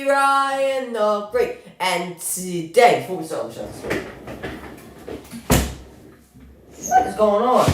Ryan the Great. And today, before we start the show, what is going on?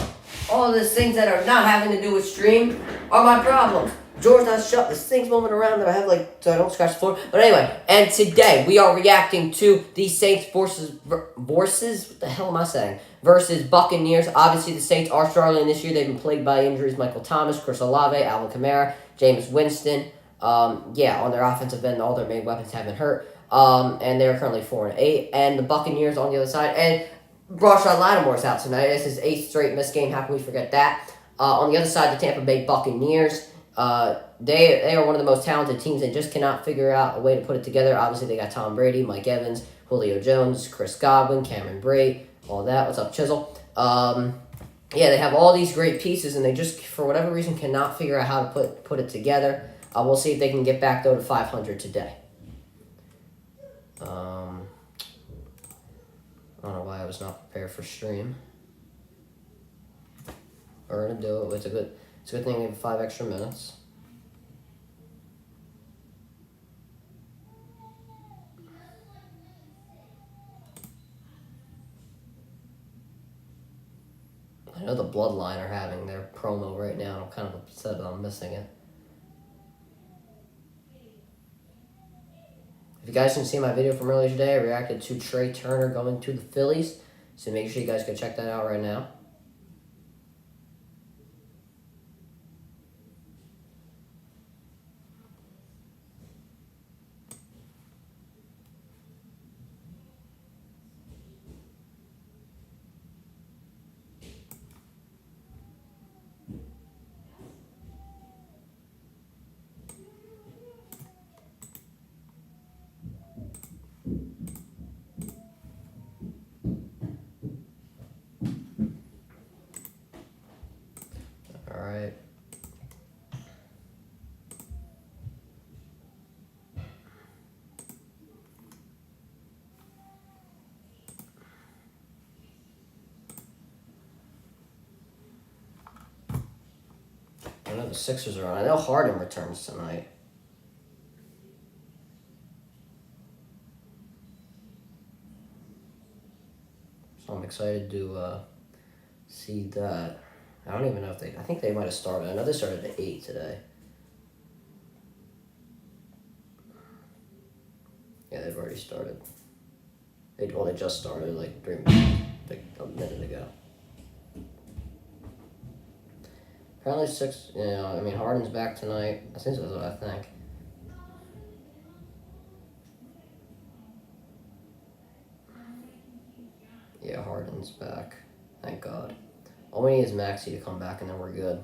All these things that are not having to do with stream are my problems. George not shut. This thing's moving around that I have so I don't scratch the floor. But anyway, and today we are reacting to the Saints versus what the hell am I saying? Versus Buccaneers. Obviously, the Saints are struggling this year. They've been plagued by injuries. Michael Thomas, Chris Olave, Alvin Kamara, Jameis Winston. On their offensive end, all their main weapons have been hurt. And they're currently 4-8. And the Buccaneers on the other side. And Rashad Lattimore's out tonight. This is his 8th straight missed game. How can we forget that? On the other side, the Tampa Bay Buccaneers. They are one of the most talented teams and just cannot figure out a way to put it together. Obviously, they got Tom Brady, Mike Evans, Julio Jones, Chris Godwin, Cameron Brate, all that. What's up, Chisel? They have all these great pieces, and they just, for whatever reason, cannot figure out how to put it together. We'll see if they can get back, though, to 500 today. I don't know why I was not prepared for stream. We're going to do it. It's a good thing we have 5 extra minutes. I know the Bloodline are having their promo right now, and I'm kind of upset that I'm missing it. If you guys didn't see my video from earlier today, I reacted to Trey Turner going to the Phillies. So make sure you guys go check that out right now. Alright. I know the Sixers are on. I know Harden returns tonight. So I'm excited to see that. I don't even know if I think they might have started. I know they started at 8 today. Yeah, they've already started. They just started a minute ago. Apparently Harden's back tonight. I think that's what I think. Yeah, Harden's back. Thank God. All we need is Maxey to come back, and then we're good.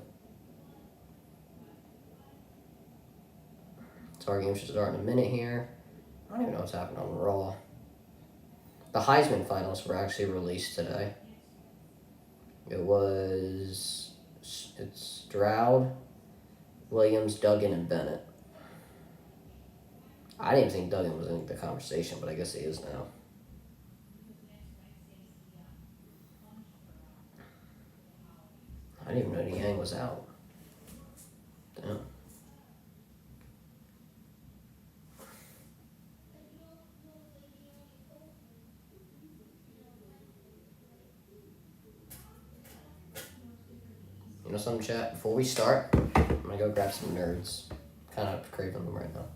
So our game should start in a minute here. I don't even know what's happening on Raw. The Heisman finals were actually released today. It's Stroud, Williams, Duggan, and Bennett. I didn't think Duggan was in the conversation, but I guess he is now. I didn't even know Yang was out. Damn. You know something, chat? Before we start, I'm gonna go grab some nerds. Kind of craving them right now.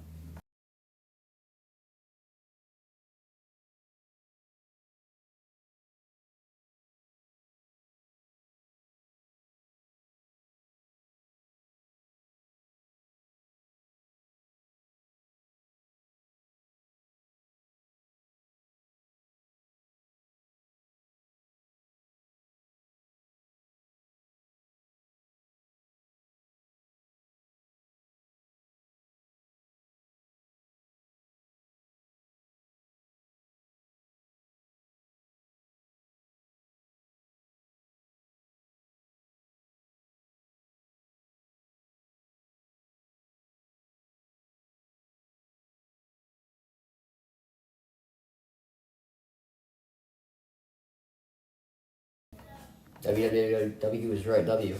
WWW is right, W.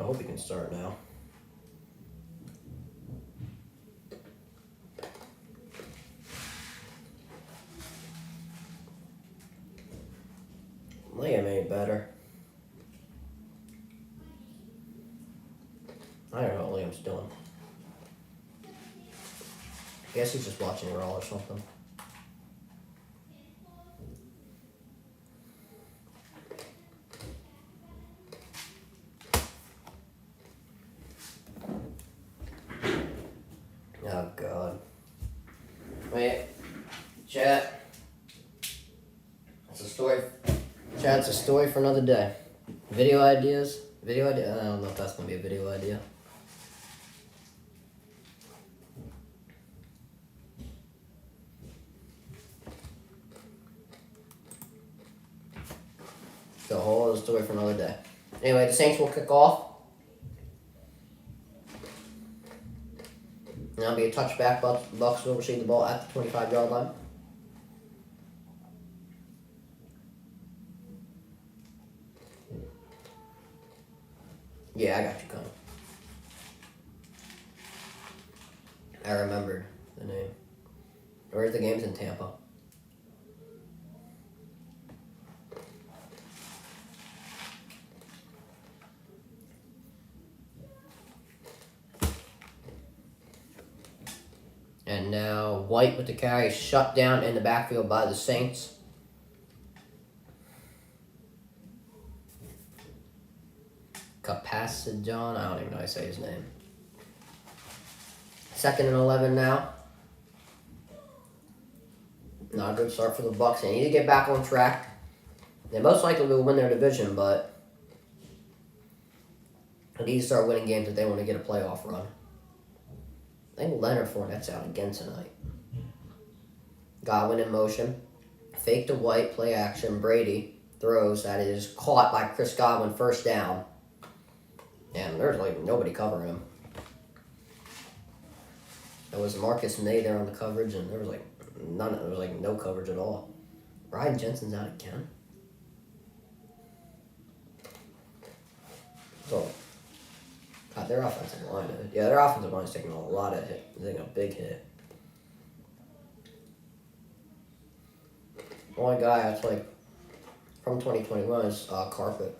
I hope he can start now. Liam ain't better. I don't know what Liam's doing. I guess he's just watching Raw or something. Oh, God. Wait. Chat. It's a story. Chat, it's a story for another day. Video ideas? Video idea? I don't know if that's going to be a video idea. The whole other story for another day. Anyway, the Saints will kick off. And that'll be a touchback. Bucs will receive the ball at the 25-yard line. Yeah, I got you, Connor. I remembered the name. Where's the game's in Tampa? And now White with the carry, shut down in the backfield by the Saints. Capacidon, I don't even know how to say his name. 2nd and 11 now. Not a good start for the Bucs. They need to get back on track. They most likely will win their division, but they need to start winning games if they want to get a playoff run. I think Leonard Fournette's out again tonight. Godwin in motion. Fake to White, play action. Brady throws. That is caught by Chris Godwin, first down. And there's like nobody covering him. There was Marcus May there on the coverage, and there was like no coverage at all. Ryan Jensen's out again. So, God, their offensive line. Yeah, their offensive line is taking a lot of hit. They're taking a big hit. The only guy that's like from 2021 is Carpet.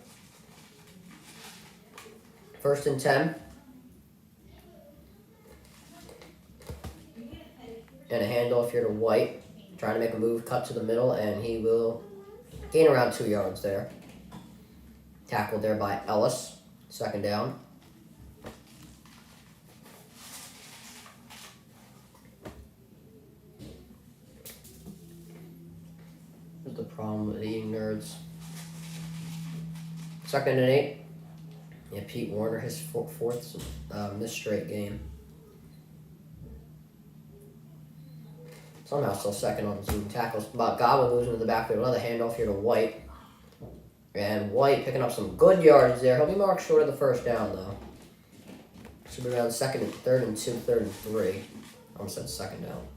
1st and 10. And a handoff here to White. Trying to make a move, cut to the middle, and he will gain around 2 yards there. Tackled there by Ellis. 2nd down. What's the problem with eating nerds? 2nd and 8. Yeah, Pete Warner, his fourth missed straight game. Somehow still 2nd on Zoom tackles. But Godwin moves into the backfield. Another handoff here to White. And White picking up some good yards there. He'll be marked short of the 1st down, though. Should be around 2nd and 3rd and 2, 3rd and 3. I almost said 2nd down.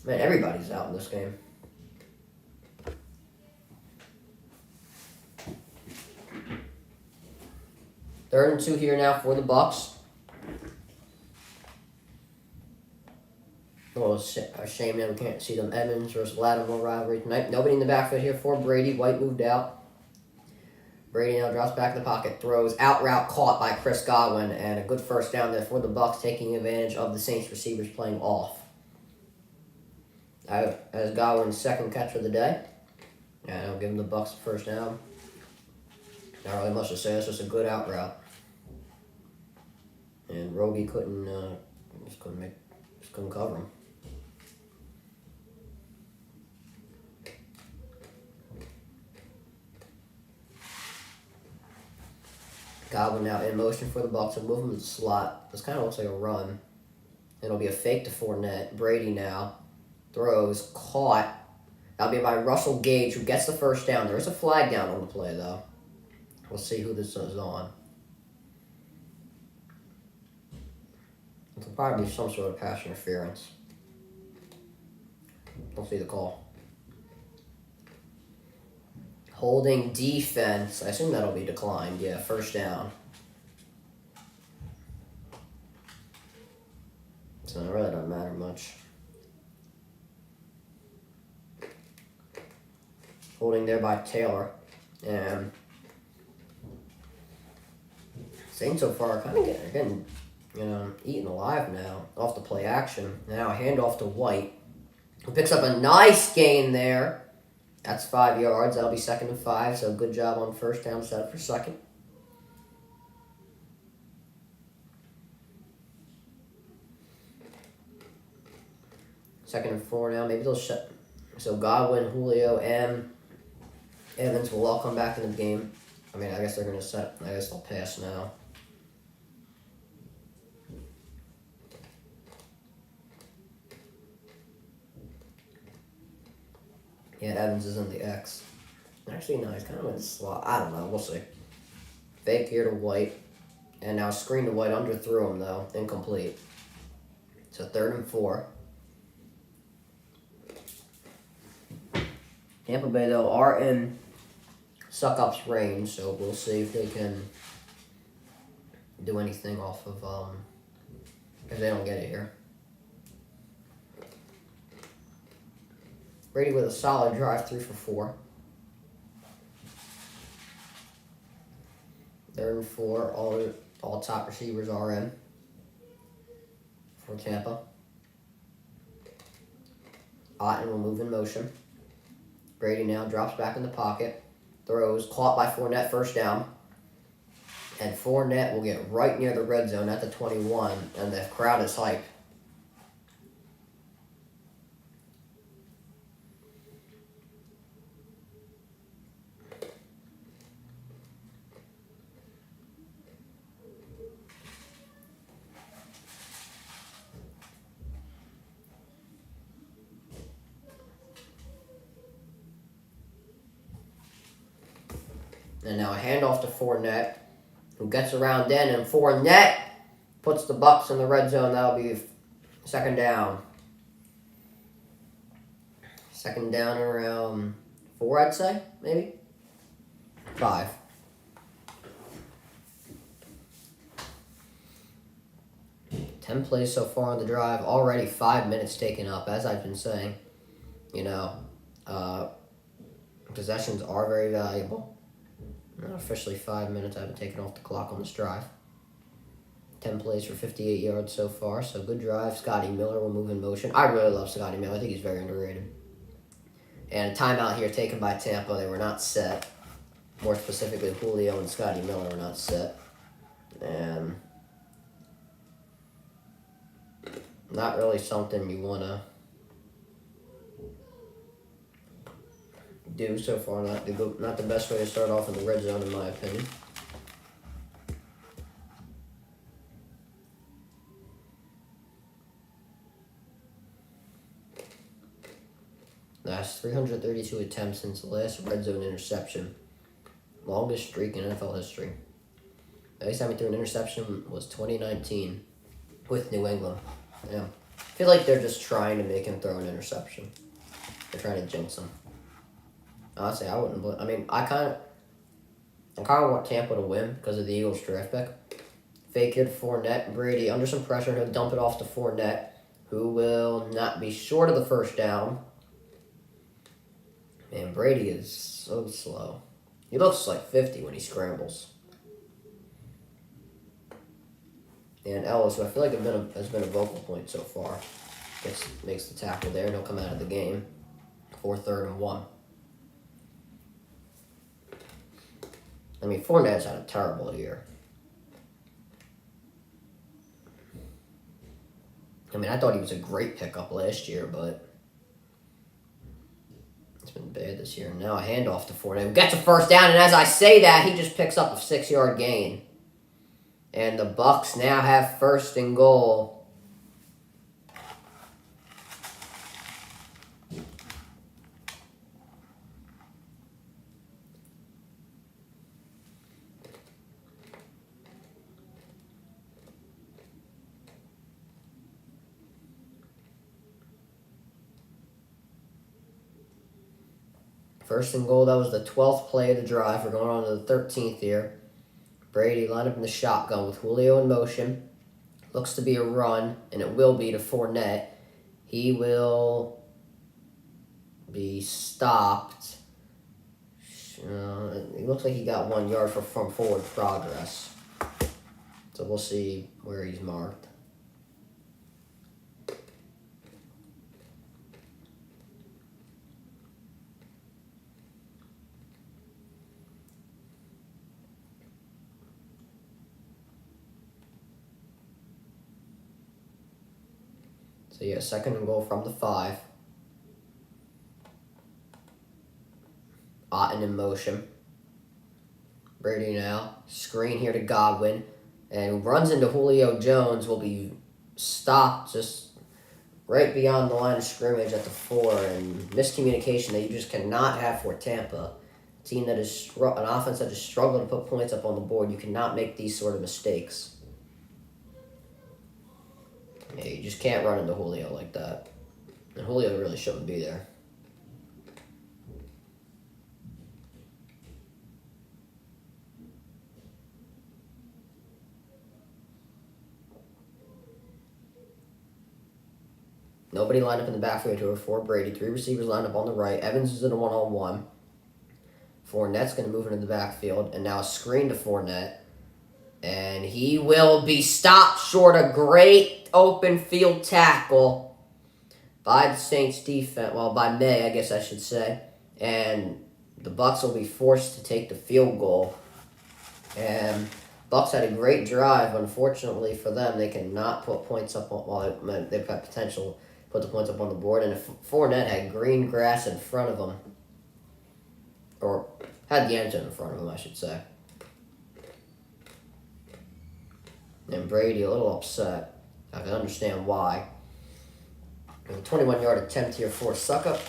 Man, everybody's out in this game. 3rd and 2 here now for the Bucs. Well, it's a shame that we can't see them Edmonds versus Lattimore rivalry tonight. Nobody in the backfield here for Brady. White moved out. Brady now drops back in the pocket, throws out route caught by Chris Godwin, and a good 1st down there for the Bucs, taking advantage of the Saints receivers playing off. As Godwin's 2nd catch of the day, and I'll give him the Bucs the 1st down. Not really much to say. It's just a good out route, and Roby couldn't cover him. Godwin now in motion for the Bucs. Will move him to the slot. This kind of looks like a run. It'll be a fake to Fournette. Brady now throws, caught. That'll be by Russell Gage, who gets the 1st down. There is a flag down on the play, though. We'll see who this is on. It'll probably be some sort of pass interference. Don't see the call. Holding defense. I assume that'll be declined. Yeah, first down. So it really doesn't matter much. Holding there by Taylor. And Saints so far are kind of getting eaten alive now off the play action. Now a handoff to White, who picks up a nice gain there. That's 5 yards. That'll be 2nd and 5. So good job on first down, set up for second. Second and 4 now. Maybe they'll shut. So Godwin, Julio, and Evans will all come back in the game. I mean, I guess they're going to set. I guess they'll pass now. Yeah, Evans is in the X. Actually, no, he's kind of in the slot. I don't know. We'll see. Fake here to White. And now screen to White. Underthrew him, though. Incomplete. So 3rd and 4. Tampa Bay, though, are in suck-up's range, so we'll see if they can do anything off of, if they don't get it here. Brady with a solid drive, 3 for 4. 3rd and 4, all top receivers are in for Tampa. Otten will move in motion. Brady now drops back in the pocket. Throws, caught by Fournette, first down. And Fournette will get right near the red zone at the 21, and the crowd is hyped. And now a handoff to Fournette, who gets around Den, and Fournette puts the Bucs in the red zone. That'll be 2nd down. 2nd down around 4, I'd say, maybe 5. Ten plays so far on the drive. Already 5 minutes taken up, as I've been saying. Possessions are very valuable. Not officially 5 minutes. I've been taken off the clock on this drive. 10 plays for 58 yards so far, so good drive. Scotty Miller will move in motion. I really love Scotty Miller. I think he's very underrated. And a timeout here taken by Tampa. They were not set. More specifically, Julio and Scotty Miller were not set. And not really something you want to do so far. Not the best way to start off in the red zone, in my opinion. Last 332 attempts since the last red zone interception. Longest streak in NFL history. The last time he threw an interception was 2019 with New England. Yeah. I feel like they're just trying to make him throw an interception. They're trying to jinx him. Honestly, I wouldn't. I mean, I kind of want Tampa to win because of the Eagles' draft pick. Fake it to Fournette. Brady under some pressure. He'll dump it off to Fournette, who will not be short of the first down. Man, Brady is so slow. He looks like 50 when he scrambles. And Ellis, who I feel like has been a vocal point so far, makes the tackle there, and he'll come out of the game for 3rd and 1. I mean, Fournette's had a terrible year. I mean, I thought he was a great pickup last year, but it's been bad this year. Now a handoff to Fournette. Gets a first down, and as I say that, he just picks up a 6-yard gain. And the Bucs now have 1st and goal. First and goal, that was the 12th play of the drive. We're going on to the 13th here. Brady lined up in the shotgun with Julio in motion. Looks to be a run, and it will be to Fournette. He will be stopped. It looks like he got 1 yard from forward progress. So we'll see where he's marked. So yeah, second and goal from the 5. Otten in motion. Brady now. Screen here to Godwin. And runs into Julio Jones. Will be stopped just right beyond the line of scrimmage at the 4. And miscommunication that you just cannot have for Tampa. A team that is an offense that is struggling to put points up on the board. You cannot make these sort of mistakes. Yeah, you just can't run into Julio like that. And Julio really shouldn't be there. Nobody lined up in the backfield here for Brady. 3 receivers lined up on the right. Evans is in a one-on-one. Fournette's going to move into the backfield. And now a screen to Fournette. And he will be stopped short a great open field tackle by the Saints defense. Well, by May, I guess I should say. And the Bucs will be forced to take the field goal. And Bucs had a great drive. Unfortunately for them, they cannot put points up on. Well, they've got potential to put the points up on the board. And if Fournette had green grass in front of him, or had the end zone in front of him, I should say. And Brady a little upset. I can understand why. A 21-yard attempt here for Suckup.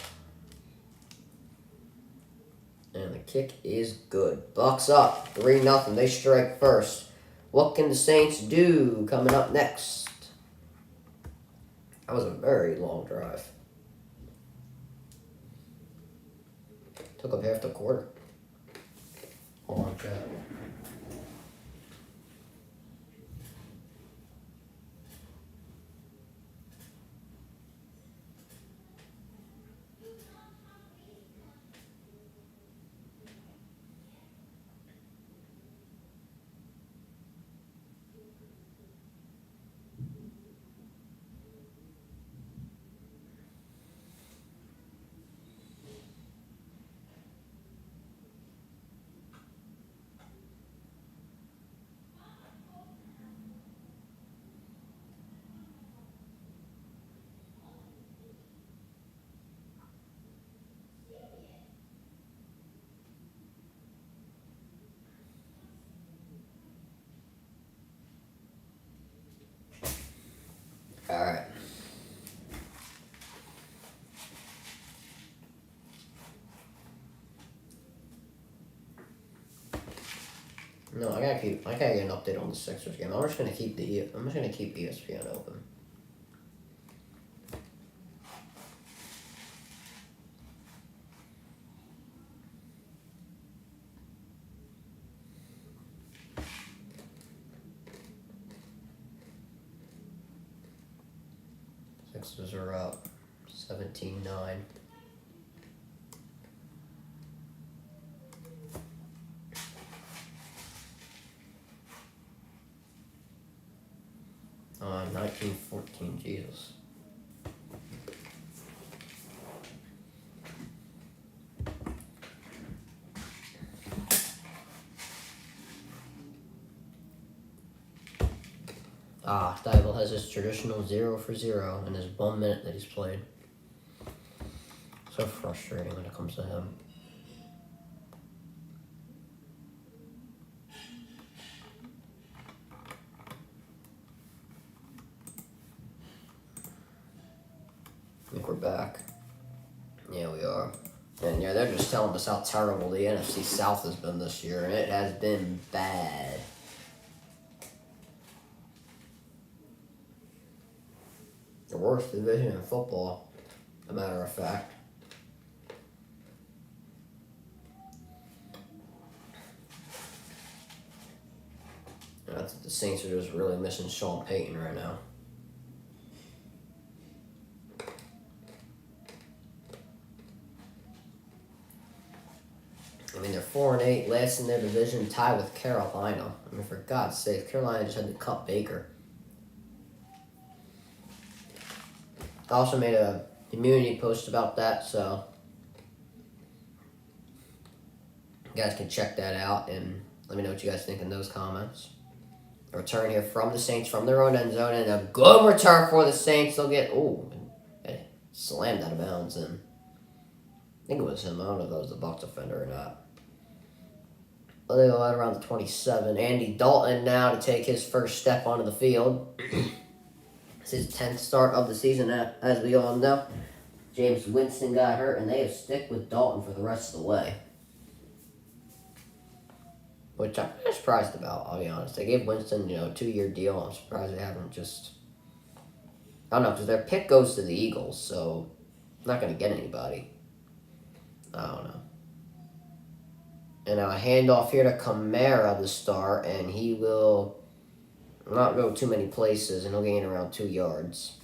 And the kick is good. Bucs up 3-0. They strike first. What can the Saints do coming up next? That was a very long drive. Took up half the quarter. Hold on, chat. All right. No, I gotta get an update on the Sixers game. I'm just gonna keep ESPN open. Sixers are up 17-9. On 19-14, Jesus. Thibault has his traditional 0 for 0 in his 1 minute that he's played. So frustrating when it comes to him. I think we're back. Yeah, we are. And yeah, they're just telling us how terrible the NFC South has been this year, and it has been bad. The worst division in football, a matter of fact. I think the Saints are just really missing Sean Payton right now. I mean, they're 4-8, last in their division, tied with Carolina. I mean, for God's sake, Carolina just had to cut Baker. I also made a community post about that, so you guys can check that out and let me know what you guys think in those comments. A return here from the Saints from their own end zone, and a good return for the Saints. They'll get, slammed out of bounds, and I think it was him. I don't know if that was the Bucs defender or not. Well, they go out around the 27. Andy Dalton now to take his first step onto the field. It's his 10th start of the season, as we all know. James Winston got hurt, and they have stick with Dalton for the rest of the way. Which I'm surprised about, I'll be honest. They gave Winston, a 2-year deal. I'm surprised they haven't just... I don't know, because their pick goes to the Eagles, so I'm not going to get anybody. I don't know. And now a handoff here to Kamara to start, and he will not go too many places, and he'll gain around 2 yards.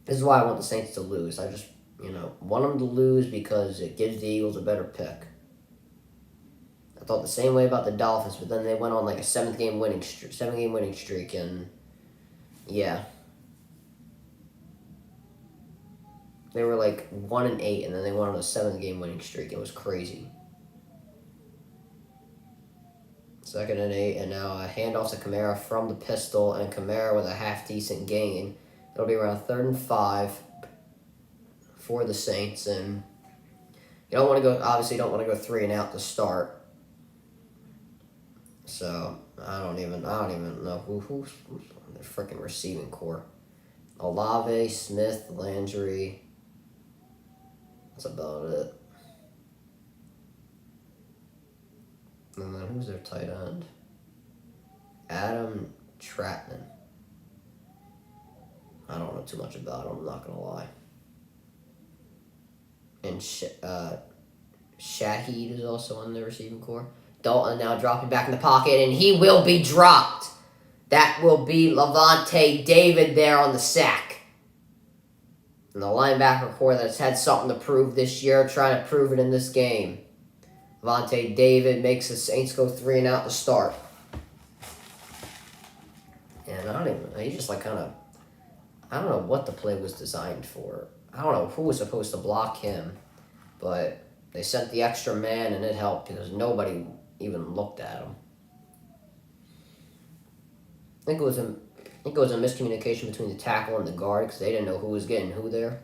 This is why I want the Saints to lose. I just, want them to lose because it gives the Eagles a better pick. I thought the same way about the Dolphins, but then they went on like a 7-game winning streak, and yeah. They were like 1-8, and then they went on a 7-game winning streak. It was crazy. 2nd and 8, and now a handoff to Kamara from the pistol, and Kamara with a half-decent gain. It'll be around 3rd and 5 for the Saints, and you don't want to go 3 and out to start. So I don't even know who's on the freaking receiving core. Olave, Smith, Landry. That's about it. And then who's their tight end? Adam Trapman. I don't know too much about him, I'm not going to lie. And Shaheed is also on the receiving core. Dalton now dropping back in the pocket, and he will be dropped. That will be Levante David there on the sack. And the linebacker core that's had something to prove this year, trying to prove it in this game. Levante David makes the Saints go 3 and out to start. And he just I don't know what the play was designed for. I don't know who was supposed to block him, but they sent the extra man, and it helped because nobody even looked at him. I think it was a miscommunication between the tackle and the guard because they didn't know who was getting who there.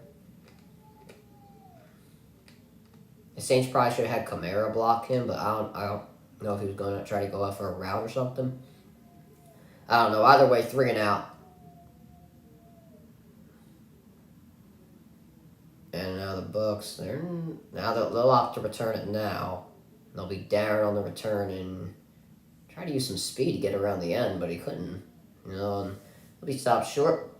The Saints probably should have had Kamara block him, but I don't know if he was going to try to go out for a route or something. I don't know. Either way, 3 and out. And now the Bucs, they'll opt to return it now. They'll be Darren on the return and try to use some speed to get around the end, but he couldn't. And he'll be stopped short.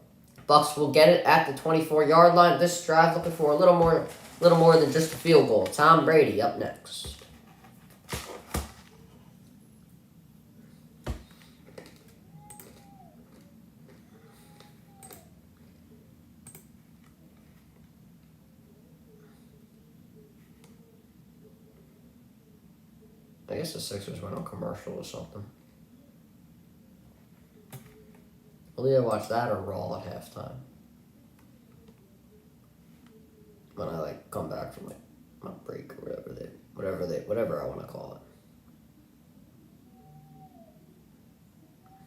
Bucs will get it at the 24-yard line. This drive looking for a little more than just a field goal. Tom Brady up next. I guess the Sixers went on commercial or something. We'll either watch that or Raw at halftime. When I come back from my break or whatever I want to call it.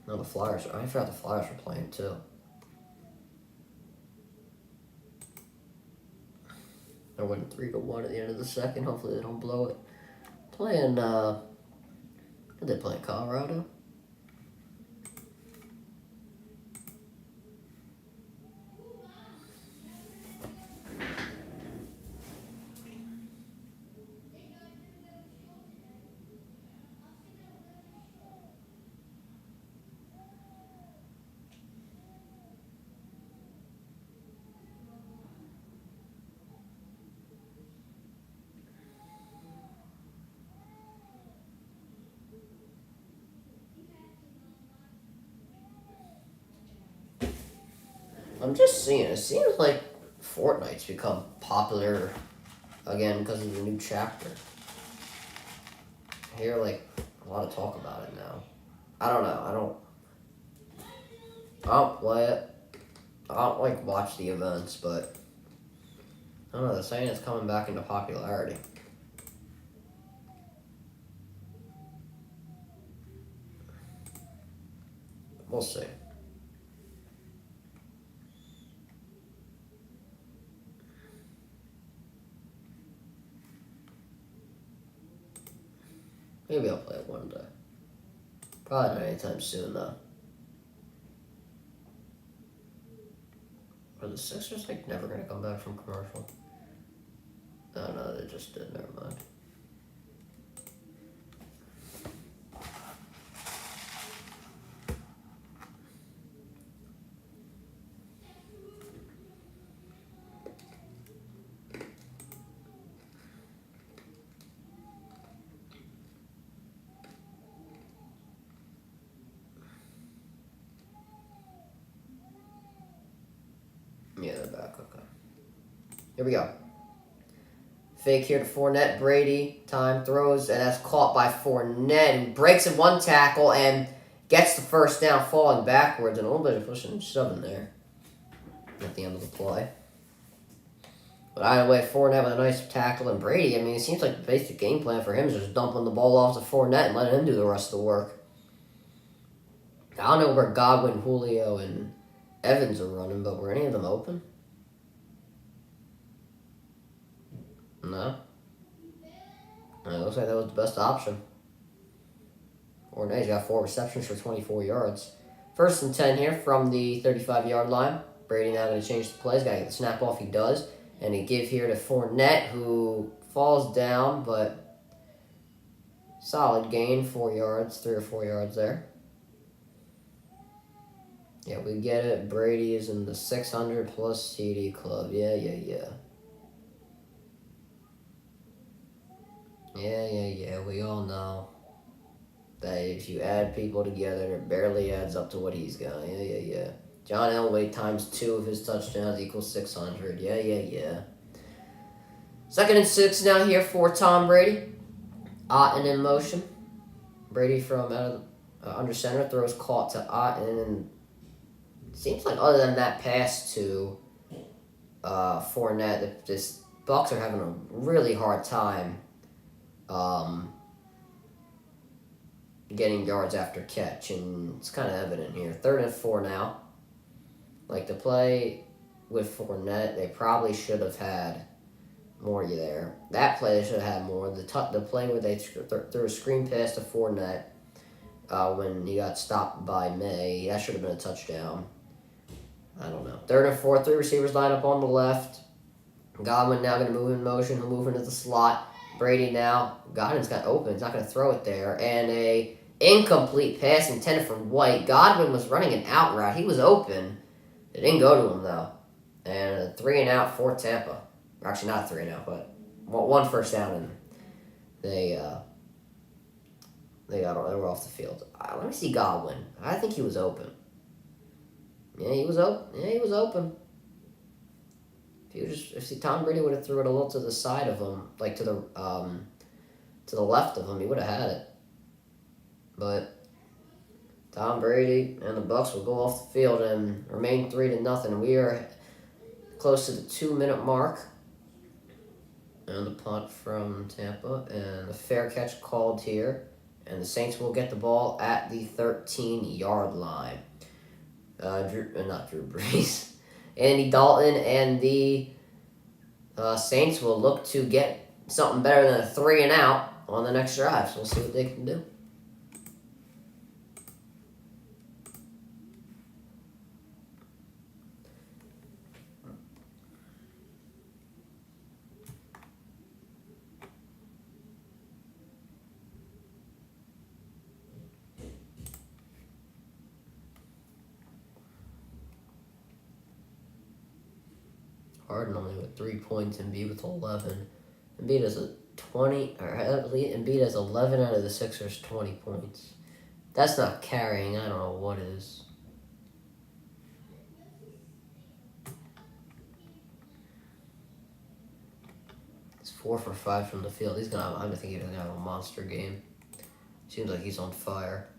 No, the Flyers. I forgot the Flyers were playing too. They're winning 3-1 at the end of the second. Hopefully they don't blow it. Playing, did they play Colorado? I'm just seeing. It seems like Fortnite's become popular again because of the new chapter. I hear like a lot of talk about it now. I don't know. I don't play it. I don't like watch the events, but I don't know. They're saying it's coming back into popularity. We'll see. Maybe I'll play it one day. Probably not anytime soon, though. Are the Sixers, like, never going to come back from commercial? Oh, no, they just did. Never mind. Yeah, they're back. Okay. Here we go. Fake here to Fournette. Brady. Time throws, and that's caught by Fournette, who breaks in one tackle and gets the first down, falling backwards, and a little bit of pushing and shoving there at the end of the play. But either way, Fournette with a nice tackle, and Brady, I mean, it seems like the basic game plan for him is just dumping the ball off to Fournette and letting him do the rest of the work. I don't know where Godwin, Julio, and Evans are running, but were any of them open? No. It looks like that was the best option. Fournette's got 4 receptions for 24 yards. 1st and 10 here from the 35-yard line. Brady now going to change the plays. Got to get the snap off. He does. And he give here to Fournette, who falls down, but solid gain. 4 yards, 3 or 4 yards there. Yeah, we get it. Brady is in the 600-plus TD club. Yeah. Yeah, we all know that if you add people together, it barely adds up to what he's got. Yeah. John Elway times 2 of his touchdowns equals 600. Yeah. 2nd and 6 now here for Tom Brady. Otten in motion. Brady from out of under center throws caught to Otten, and it seems like other than that pass to Fournette, this Bucs are having a really hard time getting yards after catch, and it's kind of evident here. 3rd and 4 now. Like the play with Fournette, they probably should have had more there. That play they should have had more. The play where they threw a screen pass to Fournette when he got stopped by May, that should have been a touchdown. I don't know. 3rd and 4, 3 receivers line up on the left. Godwin now going to move in motion. He'll move into the slot. Brady now. Godwin's got open. He's not going to throw it there. And a incomplete pass intended for White. Godwin was running an out route. He was open. It didn't go to him, though. And a 3 and out for Tampa. Or actually, not 3 and out, but 1 first down, and they were off the field. Let me see Godwin. I think he was open. Yeah, he was open. If Tom Brady would have threw it a little to the side of him, like to the left of him, he would have had it. But Tom Brady and the Bucs will go off the field and remain 3-0. We are close to the 2-minute mark. And the punt from Tampa, and the fair catch called here, and the Saints will get the ball at the 13-yard line. Not Drew Brees. Andy Dalton and the Saints will look to get something better than a 3 and out on the next drive. So we'll see what they can do. Harden only with 3 points, Embiid with 11. Embiid has Embiid has 11 out of the Sixers' 20 points. That's not carrying. I don't know what is. He's 4 for 5 from the field. He's gonna. I think he's gonna have a monster game. Seems like he's on fire.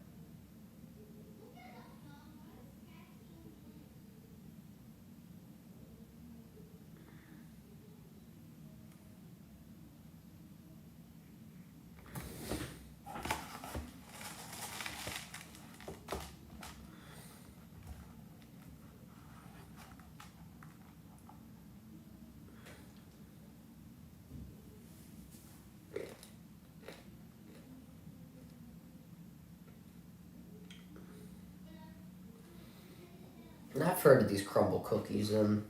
And I've heard of these crumble cookies, and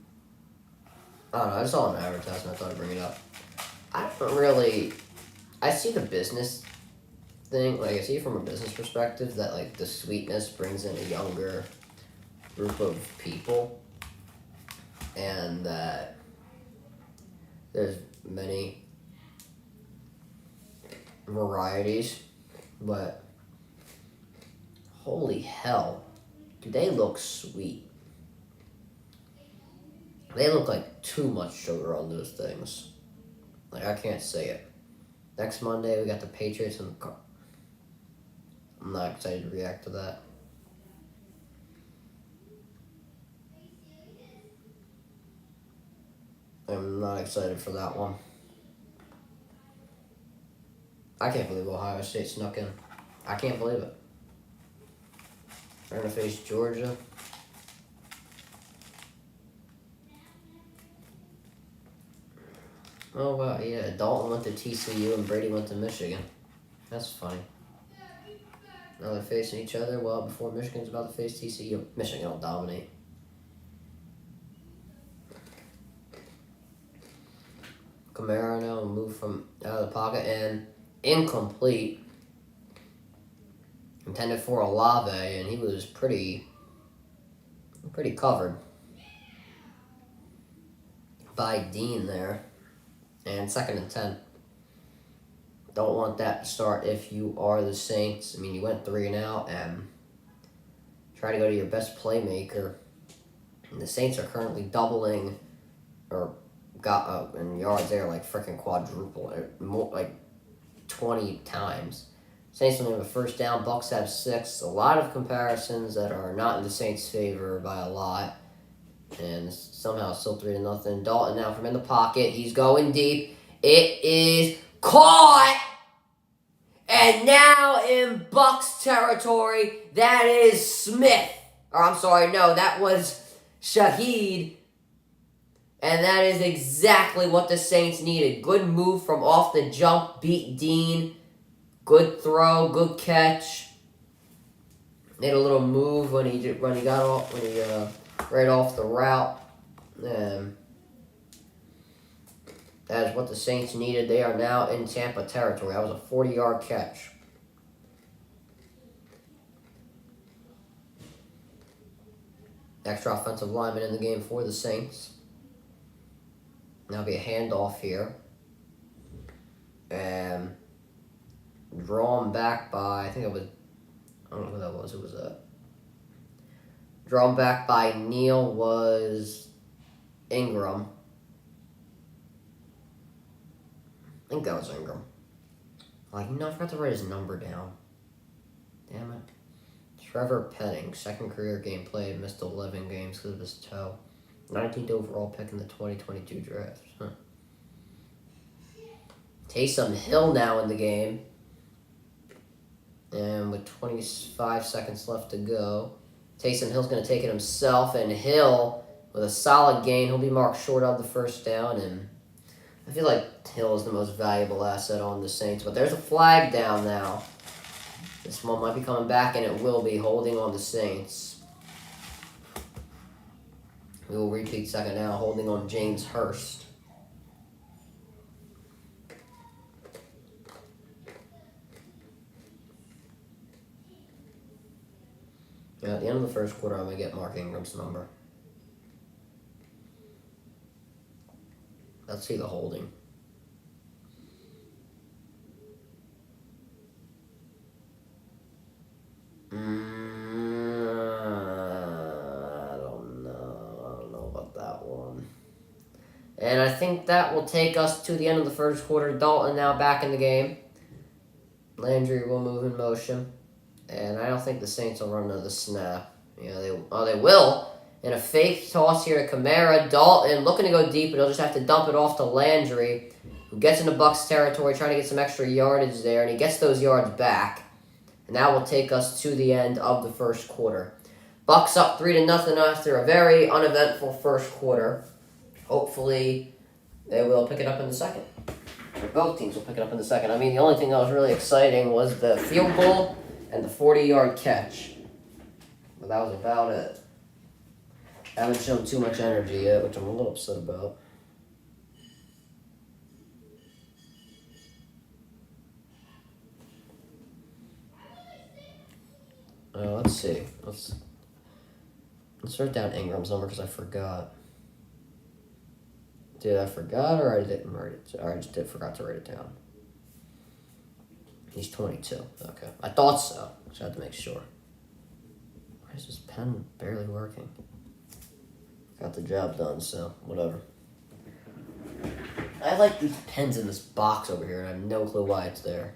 I don't know. I just saw an advertisement. I thought I'd bring it up. I don't really. I see the business thing. Like I see it from a business perspective that like the sweetness brings in a younger group of people, and that there's many varieties, but holy hell, do they look sweet? They look like too much sugar on those things. Like, I can't say it. Next Monday, we got the Patriots and the car. I'm not excited to react to that. I'm not excited for that one. I can't believe Ohio State snuck in. I can't believe it. They're going to face Georgia. Oh, wow, yeah. Dalton went to TCU and Brady went to Michigan. That's funny. Now they're facing each other. Well, before Michigan's about to face TCU, Michigan will dominate. Kamara now moved from out of the pocket and incomplete. Intended for Olave, and he was pretty covered by Dean there. And 2nd and 10. Don't want that to start if you are the Saints. I mean, you went 3 and out, and try to go to your best playmaker. And the Saints are currently doubling, or got up in yards there like freaking quadruple, like 20 times. Saints only have a first down. Bucs have 6. A lot of comparisons that are not in the Saints' favor by a lot. And somehow still 3-0. Dalton now from in the pocket. He's going deep. It is caught! And now in Bucs territory, that is Smith. Or I'm sorry, no, that was Shaheed. And that is exactly what the Saints needed. Good move from off the jump. Beat Dean. Good throw. Good catch. Made a little move when he got off. Right off the route. That is what the Saints needed. They are now in Tampa territory. That was a 40-yard catch. Extra offensive lineman in the game for the Saints. Now be a handoff here. And drawn back by, I don't know who that was. It was drawn back by Neal was Ingram. I think that was Ingram. I forgot to write his number down. Damn it. Trevor Penning, 2nd career game played, missed 11 games because of his toe. 19th overall pick in the 2022 draft. Taysom Hill now in the game. And with 25 seconds left to go, Taysom Hill's going to take it himself, and Hill, with a solid gain, he'll be marked short of the first down, and I feel like Hill is the most valuable asset on the Saints, but there's a flag down now. This one might be coming back, and it will be holding on the Saints. We will repeat 2nd down, holding on James Hurst. Yeah, at the end of the first quarter, I'm going to get Mark Ingram's number. Let's see the holding. I don't know about that one. And I think that will take us to the end of the first quarter. Dalton now back in the game. Landry will move in motion. And I don't think the Saints will run another snap. Yeah, they will. And a fake toss here to Kamara. Dalton looking to go deep, but he'll just have to dump it off to Landry, who gets into Bucs territory, trying to get some extra yardage there, and he gets those yards back. And that will take us to the end of the first quarter. Bucs up 3-0 after a very uneventful first quarter. Hopefully, they will pick it up in the second. Or both teams will pick it up in the second. I mean, the only thing that was really exciting was the field goal and the 40-yard catch. But that was about it. I haven't shown too much energy yet, which I'm a little upset about. Let's see. Let's write down Ingram's number because I forgot. Did I forgot or I didn't write it? Or I just forgot to write it down. He's 22. Okay. I thought so. Just had to make sure. Why is this pen barely working? Got the job done, so whatever. I like these pens in this box over here, and I have no clue why it's there.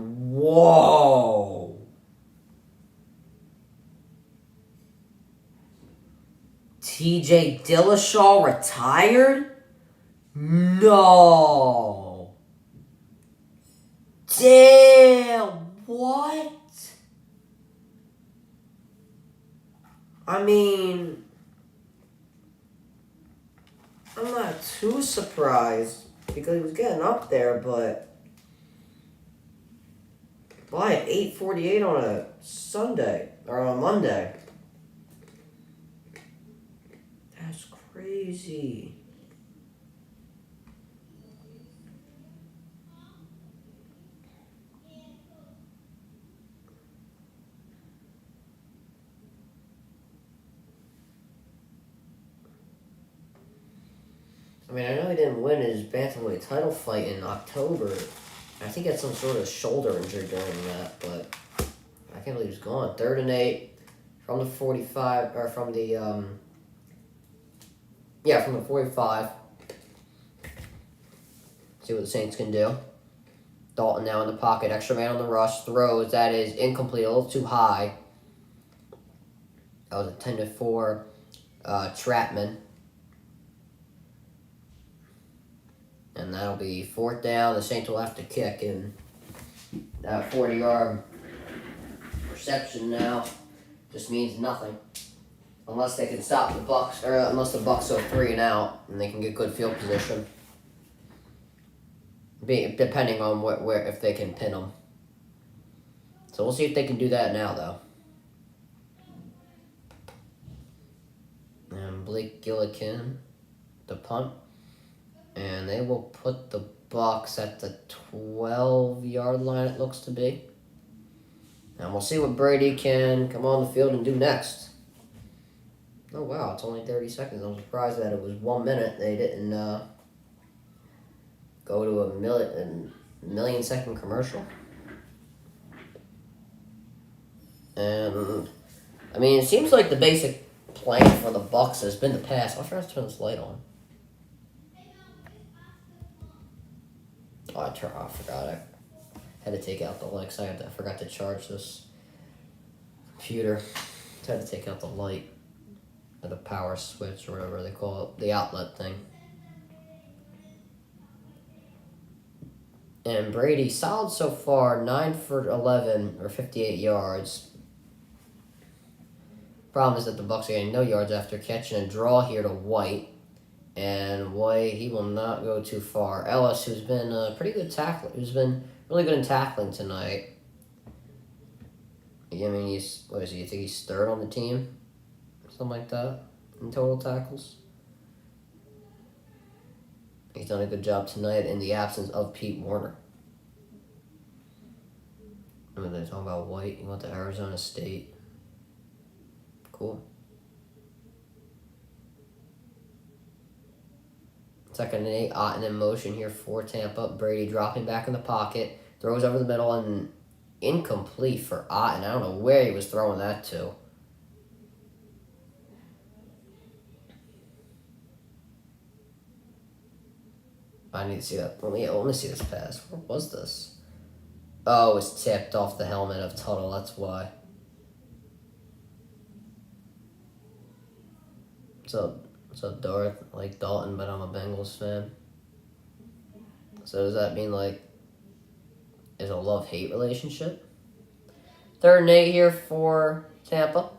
Whoa! TJ Dillashaw retired? No! Damn! What? I mean, I'm not too surprised because he was getting up there, but why at 8:48 on a Sunday or on a Monday? That's crazy. I mean, I know he didn't win his bantamweight title fight in October. I think he had some sort of shoulder injury during that, but I can't believe he's gone. 3rd and 8 from the 45, or from the, from the 45. See what the Saints can do. Dalton now in the pocket, extra man on the rush, throws, that is incomplete, a little too high. That was a 10-4 Trapman. And that'll be 4th down. The Saints will have to kick, and that 40-yard reception now just means nothing. Unless they can stop the Bucs, or unless the Bucs go 3 and out, and they can get good field position. Depending on where if they can pin them. So we'll see if they can do that now, though. And Blake Gillikin, the punt. And they will put the Bucs at the 12-yard line, it looks to be. And we'll see what Brady can come on the field and do next. Oh, wow, it's only 30 seconds. I'm surprised that it was 1 minute. They didn't go to a million-second commercial. And, I mean, it seems like the basic plan for the Bucs has been to pass. I'll try to turn this light on. Oh, I forgot. I had to take out the light because I forgot to charge this computer. I had to take out the light, or the power switch, or whatever they call it, the outlet thing. And Brady, solid so far, 9 for 11, or 58 yards. Problem is that the Bucs are getting no yards after catching a draw here to White. And White, he will not go too far. Ellis, who's been pretty good tackling, who's been really good in tackling tonight. I mean, he's, what is he? You think he's third on the team? Something like that in total tackles. He's done a good job tonight in the absence of Pete Warner. I mean, they're talking about White. He went to Arizona State. Cool. Second and 8, Otten in motion here for Tampa. Brady dropping back in the pocket. Throws over the middle and incomplete for Otten. I don't know where he was throwing that to. I need to see that. Let me see this pass. Where was this? Oh, it was tipped off the helmet of Tuttle. That's why. What's up, Darth? I like Dalton, but I'm a Bengals fan. So does that mean, like, is a love-hate relationship? Third and 8 here for Tampa.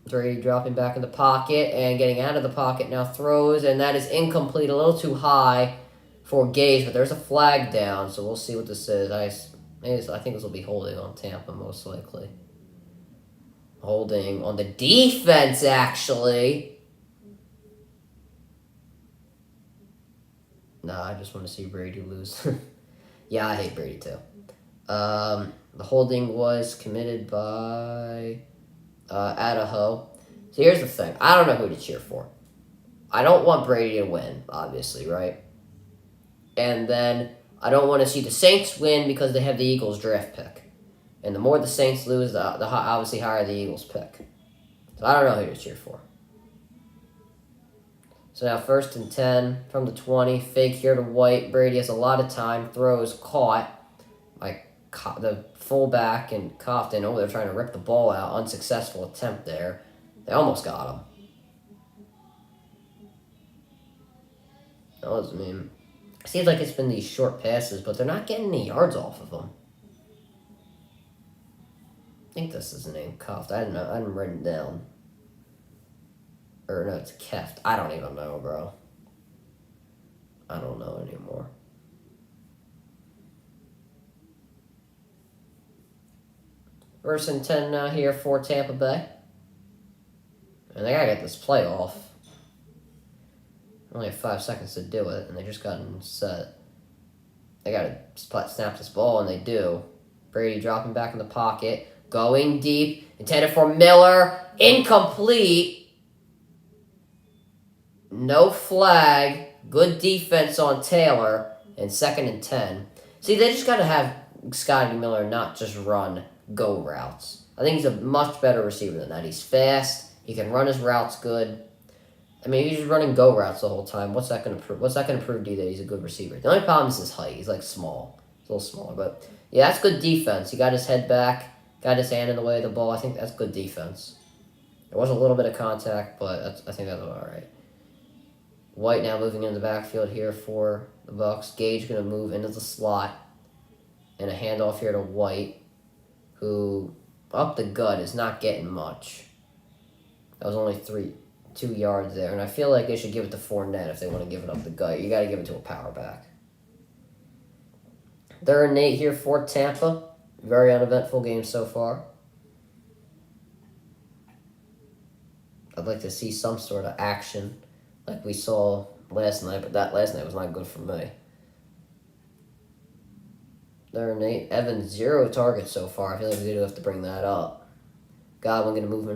Brady dropping back in the pocket and getting out of the pocket now throws, and that is incomplete, a little too high for Gage, but there's a flag down, so we'll see what this is. I think this will be holding on Tampa, most likely. Holding on the defense, actually. Nah, I just want to see Brady lose. Yeah, I hate Brady too. The holding was committed by Idaho. So here's the thing. I don't know who to cheer for. I don't want Brady to win, obviously, right? And then I don't want to see the Saints win because they have the Eagles draft pick. And the more the Saints lose, the obviously higher the Eagles pick. So I don't know who to cheer for. So now 1st and 10 from the 20. Fake here to White. Brady has a lot of time. Throws caught by the fullback and Cofton. Oh, they're trying to rip the ball out. Unsuccessful attempt there. They almost got him. That was, I mean, it seems like it's been these short passes, but they're not getting any yards off of them. I think this is the name, Cuffed. I didn't write it down. Or no, it's Keft. I don't even know, bro. I don't know anymore. First and 10 now here for Tampa Bay. And they gotta get this play off. Only have 5 seconds to do it, and they just gotten set. They gotta snap this ball, and they do. Brady dropping back in the pocket. Going deep. Intended for Miller. Incomplete. No flag. Good defense on Taylor. And 2nd and 10. See, they just got to have Scotty Miller not just run go routes. I think he's a much better receiver than that. He's fast. He can run his routes good. I mean, if he's just running go routes the whole time, what's that going to prove? What's that going to prove to you that he's a good receiver? The only problem is his height. He's, like, small. He's a little smaller. But, yeah, that's good defense. He got his head back. Got his hand in the way of the ball. I think that's good defense. There was a little bit of contact, but I think that's all right. White now moving into the backfield here for the Bucs. Gage going to move into the slot. And a handoff here to White, who, up the gut, is not getting much. That was only 2 yards there. And I feel like they should give it to Fournette if they want to give it up the gut. You got to give it to a power back. 3rd and 8 here for Tampa. Very uneventful game so far. I'd like to see some sort of action like we saw last night, but that last night was not good for me. 3rd and 8. Evans, 0 targets so far. I feel like we do have to bring that up. Godwin going to move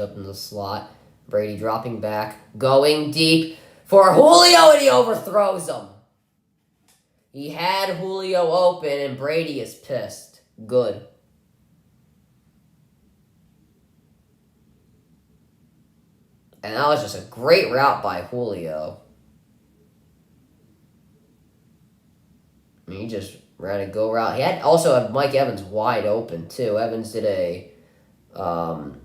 up into the slot. Brady dropping back, going deep for Julio, and he overthrows him. He had Julio open, and Brady is pissed. Good. And that was just a great route by Julio. I mean, he just ran a go route. He had also had Mike Evans wide open, too. Evans did an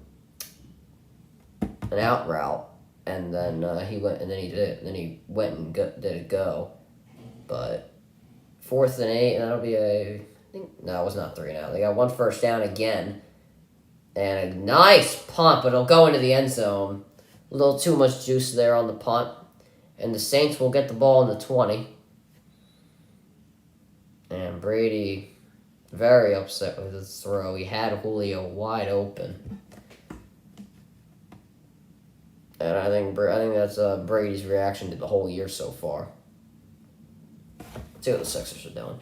out route, and then he went, and then he did it. And then he went and did a go. But 4th and 8, and that'll be a No, it was not 3-and-out. They got one first down again. And a nice punt, but it'll go into the end zone. A little too much juice there on the punt. And the Saints will get the ball in the 20. And Brady, very upset with his throw. He had Julio wide open. And I think that's Brady's reaction to the whole year so far. Let's see what the Sixers are doing.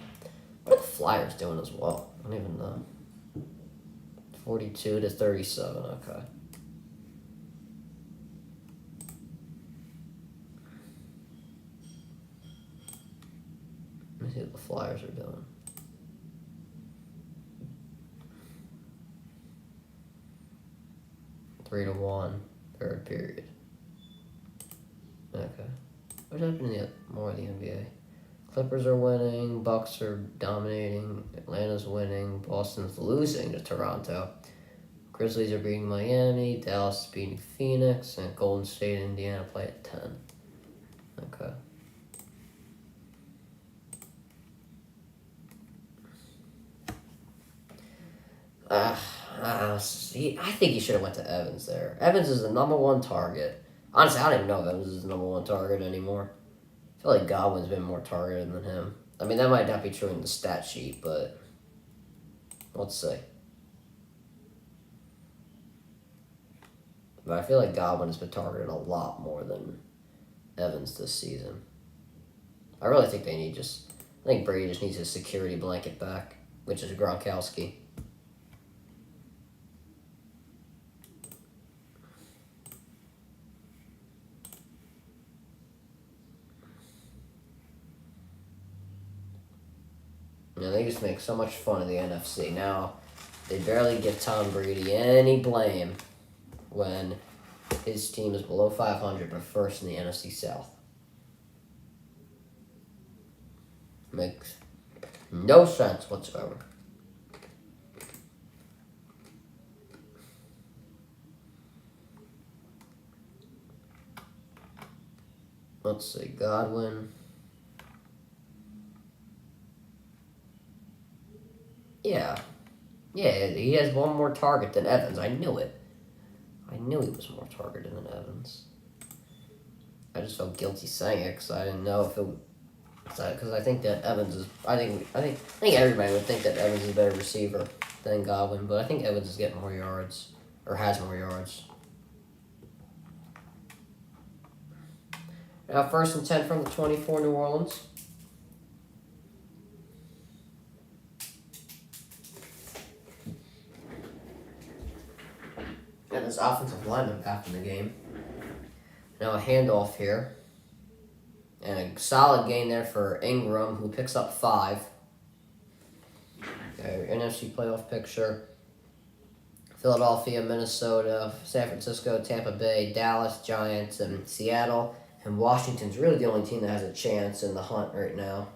What are the Flyers doing as well? I don't even know. 42-37, okay. Let me see what the Flyers are doing. Three to 1, third period. Okay. What's happening in more of the NBA? Clippers are winning, Bucs are dominating, Atlanta's winning, Boston's losing to Toronto. Grizzlies are beating Miami, Dallas is beating Phoenix, and Golden State and Indiana play at 10. Okay. I think he should have went to Evans there. Evans is the number one target. Honestly, I don't even know if Evans is the number one target anymore. I feel like Godwin's been more targeted than him. I mean, that might not be true in the stat sheet, but let's see. But I feel like Godwin has been targeted a lot more than Evans this season. I really think I think Brady just needs his security blanket back, which is Gronkowski. They just make so much fun of the NFC. Now, they barely give Tom Brady any blame when his team is below 500 but first in the NFC South. Makes no sense whatsoever. Let's see, Godwin. Yeah, he has one more target than Evans. I knew it. I knew he was more targeted than Evans. I just felt guilty saying it because I didn't know if it. Because I think that Evans is. I think everybody would think that Evans is a better receiver than Godwin, but I think Evans is getting more yards or has more yards. Now, 1st and 10 from the 24, New Orleans. And this offensive lineman back in the game. Now a handoff here. And a solid gain there for Ingram, who picks up 5. Okay, NFC playoff picture. Philadelphia, Minnesota, San Francisco, Tampa Bay, Dallas, Giants, and Seattle. And Washington's really the only team that has a chance in the hunt right now.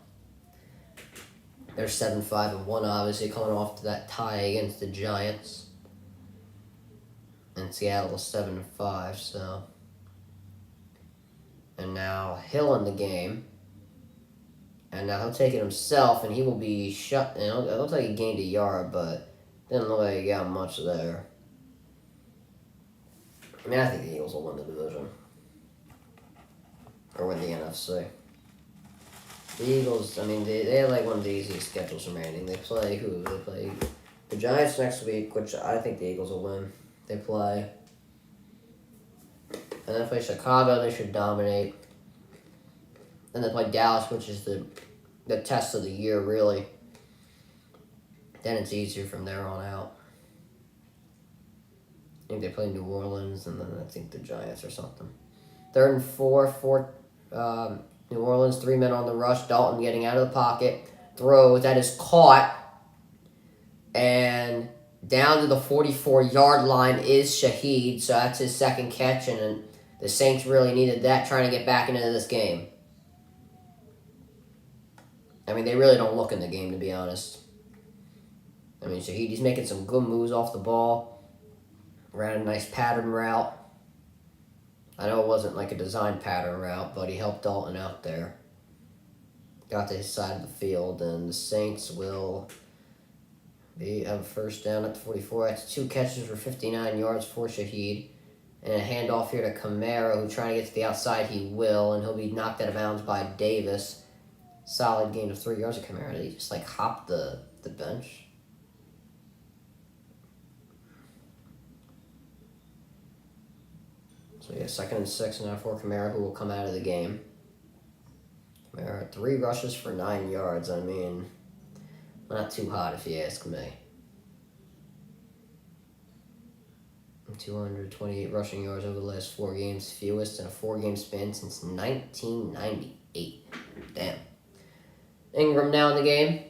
They're 7-5-1, obviously, coming off to that tie against the Giants. And Seattle is 7-5, so. And now Hill in the game. And now he'll take it himself, and he will be shut. And it looks like he gained a yard, but didn't look like he got much there. I mean, I think the Eagles will win the division. Or win the NFC. The Eagles, I mean, they have like one of the easiest schedules remaining. They play who? They play the Giants next week, which I think the Eagles will win. They play. And then play Chicago, they should dominate. And then play Dallas, which is the test of the year, really. Then it's easier from there on out. I think they play New Orleans, and then I think the Giants or something. 3rd and 4, New Orleans, 3 men on the rush. Dalton getting out of the pocket. Throws, that is caught. And down to the 44-yard line is Shaheed, so that's his second catch, and the Saints really needed that trying to get back into this game. I mean, they really don't look in the game, to be honest. I mean, Shaheed, he's making some good moves off the ball. Ran a nice pattern route. I know it wasn't like a designed pattern route, but he helped Dalton out there. Got to his side of the field, and the Saints will They have a first down at the 44. That's 2 catches for 59 yards for Shaheed. And a handoff here to Kamara, who's trying to get to the outside. He will, and he'll be knocked out of bounds by Davis. Solid gain of 3 yards of Kamara. Did he just, hop the bench? So, yeah, 2nd and 6 now for Kamara, who will come out of the game. Kamara, 3 rushes for 9 yards. I mean, not too hot if you ask me. 228 rushing yards over the last 4 games, fewest in a 4-game span since 1998. Damn. Ingram now in the game.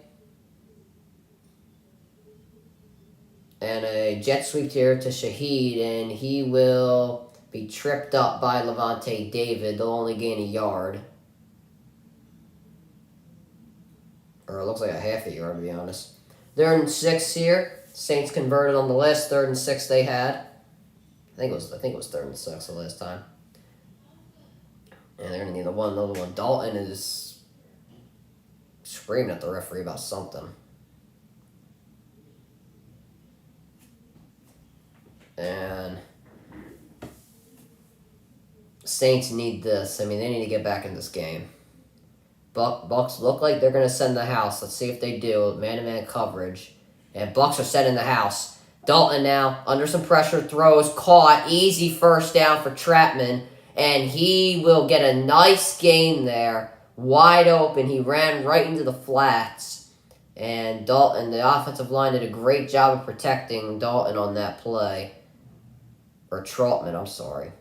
And a jet sweep here to Shaheed, and he will be tripped up by Levante David. They'll only gain a yard. Or it looks like a half a yard, to be honest. 3rd and 6 here. Saints converted on the last 3rd and 6 they had. I think it was 3rd and 6 the last time. And they're gonna need another one. Dalton is screaming at the referee about something. And Saints need this. I mean, they need to get back in this game. Bucs look like they're gonna send the house. Let's see if they do. Man-to-man coverage. And Bucs are setting the house. Dalton now, under some pressure, throws, caught, easy first down for Trapman, and he will get a nice gain there, wide open. He ran right into the flats, and Dalton, the offensive line, did a great job of protecting Dalton on that play. Or Trotman, I'm sorry.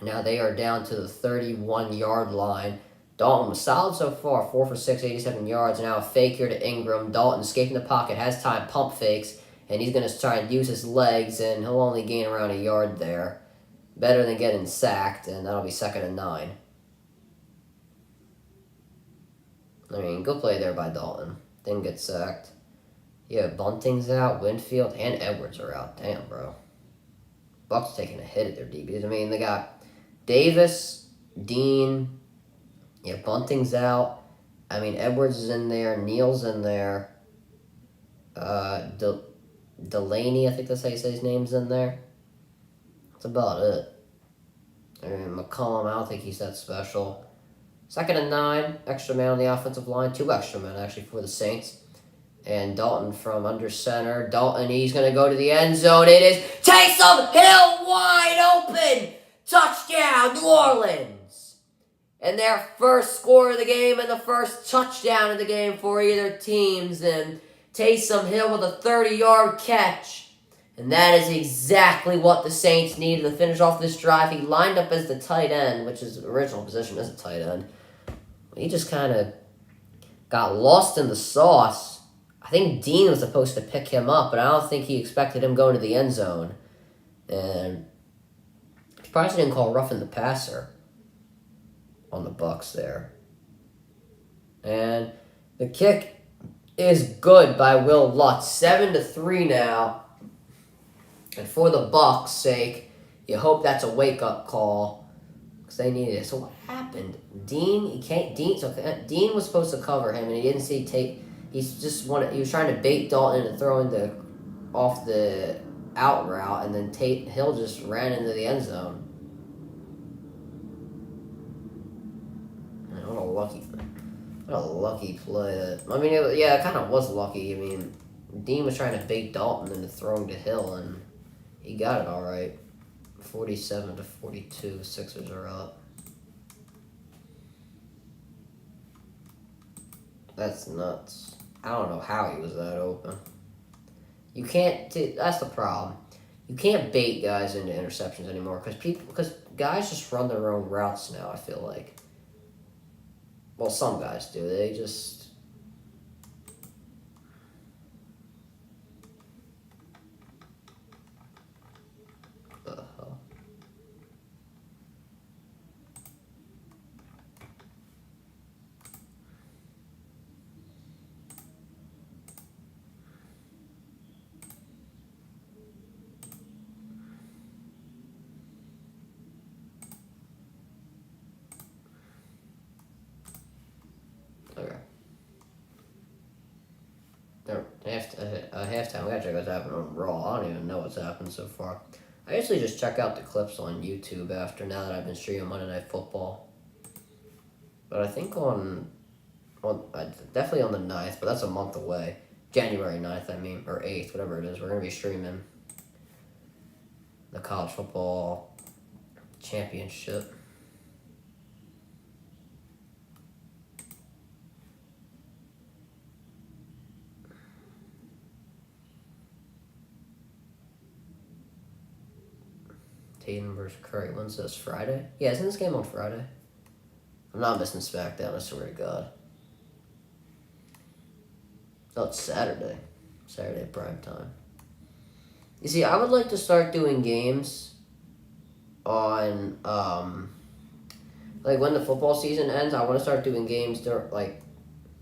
Now they are down to the 31-yard line. Dalton was solid so far, 4 for 6, 87 yards. Now a fake here to Ingram. Dalton escaping the pocket, has time, pump fakes, and he's going to try and use his legs, and he'll only gain around a yard there. Better than getting sacked, and that'll be 2nd and 9. I mean, good play there by Dalton. Didn't get sacked. Yeah, Bunting's out, Winfield, and Edwards are out. Damn, bro. Bucs taking a hit at their DBs. I mean, they got Davis, Dean, yeah, Bunting's out. I mean, Edwards is in there, Neal's in there. Delaney, I think that's how you say his name's in there. That's about it. I mean, McCollum, I don't think he's that special. 2nd and 9, extra man on the offensive line. 2 extra men, actually, for the Saints. And Dalton from under center. Dalton, he's going to go to the end zone. It is Taysom Hill wide open. Touchdown, New Orleans. And their first score of the game and the first touchdown of the game for either teams. And Taysom Hill with a 30-yard catch. And that is exactly what the Saints needed to finish off this drive. He lined up as the tight end, which is his original position as a tight end. He just kind of got lost in the sauce. I think Dean was supposed to pick him up, but I don't think he expected him going to the end zone. And surprised he didn't call roughing the passer on the Bucs there. And the kick is good by Will Lutz. 7-3 now. And for the Bucs' sake, you hope that's a wake-up call because they needed it. So what happened? Dean was supposed to cover him, and he didn't see tape. He was trying to bait Dalton into throwing off the out route, and then Hill just ran into the end zone. Man, what a lucky play. I mean, it kind of was lucky. I mean, Dean was trying to bait Dalton into throwing to Hill, and he got it all right. 47-42, Sixers are up. That's nuts. I don't know how he was that open. You can't. That's the problem. You can't bait guys into interceptions anymore because guys just run their own routes now. I feel like. Well, some guys do. They just. Halftime. We gotta check what's happening on Raw. I don't even know what's happened so far. I usually just check out the clips on YouTube after now that I've been streaming Monday Night Football. But I think definitely on the 9th, but that's a month away. January 9th, or 8th, whatever it is. We're going to be streaming the college football championship. Tatum versus Curry. When's this? Friday? Yeah, isn't this game on Friday? I'm not missing SmackDown, I swear to God. Oh, it's Saturday. Saturday prime time. You see, I would like to start doing games on, like when the football season ends, I want to start doing games, like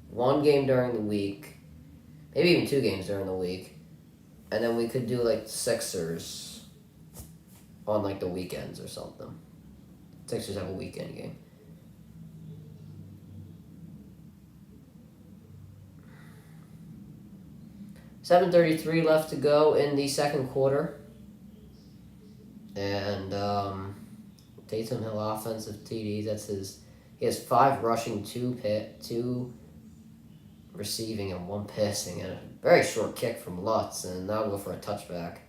one game during the week, maybe even 2 games during the week, and then we could do like Sixers on like the weekends or something. Sixers have a weekend game. $7:33 left to go in the second quarter. And Taysom Hill offensive TDs. He has 5 rushing, 2 receiving, and 1 passing, and a very short kick from Lutz, and that'll go for a touchback.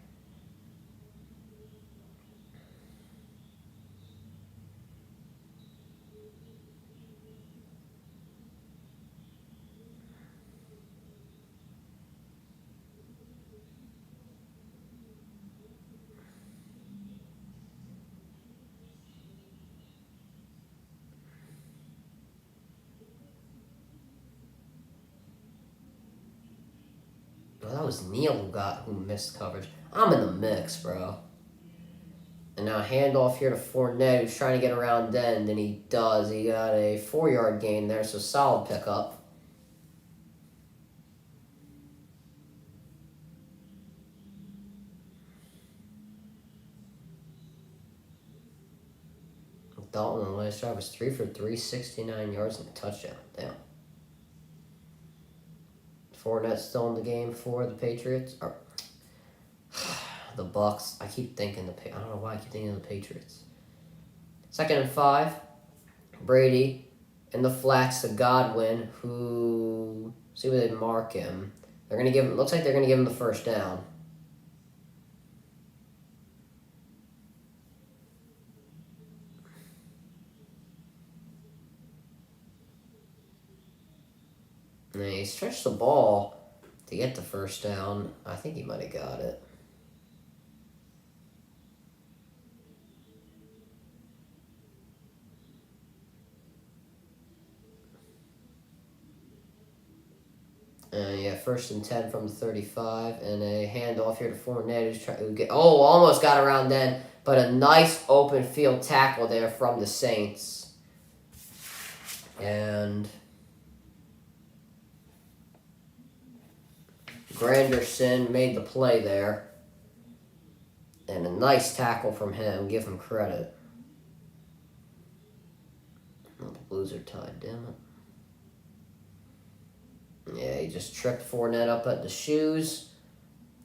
Well, that was Neal who missed coverage. I'm in the mix, bro. And now handoff here to Fournette, who's trying to get around Dend, and he does. He got a 4-yard gain there, so solid pickup. Dalton on the last drive was 3 for 3, 69 yards and a touchdown. Damn. Fournette still in the game for the Patriots. Or, the Bucs. I keep thinking I don't know why I keep thinking of the Patriots. 2nd and 5. Brady in the flats to Godwin, who see where they mark him. They're gonna give him. Looks like they're gonna give him the first down. And he stretched the ball to get the first down. I think he might have got it. Yeah, 1st and 10 from the 35, and a handoff here to Fournette, who's trying to get. Oh, almost got around then, but a nice open field tackle there from the Saints. And Granderson made the play there. And a nice tackle from him. Give him credit. Oh, the Blues are tied, damn it. Yeah, he just tripped Fournette up at the shoes.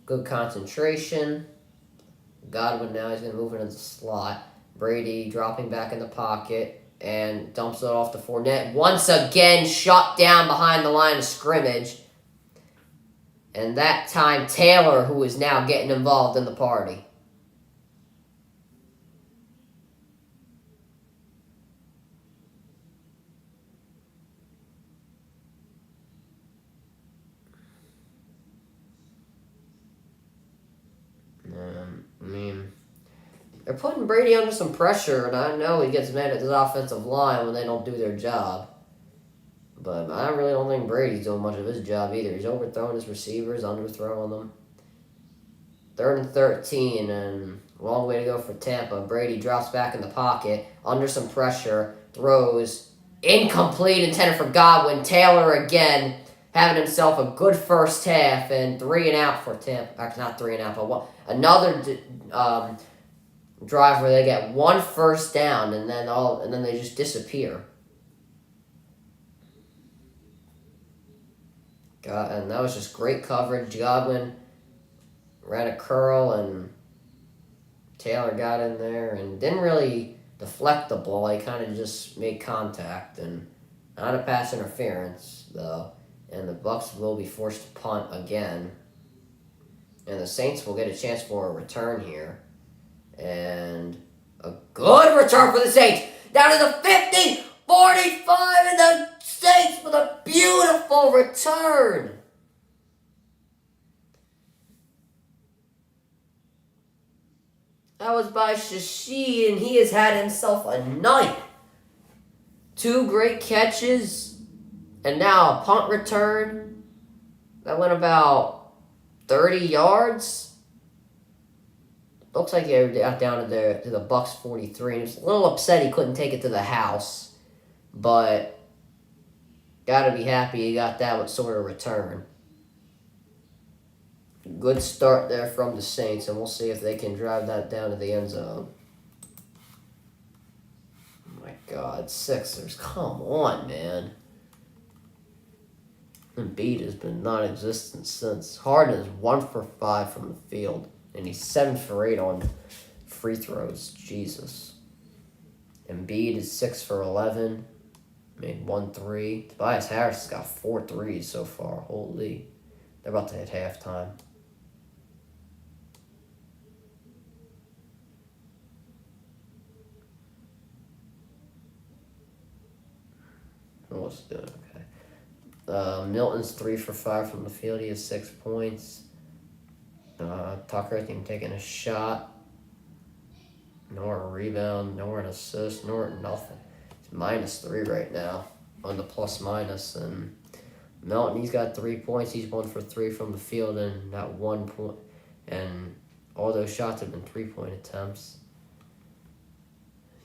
Good concentration. Godwin now, he's going to move into the slot. Brady dropping back in the pocket and dumps it off to Fournette. Once again, shut down behind the line of scrimmage. And that time, Taylor, who is now getting involved in the party. They're putting Brady under some pressure, and I know he gets mad at his offensive line when they don't do their job. But I really don't think Brady's doing much of his job either. He's overthrowing his receivers, underthrowing them. 3rd and 13, and a long way to go for Tampa. Brady drops back in the pocket, under some pressure, throws, incomplete, intended for Godwin. Taylor again, having himself a good first half, and 3 and out for Tampa. Actually, not 3 and out, but another drive where they get 1 first down, and then they just disappear. And that was just great coverage. Godwin ran a curl, and Taylor got in there and didn't really deflect the ball. He kind of just made contact, and not a pass interference, though. And the Bucs will be forced to punt again. And the Saints will get a chance for a return here. And a good return for the Saints. Down to the 50, 45, and the Saints with a beautiful return. That was by Shashi, and he has had himself a night. 2 great catches, and now a punt return that went about 30 yards. Looks like he got down to the Bucs 43, and he was a little upset he couldn't take it to the house, but gotta be happy he got that sort of return. Good start there from the Saints, and we'll see if they can drive that down to the end zone. Oh my God, Sixers, come on, man. Embiid has been non-existent since. Harden is 1 for 5 from the field, and he's 7 for 8 on free throws. Jesus. Embiid is 6 for 11, made 1 3. Tobias Harris has got 4 threes so far. Holy. They're about to hit halftime. What's doing? Okay. Milton's 3 for 5 from the field. He has 6 points. Tucker, I think, taking a shot. Nor a rebound, nor an assist, nor nothing. It's -3 right now on the plus minus. And Milton, he's got 3 points. He's 1 for 3 from the field, and not 1 point. And all those shots have been 3-point attempts.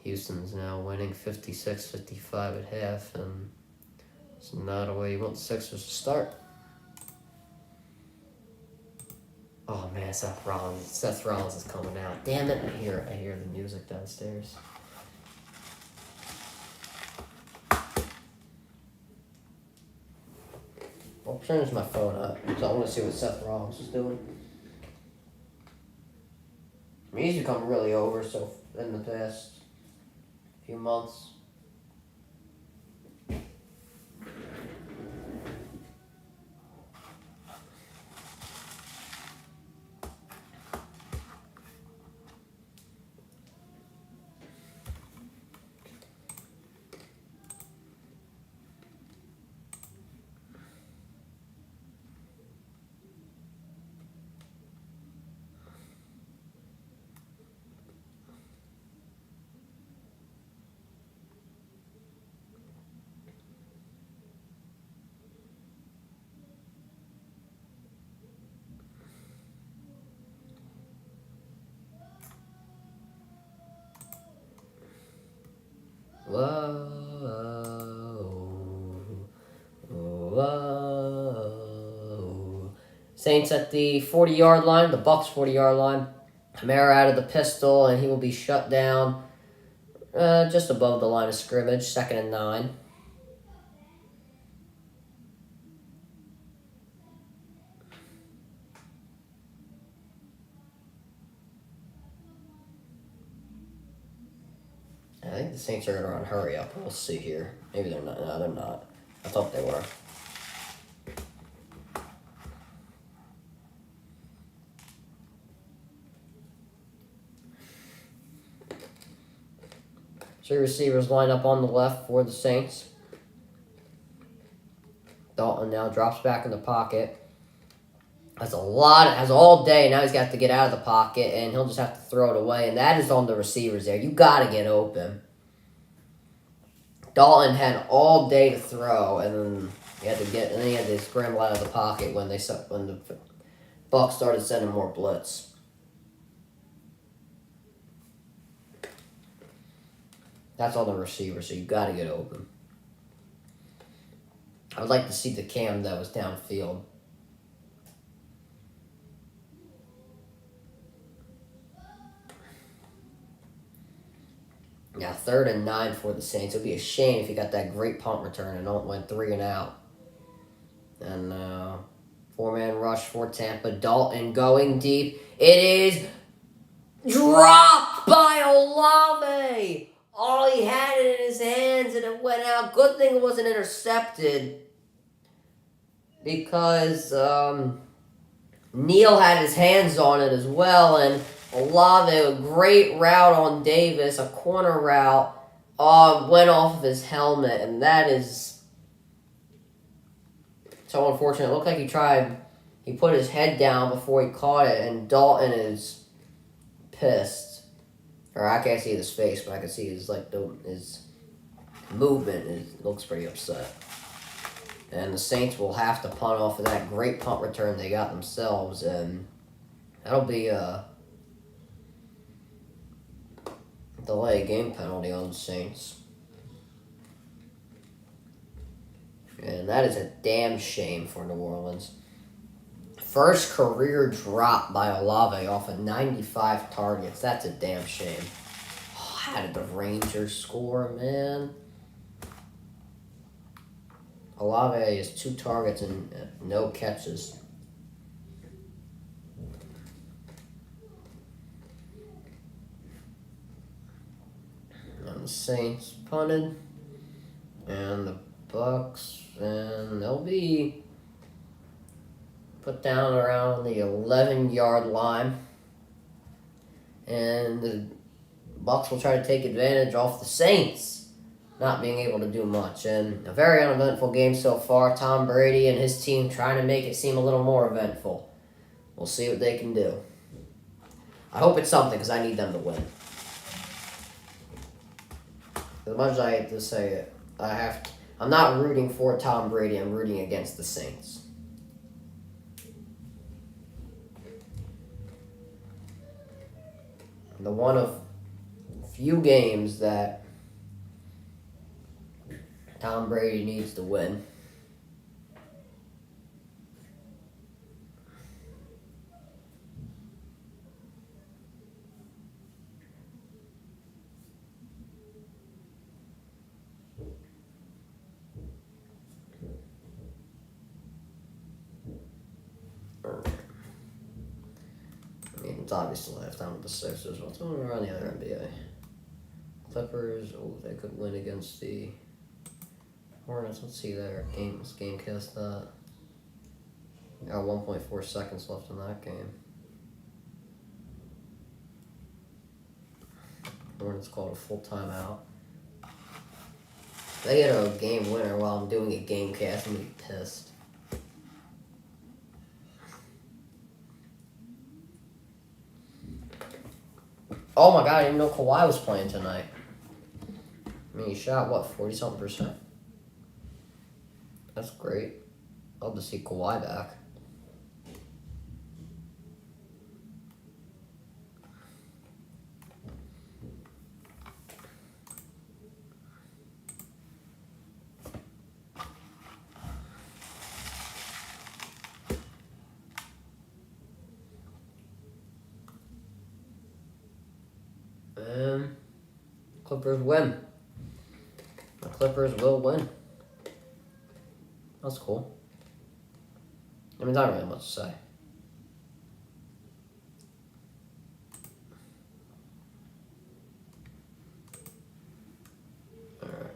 Houston's now winning 56-55 at half, and it's not a way you want the Sixers to start. Oh man, Seth Rollins is coming out. Damn it! I hear the music downstairs. I'll change my phone up because I want to see what Seth Rollins is doing. I mean, he's become really over in the past few months. Whoa. Saints at the 40-yard line, the Bucs 40-yard line. Kamara out of the pistol, and he will be shut down just above the line of scrimmage, 2nd and 9. I think the Saints are going to run hurry up. We'll see here. Maybe they're not. No, they're not. I thought they were. Three receivers line up on the left for the Saints. Dalton now drops back in the pocket. Has all day. Now he's got to get out of the pocket, and he'll just have to throw it away. And that is on the receivers there. You got to get open. Dalton had all day to throw, and then he had to scramble out of the pocket when the Bucs started sending more blitz. That's on the receiver, so you got to get open. I would like to see the cam that was downfield. Now 3rd and 9 for the Saints. It would be a shame if he got that great punt return and went 3 and out. And four-man rush for Tampa. Dalton going deep. It is dropped by Olave. All he had it in his hands and it went out. Good thing it wasn't intercepted. Because Neal had his hands on it as well. And Olave, a great route on Davis, a corner route, went off of his helmet. And that is so unfortunate. It looked like he put his head down before he caught it. And Dalton is pissed. Or I can't see his face, but I can see his movement. It looks pretty upset. And the Saints will have to punt off of that great punt return they got themselves, and that'll be a delay game penalty on the Saints. And that is a damn shame for New Orleans. First career drop by Olave off of 95 targets. That's a damn shame. Oh, how did the Rangers score, man? Olave has 2 targets and no catches. And the Saints punted. And the Bucs, and they'll be put down around the 11-yard line. And the Bucs will try to take advantage off the Saints not being able to do much. And a very uneventful game so far. Tom Brady and his team trying to make it seem a little more eventful. We'll see what they can do. I hope it's something, because I need them to win. As much as I hate to say it, I'm not rooting for Tom Brady. I'm rooting against the Saints. The one of few games that Tom Brady needs to win. It's obviously halftime with the Sixers. What's going on around the other NBA? Clippers, they could win against the Hornets. Let's see their game. Let's gamecast that. Got 1.4 seconds left in that game. Hornets called a full timeout. If they get a game winner while I'm doing a gamecast, I'm going to be pissed. Oh my god, I didn't even know Kawhi was playing tonight. I mean, he shot, 40-something%? That's great. Love to see Kawhi back. Clippers win. The Clippers will win. That's cool. I mean, not really much to say. Alright.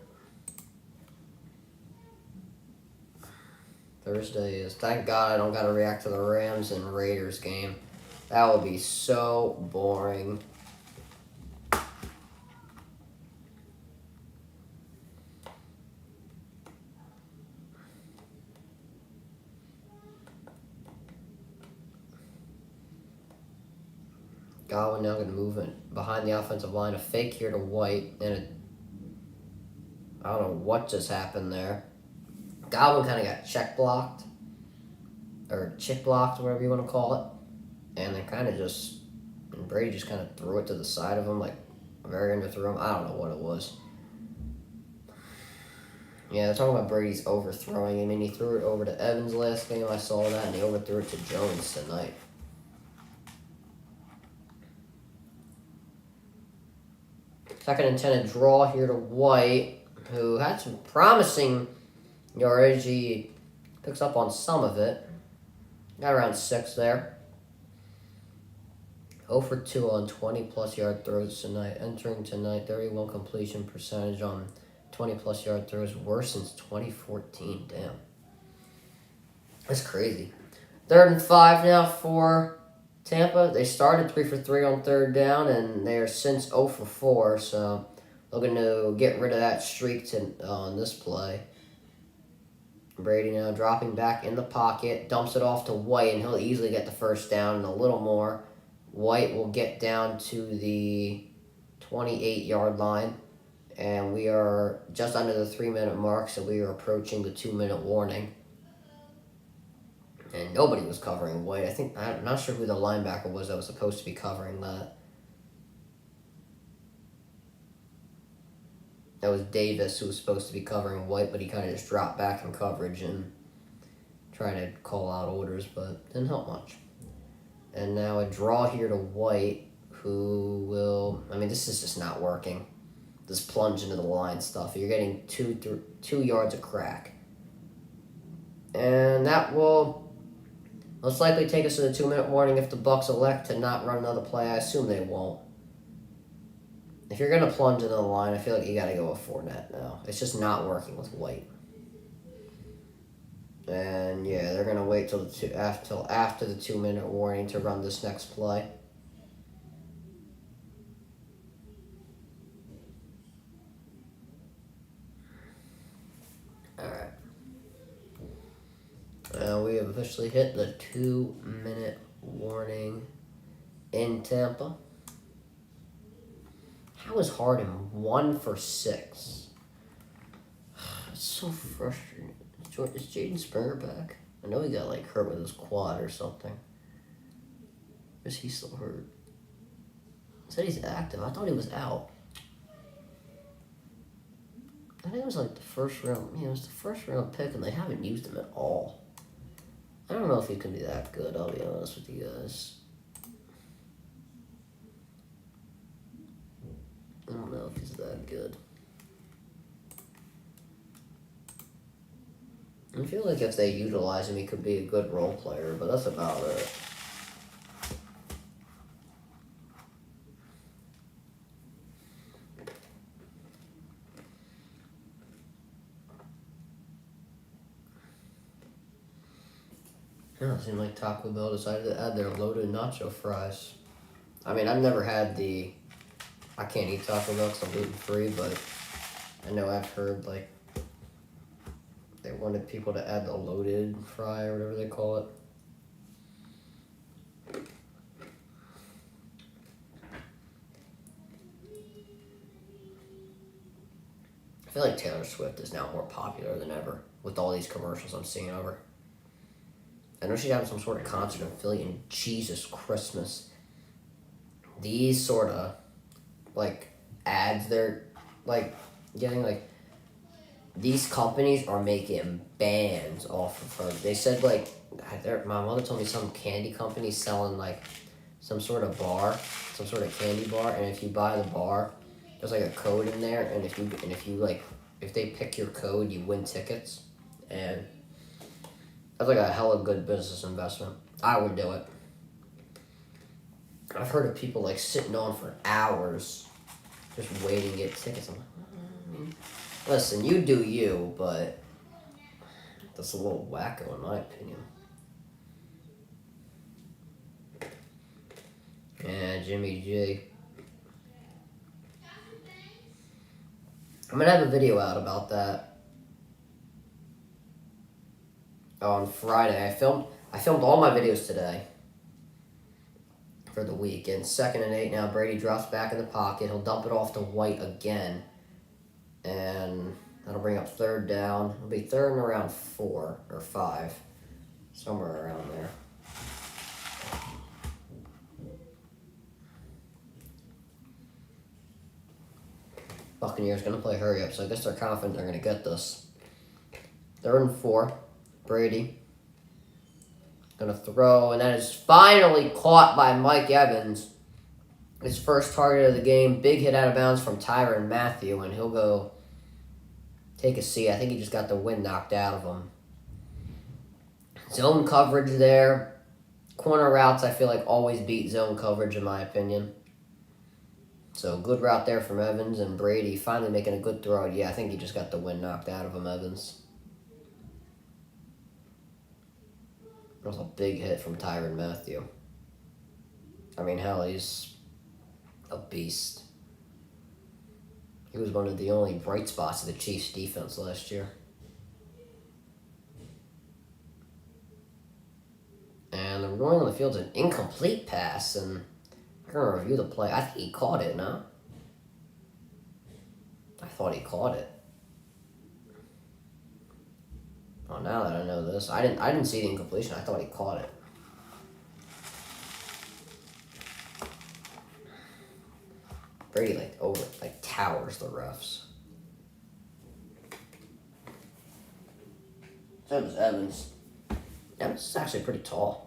Thursday is... Thank God I don't gotta react to the Rams and Raiders game. That would be so boring. Godwin now going to move in behind the offensive line. A fake here to White. And I don't know what just happened there. Godwin kind of got check blocked. Or chip blocked, whatever you want to call it. And then kind of just... And Brady just kind of threw it to the side of him. Like, very underthrew him. I don't know what it was. Yeah, they're talking about Brady's overthrowing. I mean, he threw it over to Evans last game. I saw that. And he overthrew it to Jones tonight. Second and 10, a draw here to White, who had some promising yardage. He Picks up on some of it. Got around 6 there. 0 for 2 on 20-plus yard throws tonight. Entering tonight, 31 completion percentage on 20-plus yard throws. Worse since 2014. Damn. That's crazy. 3rd and 5 now for Tampa. They started 3 for 3 on 3rd down, and they are since 0 for 4. So looking to get rid of that streak on this play. Brady now dropping back in the pocket. Dumps it off to White, and he'll easily get the first down and a little more. White will get down to the 28-yard line, and we are just under the 3-minute mark, so we are approaching the 2-minute warning. And nobody was covering White. I'm not sure who the linebacker was that was supposed to be covering that. That was Davis, who was supposed to be covering White, but he kind of just dropped back in coverage and trying to call out orders, but didn't help much. And now a draw here to White, who will... this is just not working. This plunge into the line stuff. You're getting 2 yards of crack. And that will most likely take us to the 2-minute warning if the Bucs elect to not run another play. I assume they won't. If you're going to plunge into the line, I feel like you got to go with Fournette now. It's just not working with White. And yeah, they're going to wait till after the 2-minute warning to run this next play. Alright. We have officially hit the 2-minute warning in Tampa. How is Harden 1 for 6? It's so frustrating. Is Jaden Springer back? I know he got hurt with his quad or something. Or is he still hurt? He said he's active. I thought he was out. I think it was the first round. Yeah, it was the first round pick, and they haven't used him at all. I don't know if he's going to be that good, I'll be honest with you guys. I don't know if he's that good. I feel like if they utilize him, he could be a good role player, but that's about it. Yeah, it seemed like Taco Bell decided to add their loaded nacho fries. I've never had the... I can't eat Taco Bell because I'm gluten-free, but I know I've heard, they wanted people to add the loaded fry or whatever they call it. I feel like Taylor Swift is now more popular than ever with all these commercials I'm seeing of her. I know she's having some sort of concert in Philly, and Jesus Christmas. These sort of, ads they're, getting, these companies are making bands off of her. They said, my mother told me some candy company selling, some sort of bar, some sort of candy bar, and if you buy the bar, there's, a code in there, and if they pick your code, you win tickets, and that's, a hella good business investment. I would do it. I've heard of people, sitting on for hours just waiting to get tickets. I'm like, listen, you do you, but that's a little wacko in my opinion. Yeah, Jimmy G. I'm gonna have a video out about that on Friday. I filmed all my videos today for the week. And 2nd and 8 now. Brady drops back in the pocket. He'll dump it off to White again. And that'll bring up 3rd down. It'll be 3rd and around 4 or 5. Somewhere around there. Buccaneers going to play hurry up, so I guess they're confident they're going to get this. 3rd and 4. Brady going to throw, and that is finally caught by Mike Evans. His first target of the game. Big hit out of bounds from Tyrann Mathieu, and he'll go take a seat. I think he just got the wind knocked out of him. Zone coverage there. Corner routes, I feel like, always beat zone coverage, in my opinion. So, good route there from Evans, and Brady finally making a good throw. Yeah, I think he just got the wind knocked out of him, Evans. That was a big hit from Tyrann Mathieu. I mean, hell, he's a beast. He was one of the only bright spots of the Chiefs' defense last year. And the ruling on the field's an incomplete pass, and we're going to review the play. I think he caught it, no? I thought he caught it. Oh, now that I know this, I didn't see the incompletion. I thought he caught it. Brady towers the refs. So does Evans. Evans is actually pretty tall.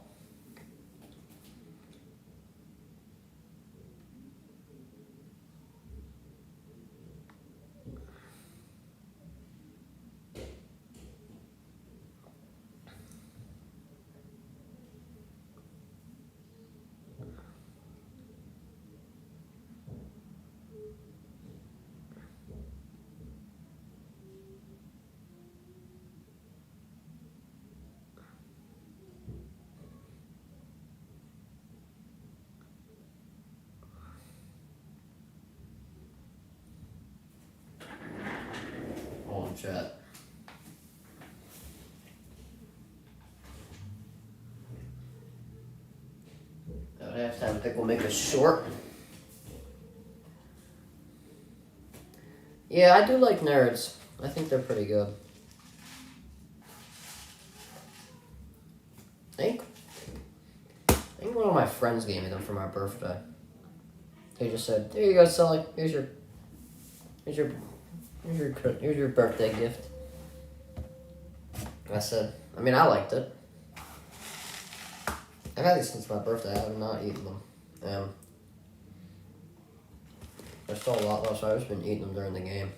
Chat. At halftime, I think we'll make it short. Yeah, I do like nerds. I think they're pretty good. I think one of my friends gave me them for my birthday. He just said, "There you go, Sully. Here's your birthday gift." I said, I mean, I liked it. I've had these since my birthday. I have not eaten them. There's still a lot left, so I've just been eating them during the game.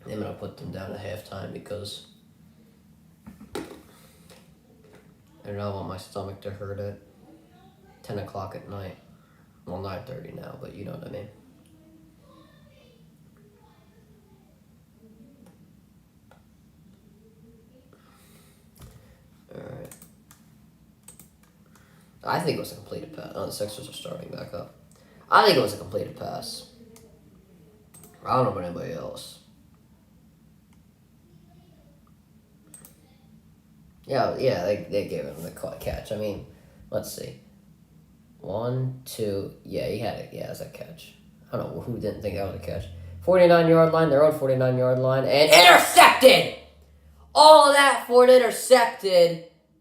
I'm going to put them down at halftime because I don't want my stomach to hurt at 10 o'clock at night. Well, 9:30 now, but you know what I mean. Alright. I think it was a completed pass. Oh, the Sixers are starting back up. I think it was a completed pass. I don't know about anybody else. Yeah, they gave him the catch. I mean, let's see. 1, 2, yeah, he had it. Yeah, it's a catch. I don't know who didn't think that was a catch. 49-yard line, their own 49-yard line, and intercepted! All of that for an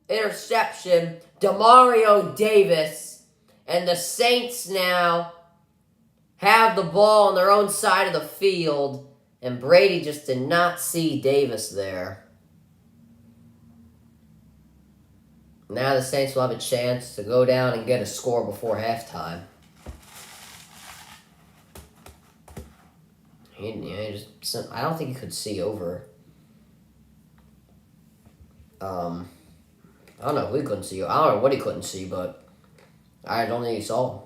interception. Demario Davis, and the Saints now have the ball on their own side of the field, and Brady just did not see Davis there. Now the Saints will have a chance to go down and get a score before halftime. I don't think he could see over. I don't know. We couldn't see. I don't know what he couldn't see, but I don't think he saw him.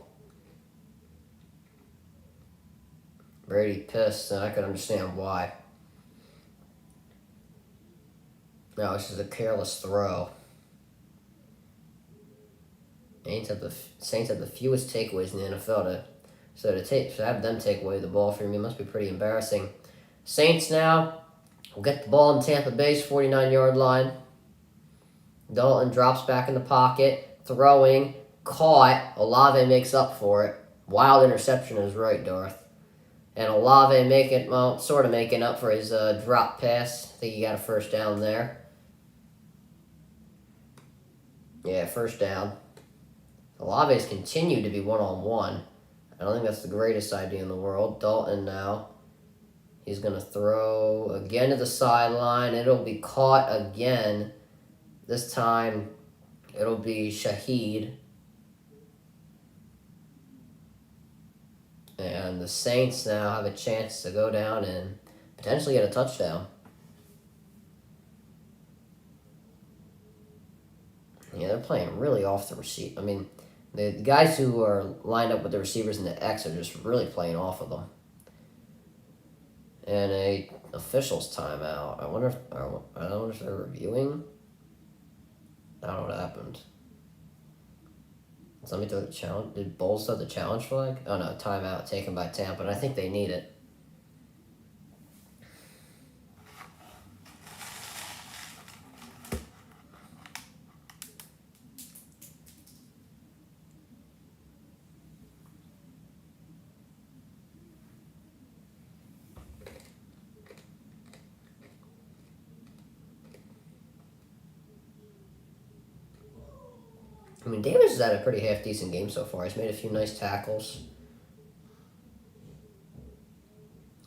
Brady pissed, and I could understand why. No, this is a careless throw. Saints have the fewest takeaways in the NFL. To have them take away the ball from me must be pretty embarrassing. Saints now will get the ball in Tampa Bay's 49-yard line. Dalton drops back in the pocket, throwing, caught. Olave makes up for it. Wild interception is right, Darth. And Olave sort of making up for his drop pass. I think he got a first down there. Yeah, first down. Olave's continued to be one-on-one. I don't think that's the greatest idea in the world. Dalton now. He's going to throw again to the sideline. It'll be caught again. This time, it'll be Shaheed. And the Saints now have a chance to go down and potentially get a touchdown. Yeah, they're playing really off the receipt. I mean, the guys who are lined up with the receivers in the X are just really playing off of them. And a official's timeout. I wonder if they're reviewing. I don't know what happened. So let me throw the challenge. Did Bulls throw the challenge flag? Oh no, timeout taken by Tampa, and I think they need it. I mean, Davis has had a pretty half-decent game so far. He's made a few nice tackles.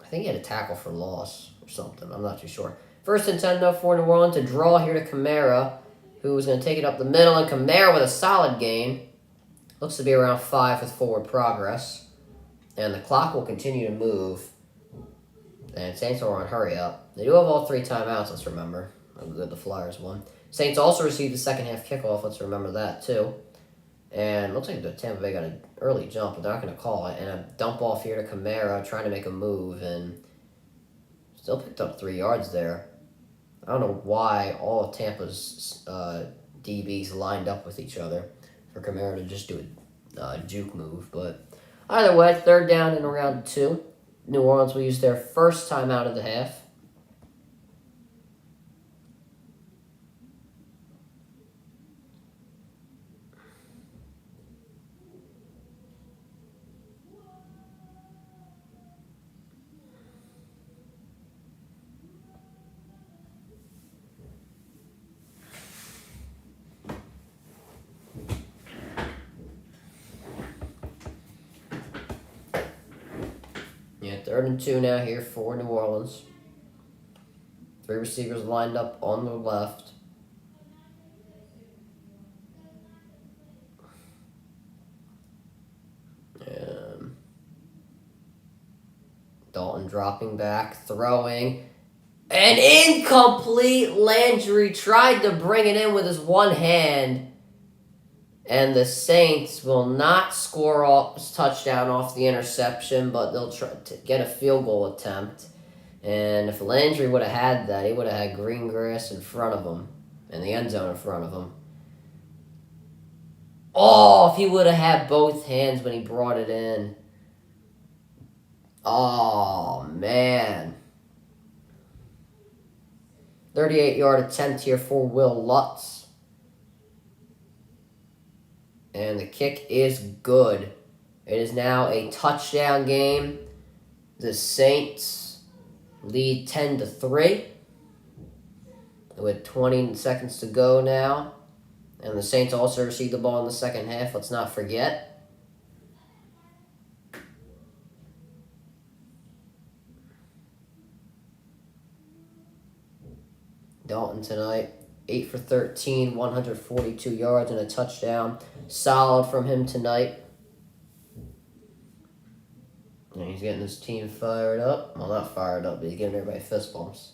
I think he had a tackle for loss or something. I'm not too sure. First and 10, though, for New Orleans. A draw here to Kamara, who was going to take it up the middle. And Kamara with a solid gain. Looks to be around 5 with forward progress. And the clock will continue to move. And Saints are on hurry up. They do have all 3 timeouts, let's remember. I'm good the Flyers won. Saints also received the second half kickoff. Let's remember that, too. And looks like the Tampa Bay got an early jump, but they're not going to call it. And a dump off here to Kamara, trying to make a move, and still picked up 3 yards there. I don't know why all of Tampa's DBs lined up with each other for Kamara to just do a juke move. But either way, third down and around 2. New Orleans will use their first time out of the half. Yeah, 3rd and 2 now here for New Orleans. 3 receivers lined up on the left. Dalton dropping back, throwing. An incomplete. Landry tried to bring it in with his one hand. And the Saints will not score a touchdown off the interception, but they'll try to get a field goal attempt. And if Landry would have had that, he would have had green grass in front of him, and the end zone in front of him. Oh, if he would have had both hands when he brought it in. Oh, man. 38-yard attempt here for Will Lutz. And the kick is good. It is now a touchdown game. The Saints lead 10-3 with 20 seconds to go now. And the Saints also received the ball in the second half. Let's not forget. Dalton tonight, 8 for 13, 142 yards and a touchdown. Solid from him tonight. And he's getting his team fired up. Well, not fired up, but he's giving everybody fist bumps.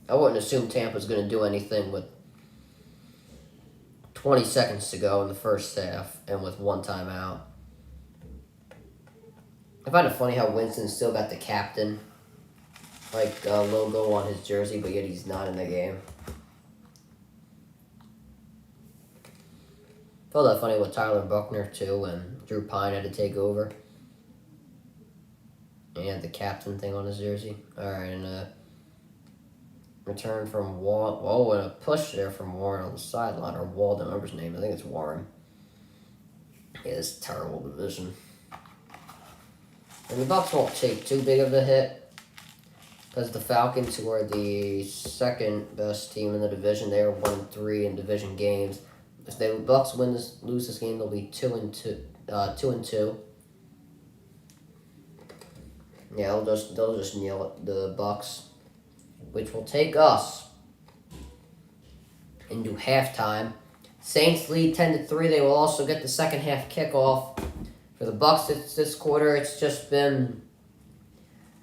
I wouldn't assume Tampa's going to do anything with 20 seconds to go in the first half and with one timeout. I find it funny how Winston still got the captain logo on his jersey, but yet he's not in the game. Felt that funny with Tyler Buckner too, when Drew Pine had to take over. And he had the captain thing on his jersey. Alright, and return from Warren. Whoa, and a push there from Warren on the sideline. Or Wall, I don't remember his name. I think it's Warren. Yeah, this terrible division. And the Bucs won't take too big of a hit. Because the Falcons, who are the second best team in the division, they are 1-3 in division games. If the Bucs lose this game, they'll be 2-2. Yeah, they'll just kneel it, the Bucs, which will take us into halftime. Saints lead 10-3. They will also get the second half kickoff. For the Bucs this quarter, it's just been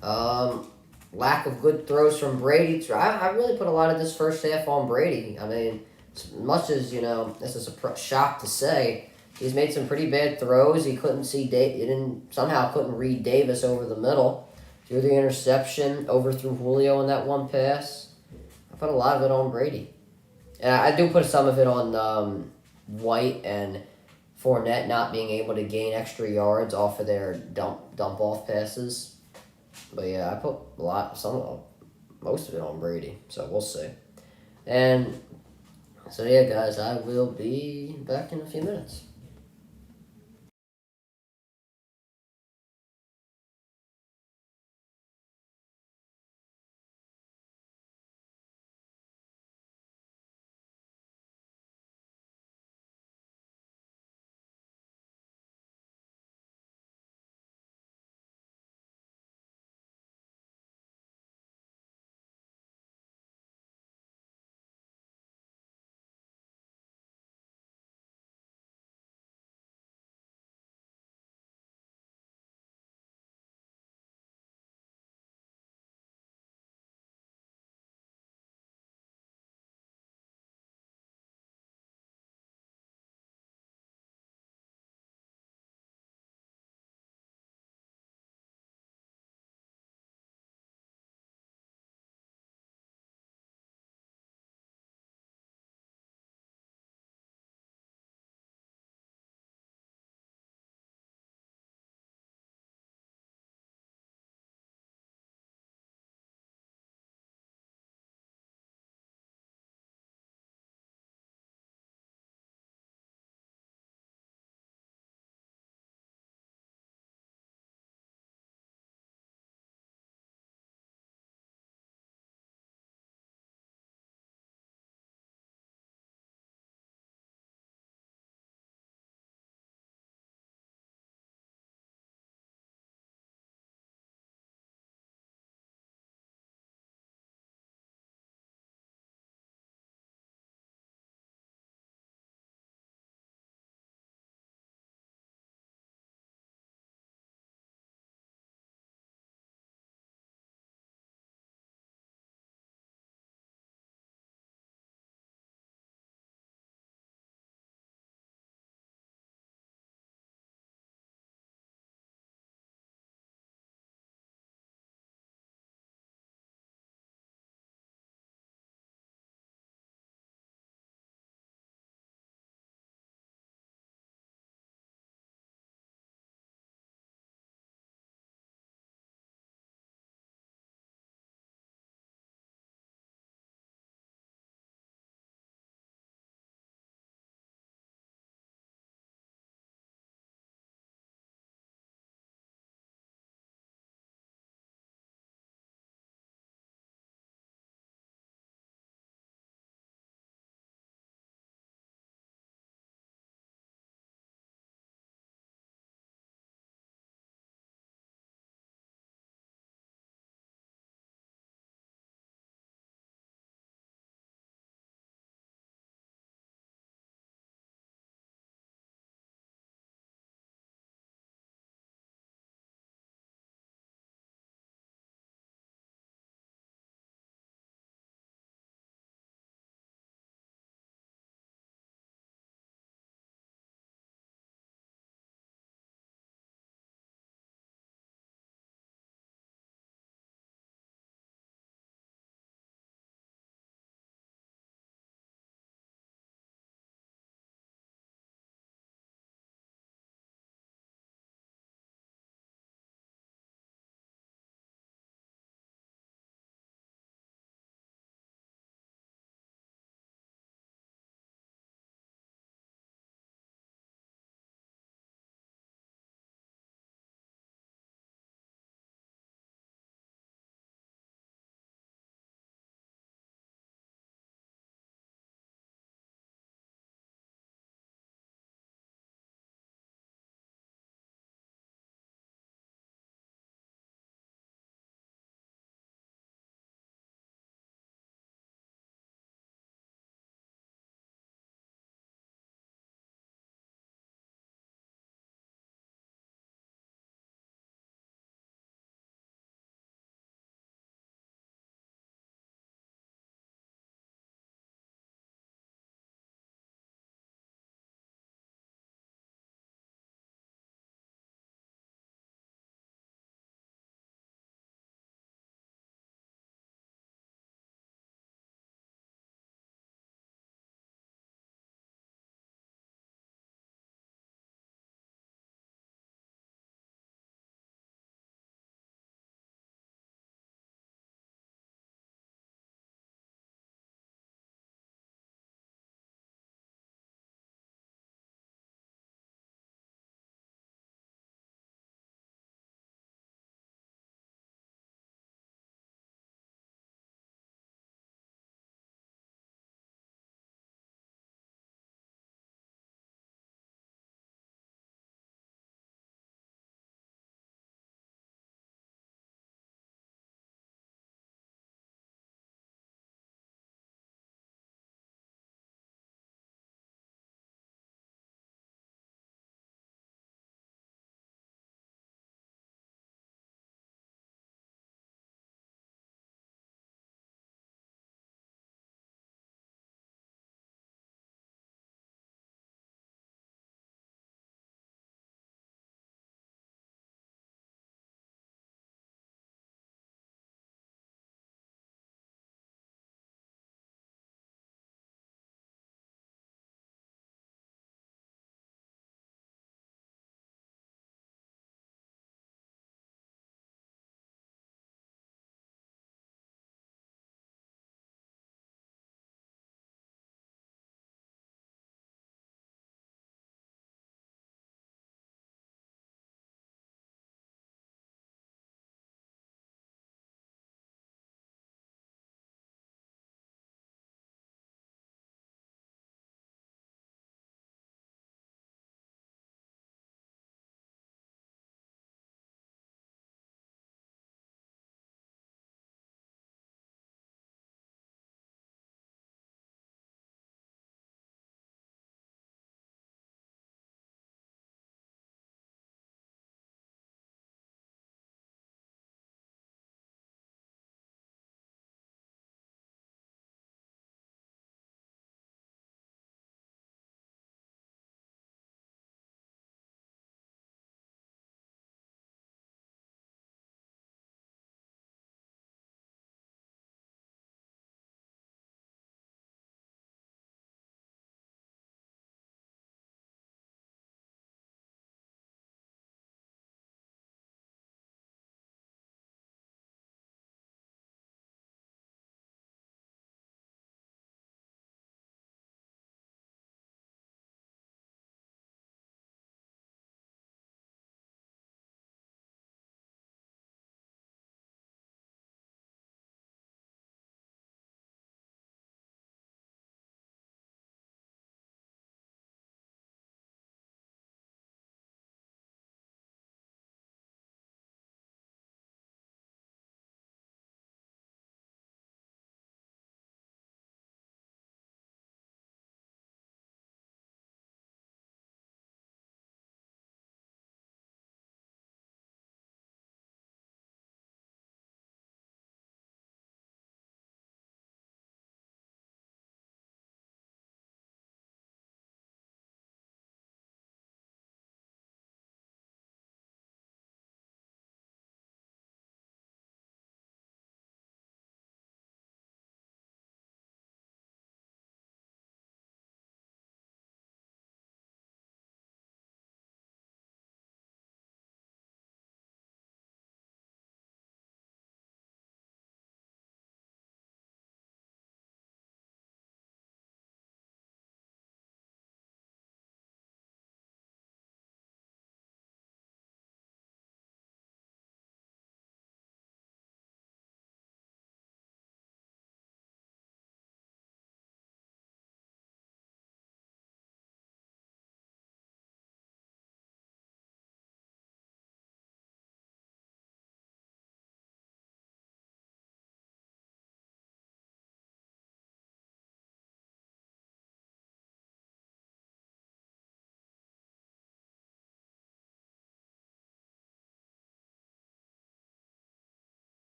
lack of good throws from Brady. I really put a lot of this first half on Brady. I mean, as much as, this is a shock to say, he's made some pretty bad throws. He couldn't see somehow couldn't read Davis over the middle. Threw the interception, overthrew Julio in that one pass. I put a lot of it on Brady. And I do put some of it on White and Fournette not being able to gain extra yards off of their dump off passes. But yeah, I put most of it on Brady, so we'll see. And so yeah, guys, I will be back in a few minutes.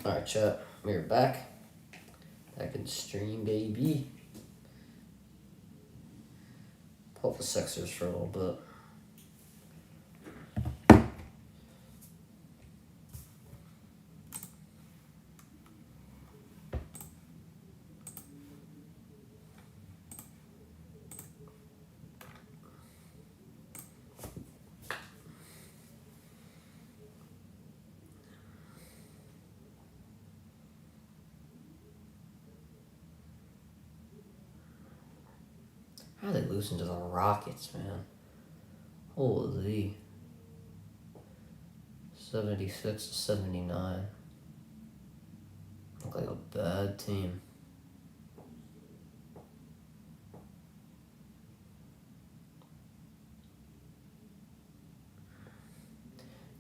Alright, chat. We're back. Back in the stream, baby. Pull up the Sixers for a little bit. How are they losing to the Rockets, man? Holy. 76-79. Look like a bad team.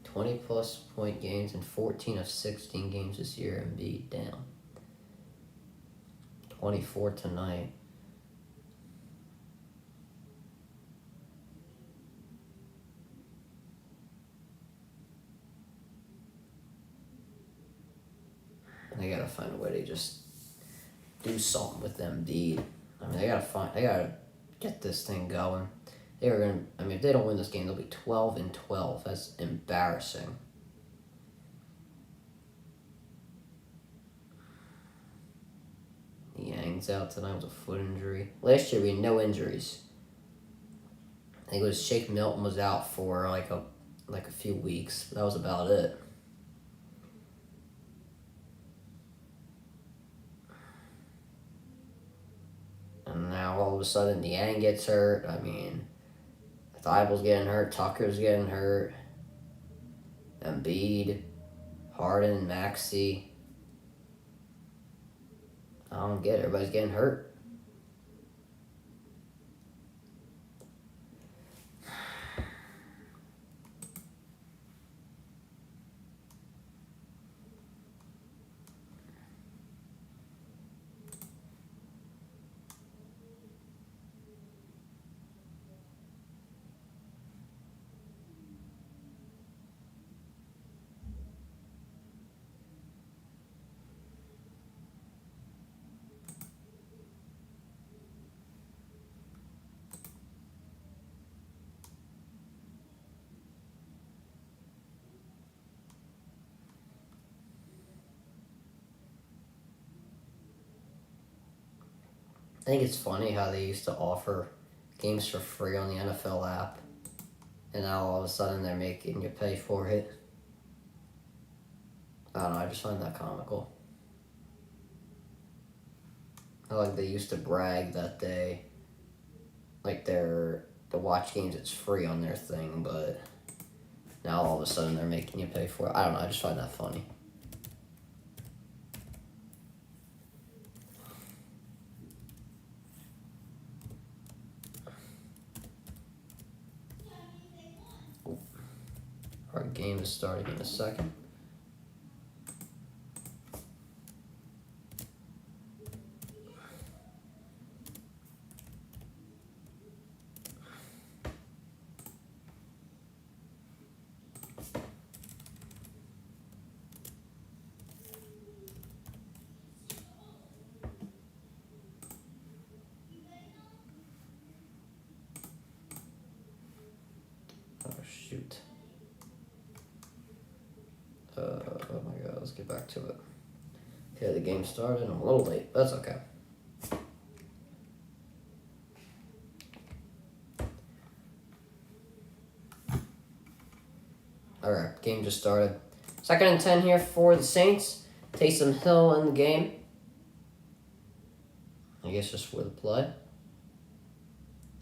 +20 point games in 14 of 16 games this year, and beat down. 24 tonight. They gotta find a way to just do something with Embiid. I mean, they gotta get this thing going. If they don't win this game, they'll be 12-12. That's embarrassing. Yang's out tonight with a foot injury. Last year we had no injuries. I think it was Shake Milton was out for like a few weeks. That was about it. And now all of a sudden Yang gets hurt. I mean, Thibel's getting hurt. Tucker's getting hurt. Embiid, Harden, Maxey. I don't get it. Everybody's getting hurt. I think it's funny how they used to offer games for free on the NFL app, and now all of a sudden they're making you pay for it. I don't know, I just find that comical. Like they used to brag that they, to watch games, it's free on their thing, but now all of a sudden they're making you pay for it. I don't know, I just find that funny. Our game is starting in a second. Oh, shoot. Oh my god, let's get back to it. Okay, the game started. I'm a little late, but that's okay. Alright, game just started. 2nd and 10 here for the Saints. Taysom Hill in the game. I guess just for the play.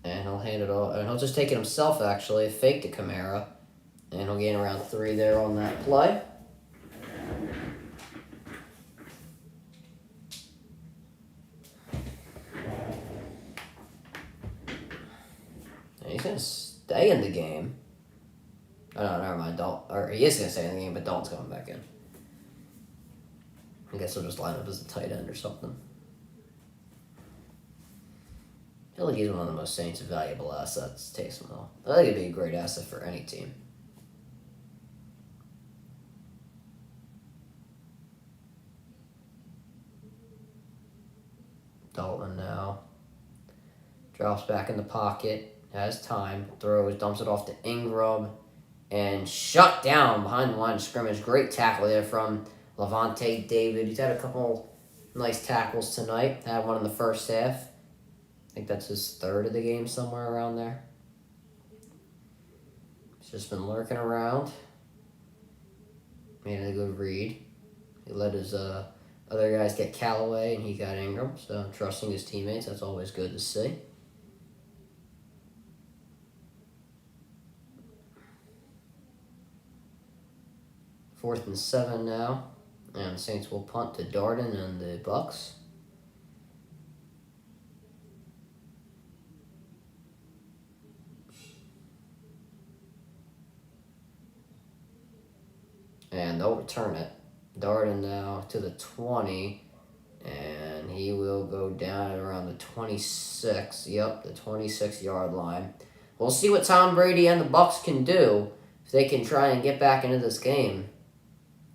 And he'll hand it off. And he'll just take it himself, actually. Fake to Kamara. And he'll gain around 3 there on that play. And he's going to stay in the game. Oh, no, never mind. He is going to stay in the game, but Dalton's coming back in. I guess he'll just line up as a tight end or something. I feel like he's one of the most Saints' valuable assets, Taysom Hill. I think it'd be a great asset for any team. Dalton now. Drops back in the pocket. Has time. Throws. Dumps it off to Ingram. And shut down behind the line of scrimmage. Great tackle there from Levante David. He's had a couple nice tackles tonight. Had one in the first half. I think that's his third of the game, somewhere around there. He's just been lurking around. Made a good read. He let his other guys get Callaway, and he got Ingram. So trusting his teammates, that's always good to see. Fourth and 7 now. And Saints will punt to Darden and the Bucs. And they'll return it. Darden now to the 20. And he will go down at around the 26. Yep, the 26-yard line. We'll see what Tom Brady and the Bucs can do if they can try and get back into this game.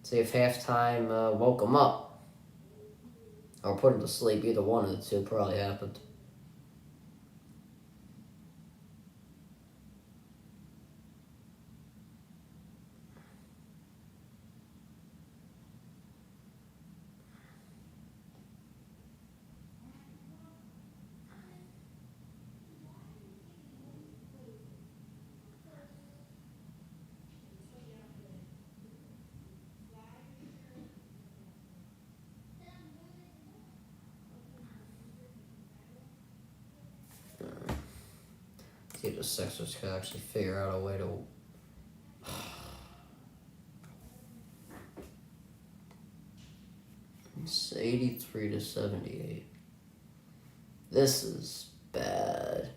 See if halftime woke them up. Or put them to sleep. Either one of the two probably happened. See if the Sixers can actually figure out a way to... It's 83-78. This is bad.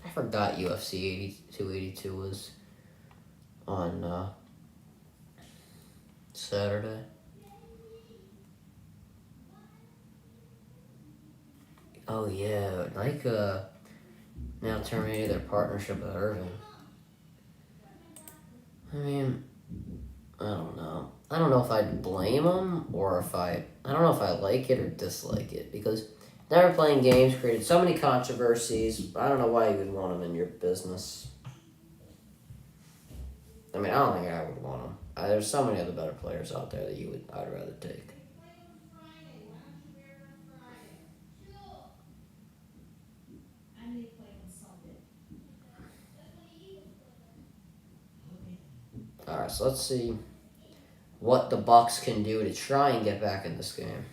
I forgot UFC 82 was on Saturday. Oh yeah, Nike now terminated their partnership with Irving. I mean, I don't know. I don't know if I'd blame them or if I don't know if I like it or dislike it, because never playing games created so many controversies. I don't know why you would want them in your business. I mean, I don't think I would want them. There's so many other better players out there that I'd rather take. Alright, so let's see what the Bucs can do to try and get back in this game.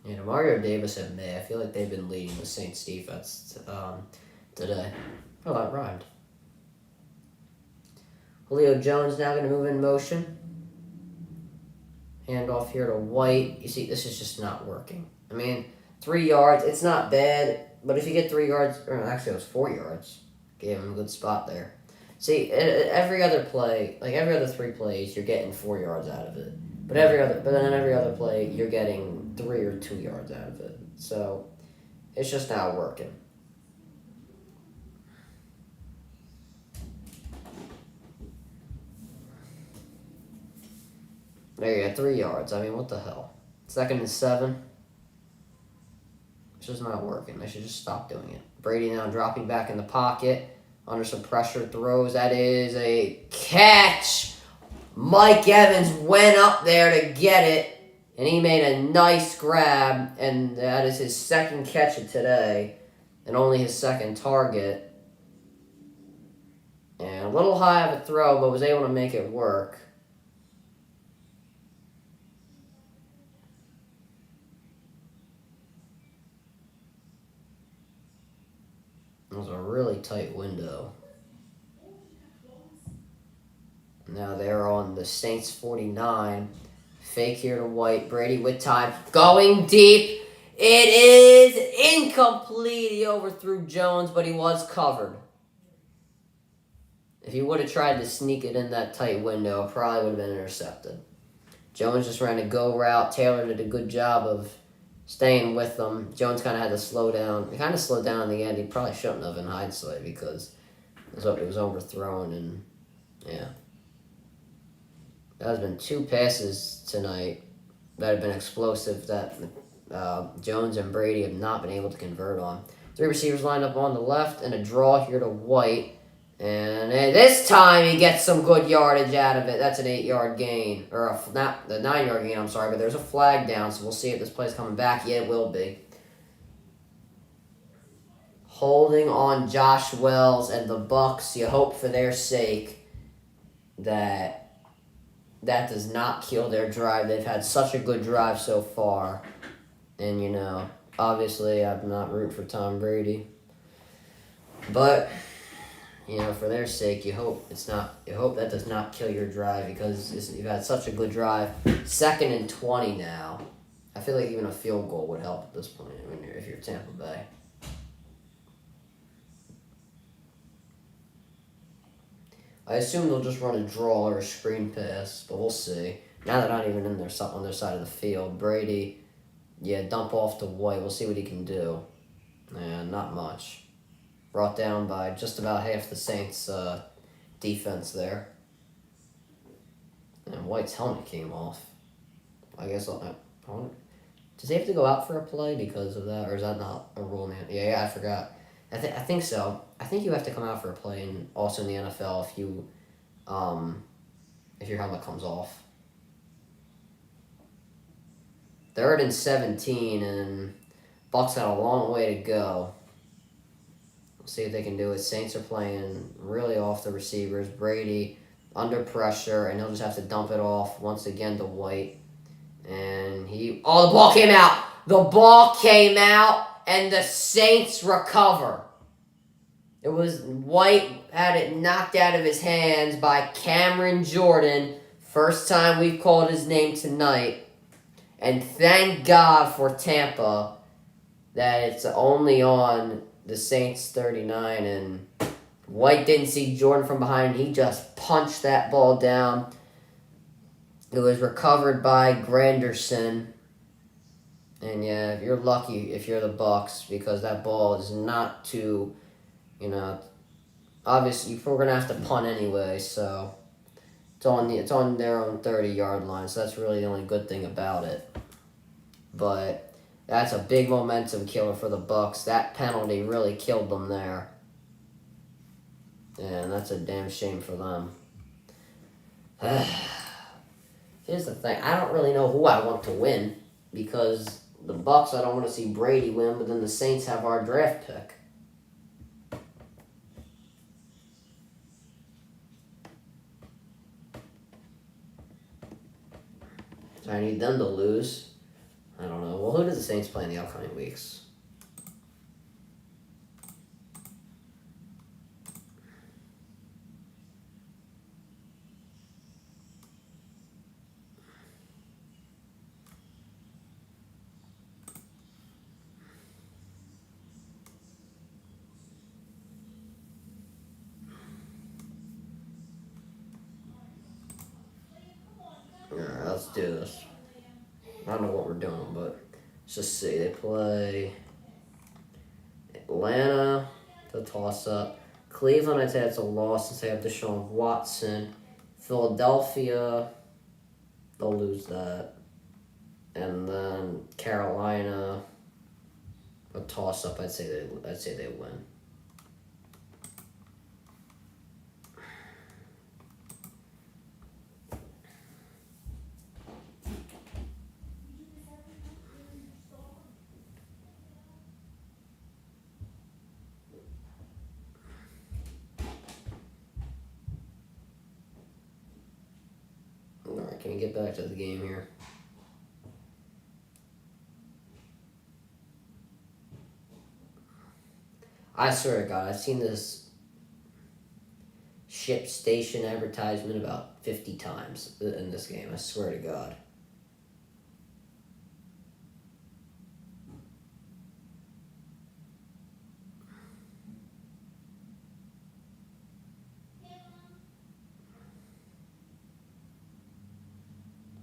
Yeah, Mario Davis and May, I feel like they've been leading the Saints defense today. Oh, that rhymed. Julio Jones now going to move in motion. Hand off here to White. You see, this is just not working. I mean, 3 yards, it's not bad, but if you get 3 yards, or actually it was 4 yards, gave him a good spot there. See, every other play, like every other 3 plays, you're getting 4 yards out of it. But then every other play, you're getting 3 or 2 yards out of it. So, it's just not working. There you go, 3 yards. I mean, what the hell? 2nd and 7. It's just not working. They should just stop doing it. Brady now dropping back in the pocket. Under some pressure, throws. That is a catch. Mike Evans went up there to get it. And he made a nice grab. And that is his 2nd catch of today. And only his 2nd target. And a little high of a throw, but was able to make it work. It was a really tight window. Now they're on the Saints 49. Fake here to White. Brady with time. Going deep. It is incomplete. He overthrew Jones, but he was covered. If he would have tried to sneak it in that tight window, it probably would have been intercepted. Jones just ran a go route. Taylor did a good job of staying with them. Jones kind of had to slow down. He kind of slowed down in the end. He probably shouldn't have in hindsight because it was overthrown and, yeah. There's been 2 passes tonight that have been explosive that Jones and Brady have not been able to convert on. 3 receivers lined up on the left and a draw here to White. And this time he gets some good yardage out of it. That's an 8-yard gain. Or not the 9-yard gain, I'm sorry. But there's a flag down, so we'll see if this play's coming back. Yeah, it will be. Holding on Josh Wells and the Bucs. You hope for their sake that does not kill their drive. They've had such a good drive so far. And, obviously I'm not rooting for Tom Brady. But, for their sake, you hope that does not kill your drive because you've had such a good drive. 2nd and 20 now. I feel like even a field goal would help at this point if you're Tampa Bay. I assume they'll just run a draw or a screen pass, but we'll see. Now they're not even on their side of the field. Brady, dump off to White. We'll see what he can do. And not much. Brought down by just about half the Saints' defense there. And White's helmet came off. I guess does he have to go out for a play because of that, or is that not a rule? Yeah, I forgot. I think so. I think you have to come out for a play, and also in the NFL if your helmet comes off. 3rd and 17, and Bucs got a long way to go. We'll see if they can do it. Saints are playing really off the receivers. Brady under pressure, and he'll just have to dump it off once again to White. And the ball came out. The ball came out. And the Saints recover. It was White had it knocked out of his hands by Cameron Jordan. First time we've called his name tonight. And thank God for Tampa that it's only on the Saints 39. And White didn't see Jordan from behind. He just punched that ball down. It was recovered by Granderson. And if you're lucky if you're the Bucs because that ball is not too, obviously we're gonna have to punt anyway, so it's on their own 30-yard line, so that's really the only good thing about it. But that's a big momentum killer for the Bucs. That penalty really killed them there. And that's a damn shame for them. Here's the thing, I don't really know who I want to win because the Bucs, I don't want to see Brady win, but then the Saints have our draft pick. So I need them to lose. I don't know. Well, who does the Saints play in the upcoming weeks? Alright, let's do this. I don't know what we're doing, but let's just see. They play Atlanta, the toss-up. Cleveland, I'd say it's a loss since they have Deshaun Watson. Philadelphia, they'll lose that. And then Carolina, a toss-up. I'd say they win. Alright, can we get back to the game here? I swear to God, I've seen this ship station advertisement about 50 times in this game. I swear to God.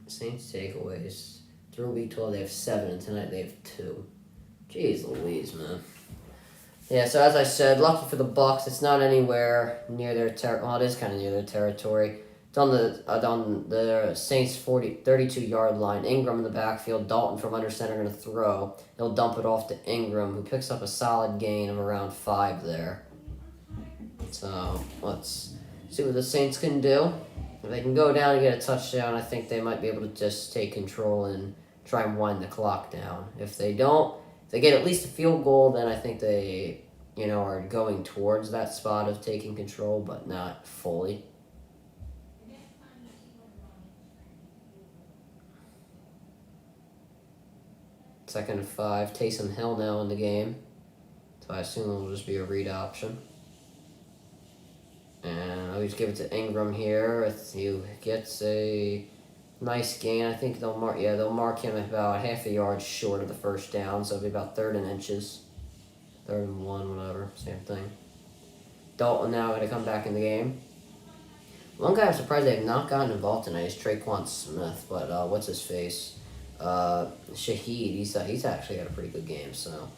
Saints takeaways. Through week 12, they have 7, and tonight they have 2. Jeez Louise, man. Yeah, so as I said, lucky for the Bucs, it's not anywhere near their territory. Well, it is kind of near their territory. It's on the Saints' 32-yard line. Ingram in the backfield. Dalton from under center going to throw. He'll dump it off to Ingram, who picks up a solid gain of around 5 there. So let's see what the Saints can do. If they can go down and get a touchdown, I think they might be able to just take control and try and wind the clock down. If they don't, if they get at least a field goal, then I think they, are going towards that spot of taking control, but not fully. Second and 5. Taysom Hill now in the game. So I assume it'll just be a read option. And I'll just give it to Ingram here. If he gets a nice gain, I think they'll mark him about half a yard short of the first down, so it'll be about 3rd and inches. 3rd and 1, whatever, same thing. Dalton now going to come back in the game. One guy I'm surprised they have not gotten involved tonight is Traquan Smith, but what's his face? Shaheed, he's actually had a pretty good game, so.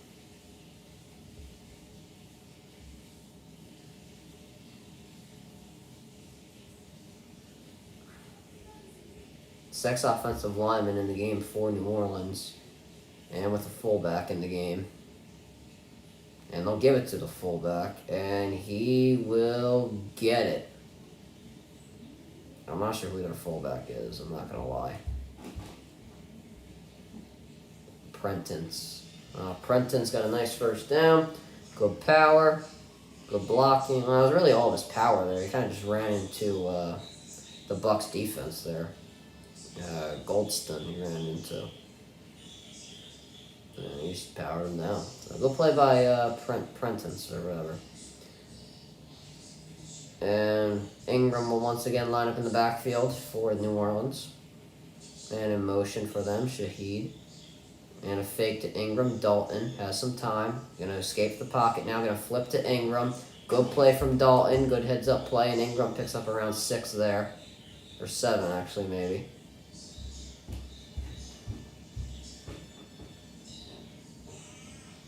Six offensive linemen in the game for New Orleans, and with a fullback in the game. And they'll give it to the fullback, and he will get it. I'm not sure who their fullback is, I'm not going to lie. Prentice. Prentice got a nice first down. Good power. Good blocking. Well, it was really all of his power there. He kind of just ran into the Bucs defense there. Goldston he ran into. And he just powered him down. So go play by Prentice or whatever. And Ingram will once again line up in the backfield for New Orleans. And in motion for them, Shaheed. And a fake to Ingram. Dalton has some time. Going to escape the pocket now. Going to flip to Ingram. Good play from Dalton. Good heads-up play. And Ingram picks up around 6 there. Or 7, actually, maybe.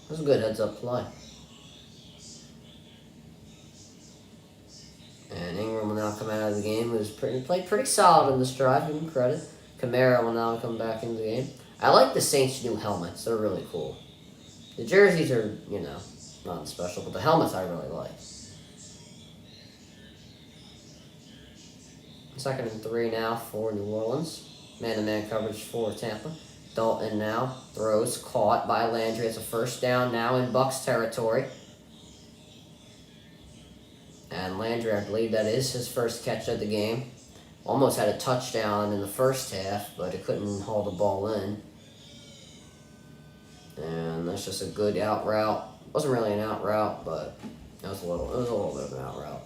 That was a good heads-up play. And Ingram will now come out of the game. He played pretty solid in this drive. Give him credit. Kamara will now come back into the game. I like the Saints' new helmets. They're really cool. The jerseys are, not special, but the helmets I really like. 2nd and 3 now for New Orleans. Man-to-man coverage for Tampa. Dalton now throws, caught by Landry. It's a first down now in Bucs territory. And Landry, I believe that is his first catch of the game. Almost had a touchdown in the first half, but it couldn't haul the ball in. And that's just a good out route. Wasn't really an out route, but it was a little bit of an out route.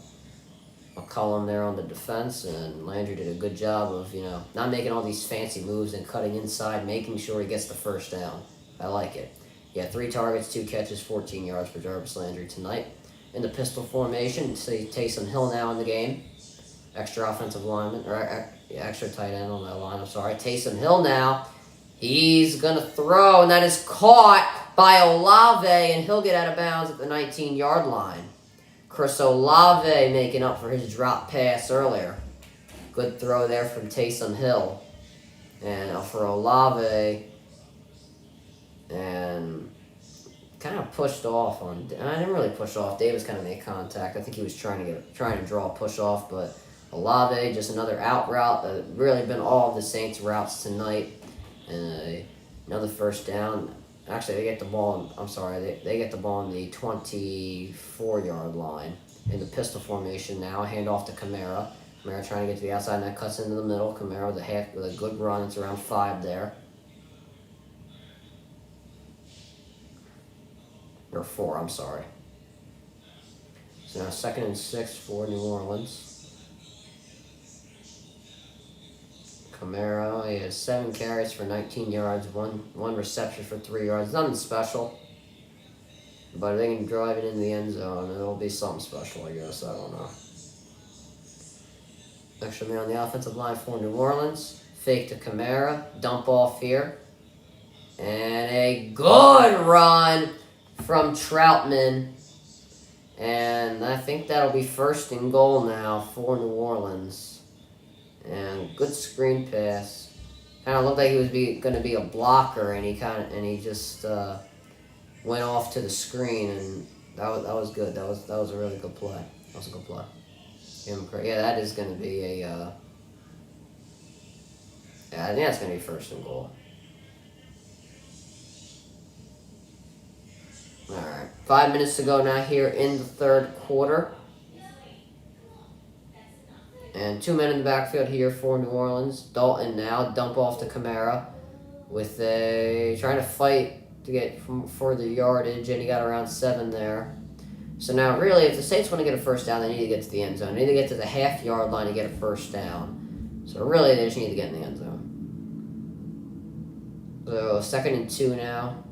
McCollum there on the defense, and Landry did a good job of, not making all these fancy moves and cutting inside, making sure he gets the first down. I like it. Yeah, 3 targets, 2 catches, 14 yards for Jarvis Landry tonight. In the pistol formation, Taysom Hill now in the game. Extra offensive lineman, or extra tight end on that line, I'm sorry. Taysom Hill now. He's going to throw, and that is caught by Olave, and he'll get out of bounds at the 19-yard line. Chris Olave making up for his drop pass earlier. Good throw there from Taysom Hill. And for Olave, and kind of pushed off on. I didn't really push off. Davis kind of made contact. I think he was trying to draw a push off, but Olave just another out route. Really been all of the Saints' routes tonight. And another first down. Actually, they get the ball. They get the ball on the 24-yard line in the pistol formation now. Hand off to Kamara. Kamara trying to get to the outside, and that cuts into the middle. Kamara with a good run. It's around 5 there. Or 4, I'm sorry. Now 2nd and 6 for New Orleans. Camaro, he has 7 carries for 19 yards, one reception for 3 yards. Nothing special. But if they can drive it in the end zone, it'll be something special, I guess. I don't know. Extra man on the offensive line for New Orleans. Fake to Camara. Dump off here. And a good run from Troutman. And I think that'll be 1st and goal now for New Orleans. And good screen pass. Kind of looked like he was going to be a blocker, and he just went off to the screen, and that was good. That was a really good play. That was a good play. Yeah, that is going to be a. Yeah, I think that's going to be 1st and goal. All right, 5 minutes to go now here in the 3rd quarter. And 2 men in the backfield here for New Orleans. Dalton now, dump off to Camara with trying to fight to get for the yardage, and he got around 7 there. So now, really, if the Saints want to get a 1st down, they need to get to the end zone. They need to get to the half-yard line to get a 1st down. So really, they just need to get in the end zone. So 2nd and 2 now.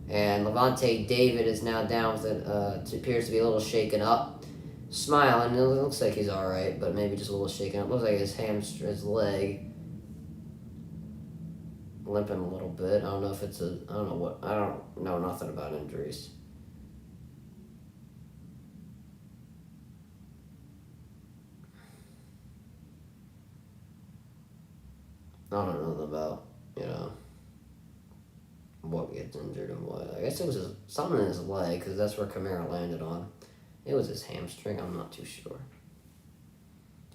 And Levante David is now down with it. Appears to be a little shaken up. Smiling. It looks like he's all right, but maybe just a little shaken up. Looks like his leg limping a little bit. I don't know if it's I don't know nothing about injuries. I don't know nothing about, what gets injured and what. I guess it was something in his leg, because that's where Camara landed on. It was his hamstring, I'm not too sure.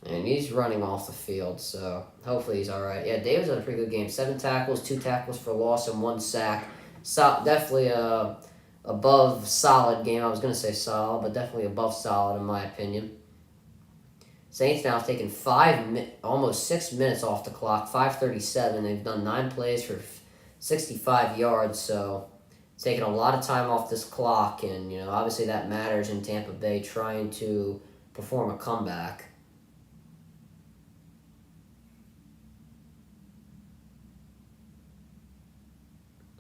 And he's running off the field, so hopefully he's all right. Yeah, Davis had a pretty good game. 7 tackles, 2 tackles for loss, and 1 sack. Definitely a above solid game. I was going to say solid, but definitely above solid in my opinion. Saints now have taken almost 6 minutes off the clock, 5:37. They've done 9 plays for 65 yards, so it's taken a lot of time off this clock, and obviously that matters in Tampa Bay trying to perform a comeback.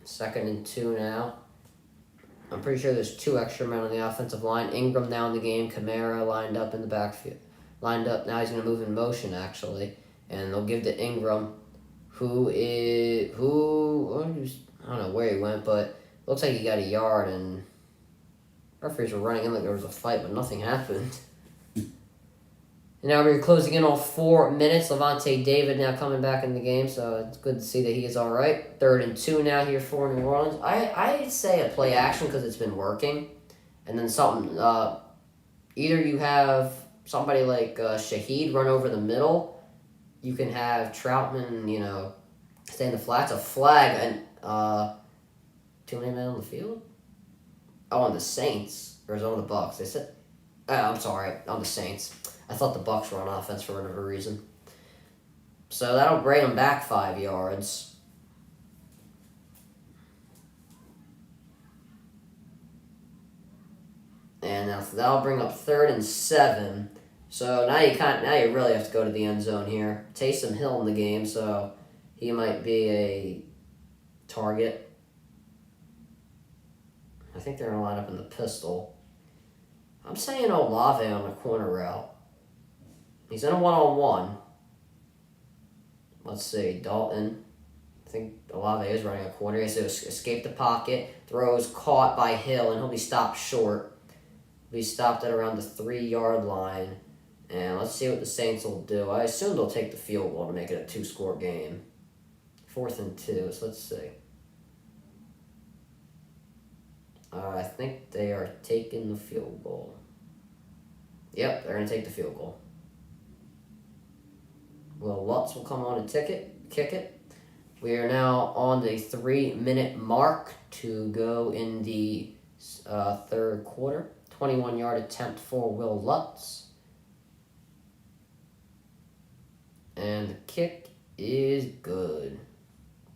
Second and 2 now. I'm pretty sure there's 2 extra men on the offensive line. Ingram now in the game. Camara lined up in the backfield. Lined up. Now he's going to move in motion, actually. And they'll give to Ingram, I don't know where he went, but looks like he got a yard, and referees were running in like there was a fight, but nothing happened. And now we're closing in on 4 minutes. Levante David now coming back in the game, so it's good to see that he is all right. 3rd and 2 now here for New Orleans. I'd say a play action because it's been working. And then something, either you have somebody like Shaheed run over the middle. You can have Troutman, stay in the flats. A flag, and too many men on the field? Oh, on the Saints. Or is it on the Bucs? They said, I'm sorry, on the Saints. I thought the Bucs were on offense for whatever reason. So that'll bring them back 5 yards. And that'll bring up 3rd and 7. So now you really have to go to the end zone here. Taysom Hill in the game, so he might be a target. I think they're going to line up in the pistol. I'm saying Olave on the corner route. He's in a one-on-one. Let's see, Dalton. I think Olave is running a corner. He has to escape the pocket. Throws caught by Hill, and he'll be stopped short. He'll be stopped at around the 3-yard line. And let's see what the Saints will do. I assume they'll take the field goal to make it a 2-score game. 4th and 2, so let's see. I think they are taking the field goal. Yep, they're going to take the field goal. Will Lutz will come on and kick it. We are now on the 3-minute mark to go in the 3rd quarter. 21-yard attempt for Will Lutz. And the kick is good.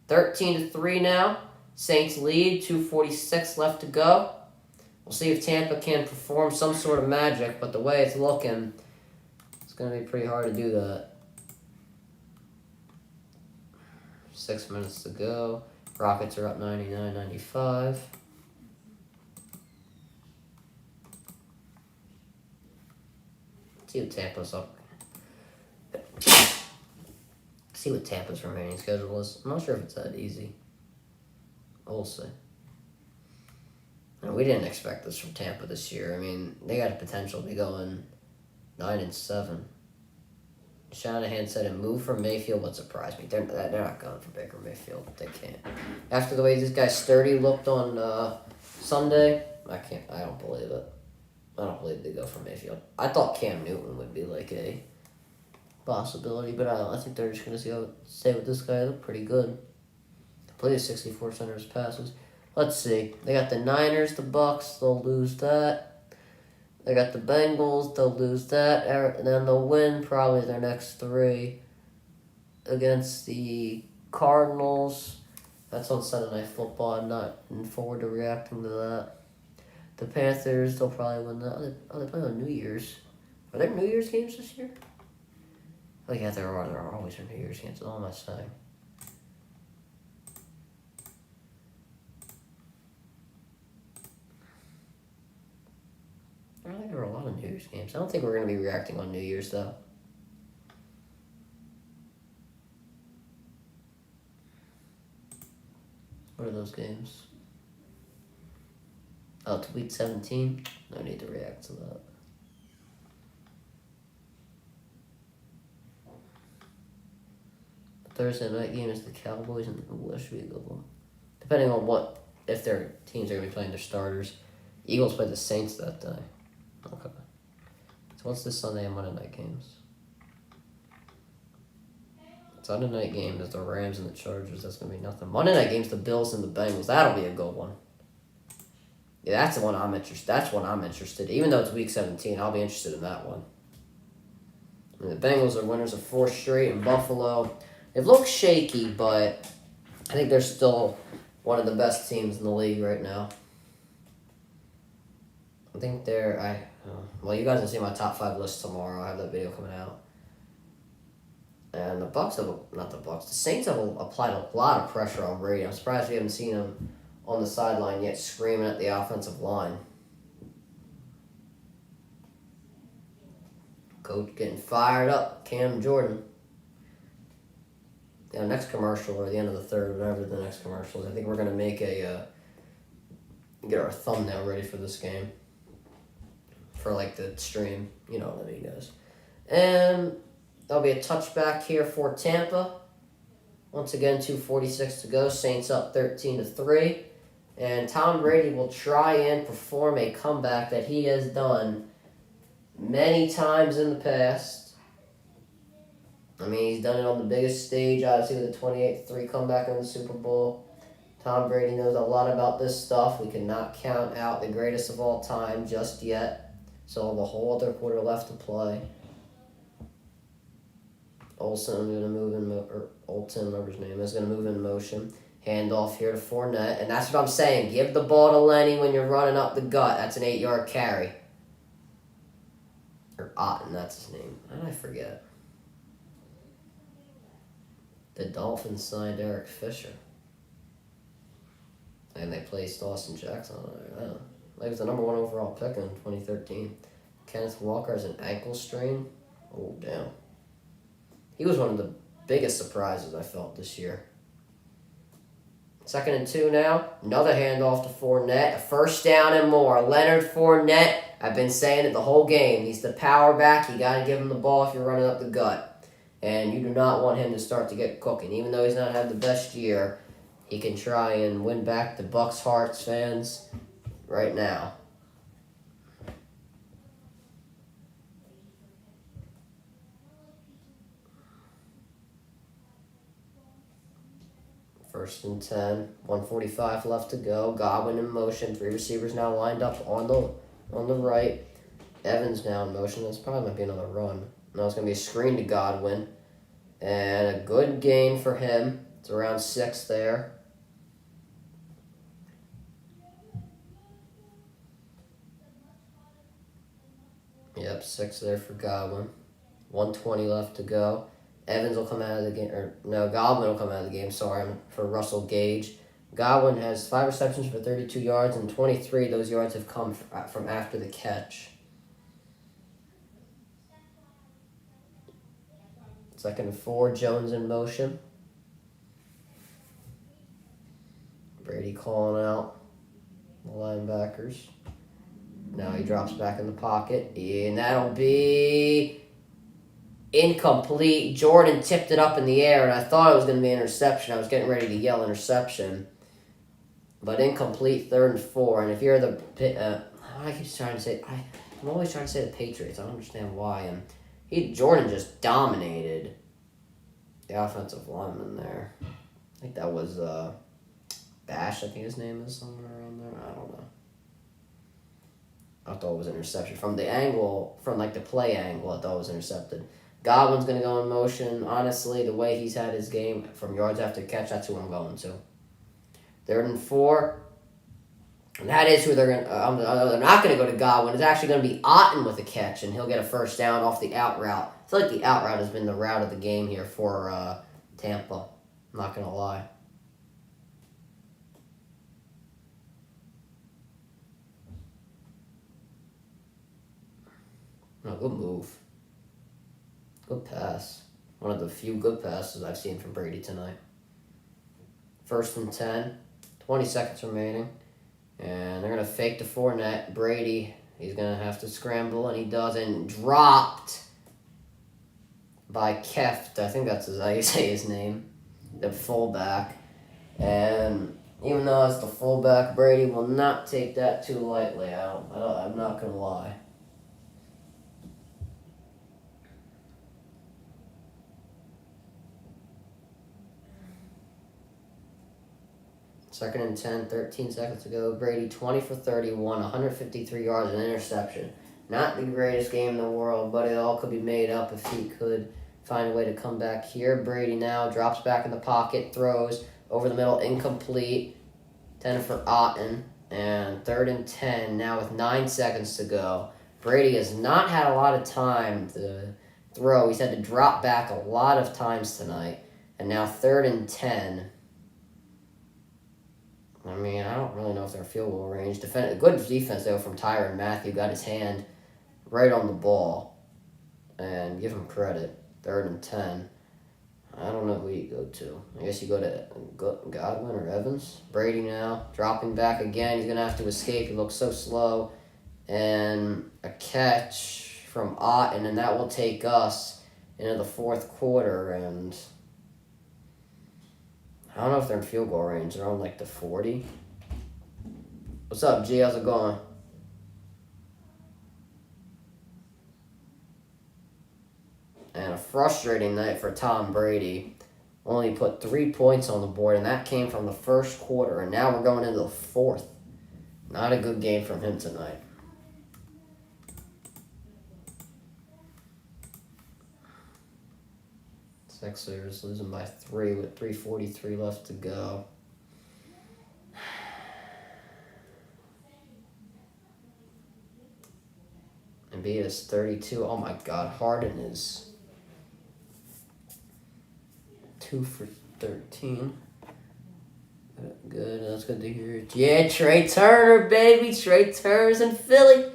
13-3 now. Saints lead, 2:46 left to go. We'll see if Tampa can perform some sort of magic, but the way it's looking, it's going to be pretty hard to do that. 6 minutes to go. Rockets are up 99-95. See what Tampa's up. See what Tampa's remaining schedule is. I'm not sure if it's that easy. We'll see. No, we didn't expect this from Tampa this year. I mean, they got the potential to be going 9-7. Shanahan said a move for Mayfield would surprise me. They're not going for Baker Mayfield. They can't. After the way this guy Sturdy looked on Sunday, I don't believe it. I don't believe they go for Mayfield. I thought Cam Newton would be like a possibility, but I think they're just going to stay with this guy. They look pretty good. Plays 64% of his passes. Let's see. They got the Niners, the Bucs. They'll lose that. They got the Bengals. They'll lose that. And then they'll win probably their next 3 against the Cardinals. That's on Sunday Night Football. I'm not looking forward to reacting to that. The Panthers, they'll probably win that. Oh, they play on New Year's. Are there New Year's games this year? Oh, yeah, there are. There are always New Year's games. What am I saying? I think there are a lot of New Year's games. I don't think we're going to be reacting on New Year's, though. What are those games? Oh, it's week 17? No need to react to that. The Thursday night game is the Cowboys, and that should be a good one. Depending on if their teams are going to be playing their starters. Eagles play the Saints that day. Okay. So what's this Sunday and Monday night games? Sunday night game is the Rams and the Chargers. That's going to be nothing. Monday night game's the Bills and the Bengals. That'll be a good one. Yeah, that's the one I'm interested. That's one I'm interested in. Even though it's week 17, I'll be interested in that one. I mean, the Bengals are winners of 4 straight in Buffalo. They've looked shaky, but I think they're still one of the best teams in the league right now. I think well, you guys will see my top 5 list tomorrow. I have that video coming out. And the Saints have applied a lot of pressure on Brady. I'm surprised we haven't seen him on the sideline yet screaming at the offensive line. Coach getting fired up. Cam Jordan. Yeah, next commercial or the end of the third, whatever the next commercial is. I think we're going to make get our thumbnail ready for this game. For like the stream. You know what I mean, guys. And there'll be a touchback here for Tampa. Once again, 2:46 to go. Saints up 13-3. And Tom Brady will try and perform a comeback that he has done many times in the past. I mean, he's done it on the biggest stage, obviously, with the 28-3 comeback in the Super Bowl. Tom Brady knows a lot about this stuff. We cannot count out the greatest of all time just yet. So the whole other quarter left to play. Olsen, whatever his name is, going to move in motion. Handoff here to Fournette. And that's what I'm saying. Give the ball to Lenny when you're running up the gut. That's an 8-yard carry. Or Otten, that's his name. How did I forget? The Dolphins signed Eric Fisher. And they placed Austin Jackson on there. Oh. He was the number 1 overall pick in 2013. Kenneth Walker has an ankle strain. Oh, damn. He was one of the biggest surprises I felt this year. 2nd and 2 now. Another handoff to Fournette. A first down and more. Leonard Fournette. I've been saying it the whole game. He's the power back. You got to give him the ball if you're running up the gut. And you do not want him to start to get cooking. Even though he's not had the best year, he can try and win back the Bucs hearts fans right now. First and 10, 1:45 left to go. Godwin in motion. 3 receivers now lined up on the right. Evans now in motion. This probably might be another run. Now it's going to be a screen to Godwin. And a good gain for him. It's around 6 there. Yep, 6 there for Godwin. 120 left to go. Evans will come out of the game, or no, Godwin will come out of the game, sorry, for Russell Gage. Godwin has 5 receptions for 32 yards, and 23 of those yards have come from after the catch. 2nd and 4, Jones in motion. Brady calling out the linebackers. Now he drops back in the pocket, and that'll be incomplete. Jordan tipped it up in the air, and I thought it was going to be an interception. I was getting ready to yell interception. But incomplete, 3rd and 4. And if you're the... I keep trying to say... I'm always trying to say the Patriots. I don't understand why. Jordan just dominated the offensive lineman there. I think that was Bash, I think his name is, somewhere around there. I don't know. I thought it was an interception. From the angle, from like the play angle, I thought it was intercepted. Godwin's going to go in motion. Honestly, the way he's had his game from yards after catch, that's who I'm going to. 3rd and 4. And that is who they're going to... they're not going to go to Godwin. It's actually going to be Otten with a catch, and he'll get a first down off the out route. I feel like the out route has been the route of the game here for Tampa. I'm not going to lie. No, good move. Good pass. One of the few good passes I've seen from Brady tonight. 1st and 10. 20 seconds remaining. And they're going to fake the 4-net. Brady, he's going to have to scramble, and he doesn't. Dropped by Keft. I think that's how you say his name. The fullback. And even though it's the fullback, Brady will not take that too lightly. I'm not going to lie. 2nd and 10, 13 seconds to go. Brady 20 for 31, 153 yards, and an interception. Not the greatest game in the world, but it all could be made up if he could find a way to come back here. Brady now drops back in the pocket, throws over the middle, incomplete. 10 for Otten, and 3rd and 10 now with 9 seconds to go. Brady has not had a lot of time to throw. He's had to drop back a lot of times tonight. And now 3rd and 10. I mean, I don't really know if they're field goal range. Good defense, though, from Tyrann Mathieu. Got his hand right on the ball. And give him credit. 3rd and 10. I don't know who you go to. I guess you go to Godwin or Evans. Brady now, dropping back again. He's going to have to escape. He looks so slow. And a catch from Otten, and that will take us into the 4th quarter. And I don't know if they're in field goal range. They're on like the 40. What's up, G? How's it going? And a frustrating night for Tom Brady. Only put 3 points on the board, and that came from the 1st quarter. And now we're going into the 4th. Not a good game from him tonight. Sixers losing by 3 with 3:43 left to go. Embiid is 32. Oh my God, Harden is 2 for 13. Good, that's good to hear. Yeah, Trey Turner, baby. Trey Turner's in Philly.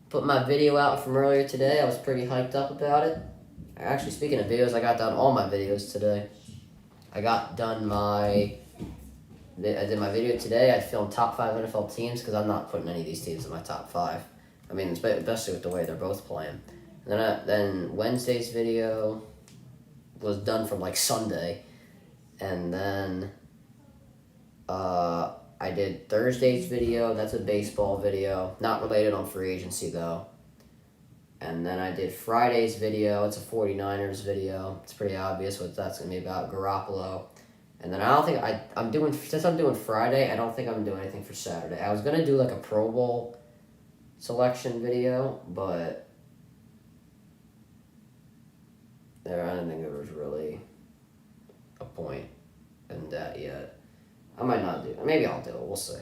Put my video out from earlier today. I was pretty hyped up about it. Actually, speaking of videos, I got done all my videos today. I did my video today. I filmed top 5 NFL teams because I'm not putting any of these teams in my top 5. I mean, especially with the way they're both playing. And then Wednesday's video was done from like Sunday. And then I did Thursday's video. That's a baseball video. Not related on free agency, though. And then I did Friday's video. It's a 49ers video. It's pretty obvious what that's going to be about, Garoppolo. And then I don't think since I'm doing Friday, I don't think I'm going to do anything for Saturday. I was going to do like a Pro Bowl selection video, but I don't think there was really a point in that yet. I might not do it. Maybe I'll do it. We'll see.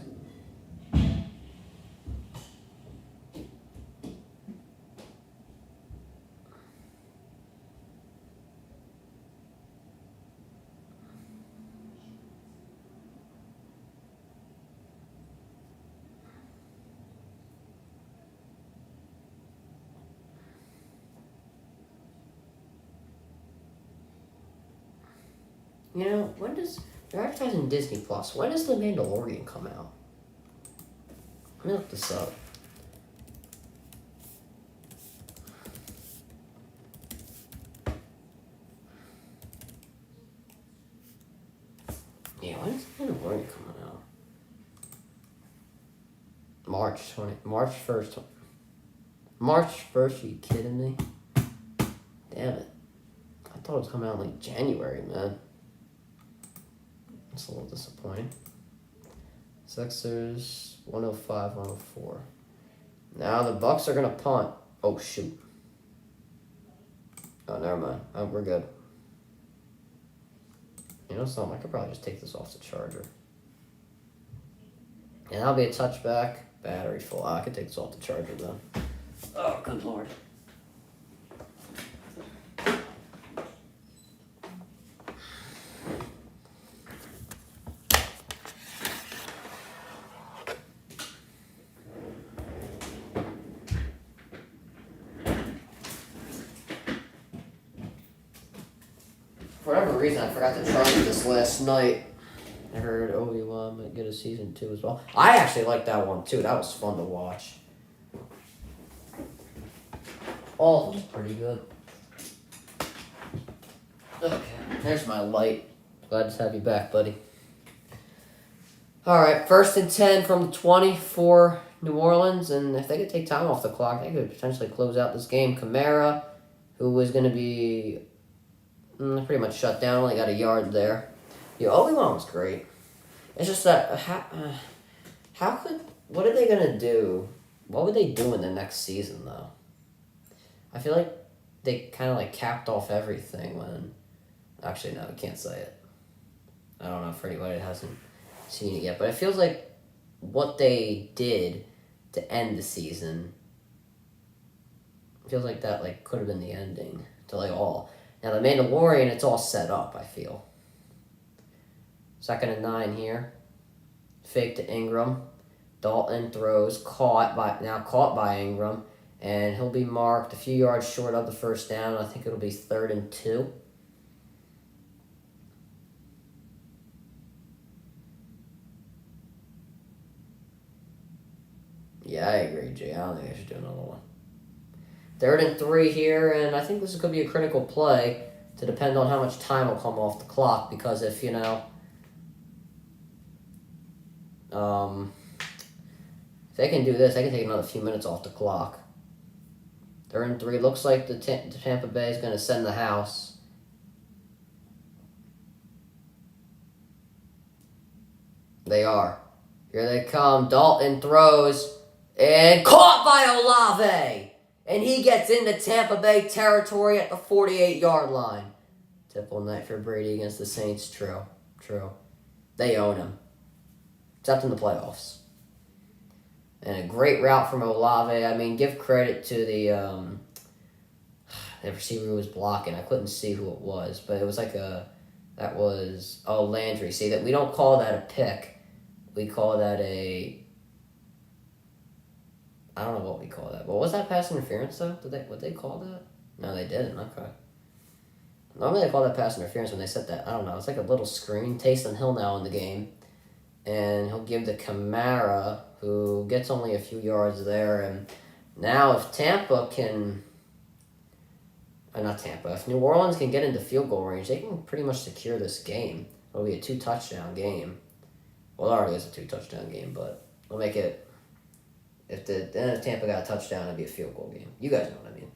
You know, when does... They're advertising Disney Plus. When does The Mandalorian come out? Let me look this up. Yeah, when is The Mandalorian coming out? March 1st. March 1st, are you kidding me? Damn it. I thought it was coming out in like January, man. That's a little disappointing. Sixers, 105, 104. Now the Bucs are going to punt. Oh, shoot. Oh, never mind. Oh, we're good. You know something? I could probably just take this off the charger. And that'll be a touchback. Battery full. I could take this off the charger, though. Oh, good lord. For whatever reason, I forgot to charge this last night. I heard Obi-Wan might get a season 2 as well. I actually liked that one, too. That was fun to watch. All of them pretty good. Okay, there's my light. Glad to have you back, buddy. Alright, 1st and 10 from the 20 for New Orleans. And if they could take time off the clock, they could potentially close out this game. Kamara, who was going to be pretty much shut down, only got a yard there. Yeah, Obi-Wan was great. It's just that, what are they going to do? What would they do in the next season, though? I feel like they kind of like capped off everything when, actually, no, I can't say it. I don't know for anybody that hasn't seen it yet, but it feels like what they did to end the season, feels like that like could have been the ending to like all. Now, the Mandalorian, it's all set up, I feel. 2nd and 9 here. Fake to Ingram. Dalton throws, caught by Ingram. And he'll be marked a few yards short of the first down. I think it'll be 3rd and 2. Yeah, I agree, Jay. I don't think I should do another one. 3rd and 3 here, and I think this is going to be a critical play to depend on how much time will come off the clock, because if, you know, if they can do this, they can take another few minutes off the clock. 3rd and 3, looks like the Tampa Bay is going to send the house. They are. Here they come. Dalton throws, and caught by Olave! And he gets into Tampa Bay territory at the 48-yard line. Typical night for Brady against the Saints. True. They own him. Except in the playoffs. And a great route from Olave. I mean, give credit to the receiver who was blocking. I couldn't see who it was, but it was like Landry. See, that we don't call that a pick. We call that I don't know what we call that. But was that pass interference, though? Would they call that? No, they didn't. Okay. Normally they call that pass interference when they set that. I don't know. It's like a little screen. Taysom Hill now in the game. And he'll give to Kamara, who gets only a few yards there. And now if if New Orleans can get into field goal range, they can pretty much secure this game. It'll be a 2-touchdown game. Well, it already is a 2-touchdown game, but we'll make it... If Tampa got a touchdown, it'd be a field goal game. You guys know what I mean.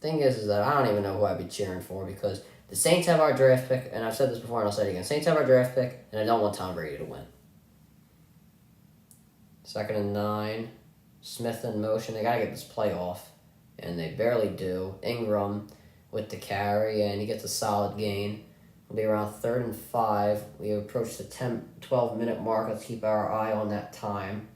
Thing is that I don't even know who I'd be cheering for, because the Saints have our draft pick, and I've said this before and I'll say it again. Saints have our draft pick, and I don't want Tom Brady to win. 2nd and 9. Smith in motion. They got to get this play off, and they barely do. Ingram with the carry, and he gets a solid gain. It'll be around 3rd and 5. We approach the 12-minute mark. Let's keep our eye on that time.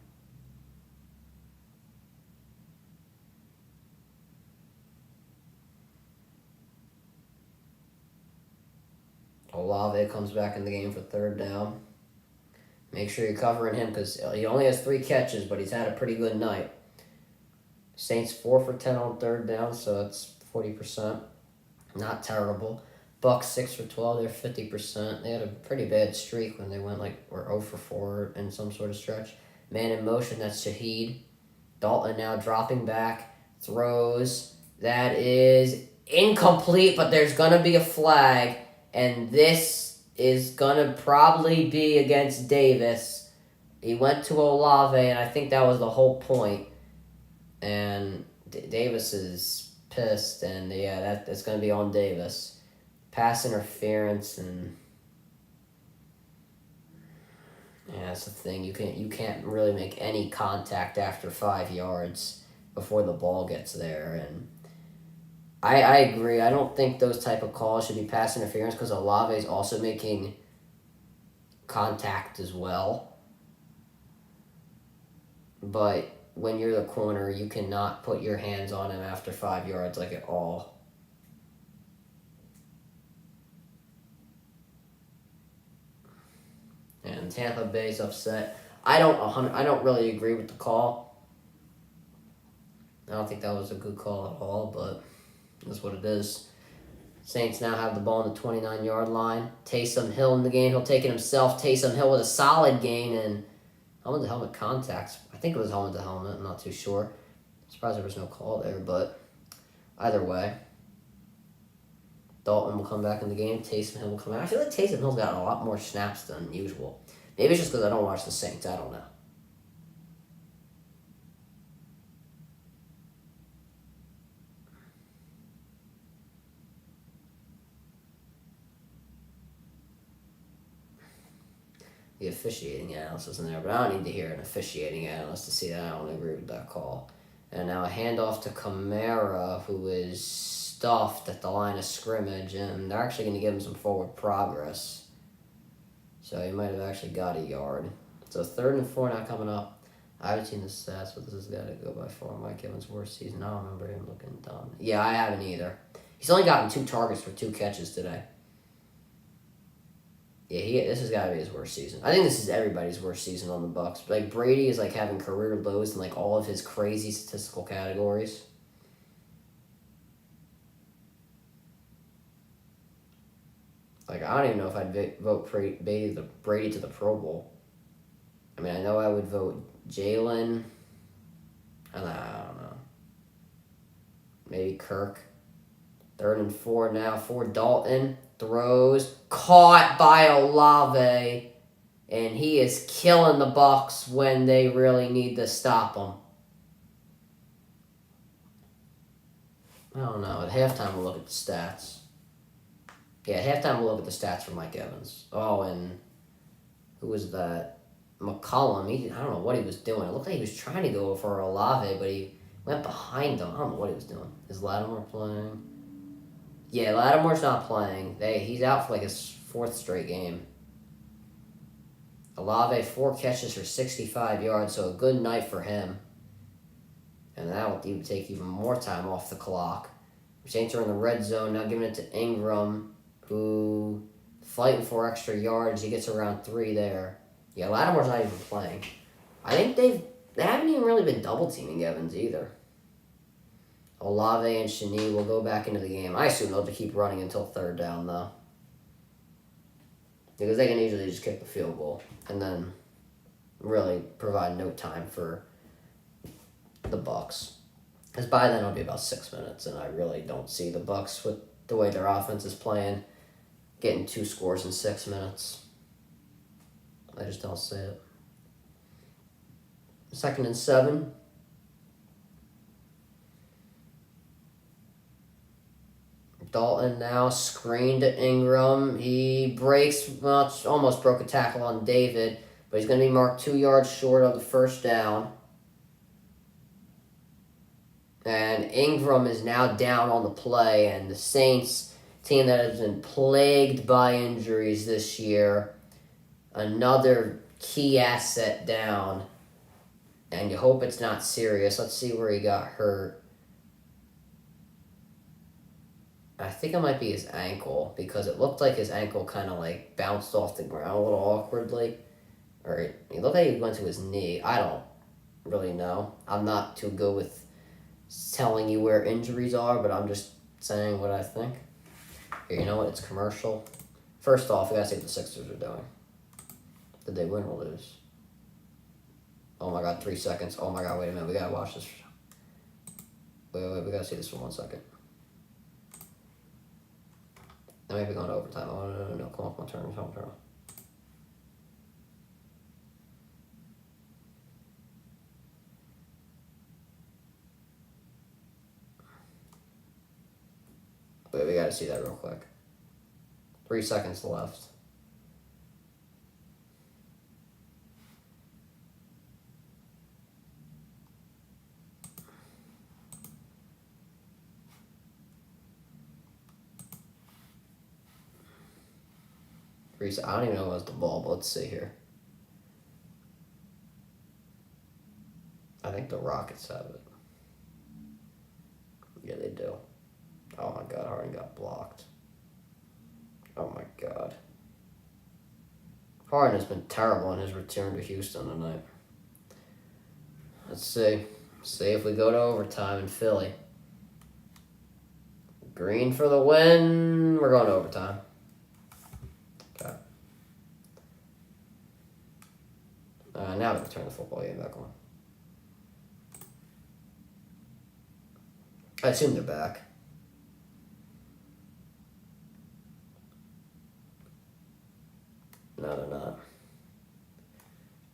Olave comes back in the game for 3rd down. Make sure you're covering him, because he only has 3 catches, but he's had a pretty good night. Saints 4 for 10 on third down, so that's 40%. Not terrible. Bucs 6 for 12, they're 50%. They had a pretty bad streak when they went were 0 for 4 in some sort of stretch. Man in motion, that's Shaheed. Dalton now dropping back, throws. That is incomplete, but there's going to be a flag, and this is going to probably be against Davis. He went to Olave, and I think that was the whole point. And Davis is pissed, and yeah, that's going to be on Davis. Pass interference, and yeah, that's the thing. You can't really make any contact after 5 yards before the ball gets there, and I agree. I don't think those type of calls should be pass interference because Olave is also making contact as well. But when you're the corner, you cannot put your hands on him after 5 yards at all. And Tampa Bay's upset. I don't really agree with the call. I don't think that was a good call at all, but that's what it is. Saints now have the ball on the 29-yard line. Taysom Hill in the game. He'll take it himself. Taysom Hill with a solid gain and helmet-to-helmet contacts. I think it was helmet-to-helmet. I'm not too sure. I'm surprised there was no call there, but either way. Dalton will come back in the game. Taysom Hill will come out. I feel like Taysom Hill's gotten a lot more snaps than usual. Maybe it's just because I don't watch the Saints. I don't know. The officiating analyst isn't there, but I don't need to hear an officiating analyst to see that. I don't agree with that call. And now a handoff to Kamara, who is stuffed at the line of scrimmage, and they're actually going to give him some forward progress. So he might have actually got a yard. So 3rd and 4 now coming up. I haven't seen the stats, but this has got to go by far Mike Evans' worst season. I don't remember him looking dumb. Yeah, I haven't either. He's only gotten 2 targets for 2 catches today. Yeah, this has got to be his worst season. I think this is everybody's worst season on the Bucs. Brady is having career lows in all of his crazy statistical categories. I don't even know if I'd vote Brady to the Pro Bowl. I mean, I know I would vote Jalen. I don't know. Maybe Kirk. 3rd and 4 now for Dalton. Throws. Caught by Olave. And he is killing the Bucs when they really need to stop him. I don't know. At halftime, we'll look at the stats. Yeah, at halftime, we'll look at the stats for Mike Evans. Oh, and who was that? McCollum. I don't know what he was doing. It looked like he was trying to go for Olave, but he went behind him. I don't know what he was doing. Is Lattimore playing? Yeah, Lattimore's not playing. He's out for his 4th straight game. Olave, 4 catches for 65 yards, so a good night for him. And that will even take even more time off the clock. Saints are in the red zone, now giving it to Ingram, who fighting for extra yards. He gets around 3 there. Yeah, Lattimore's not even playing. I think they haven't even really been double-teaming Evans either. Olave and Shani will go back into the game. I assume they'll keep running until 3rd down, though. Because they can easily just kick the field goal and then really provide no time for the Bucs. Because by then it'll be about 6 minutes, and I really don't see the Bucs, with the way their offense is playing, getting 2 scores in 6 minutes. I just don't see it. 2nd and 7. Dalton now screen to Ingram. He almost broke a tackle on David, but he's going to be marked 2 yards short of the 1st down. And Ingram is now down on the play, and the Saints, team that has been plagued by injuries this year, another key asset down, and you hope it's not serious. Let's see where he got hurt. I think it might be his ankle, because it looked like his ankle kind of bounced off the ground a little awkwardly. Or it looked like he went to his knee. I don't really know. I'm not too good with telling you where injuries are, but I'm just saying what I think. Here, you know what? It's commercial. First off, we gotta see what the Sixers are doing. Did they win or lose? Oh my god, 3 seconds. Oh my god, wait a minute. We gotta watch this. Wait, we gotta see this for 1 second. They might be going to overtime. Oh, no. Come on, turn. Wait, we gotta see that real quick. 3 seconds left. I don't even know what's the ball, but let's see here. I think the Rockets have it. Yeah, they do. Oh my god, Harden got blocked. Oh my god. Harden has been terrible in his return to Houston tonight. Let's see. See if we go to overtime in Philly. Green for the win. We're going to overtime. Okay. Now we can turn the football game back on. I assume they're back. No, they're not.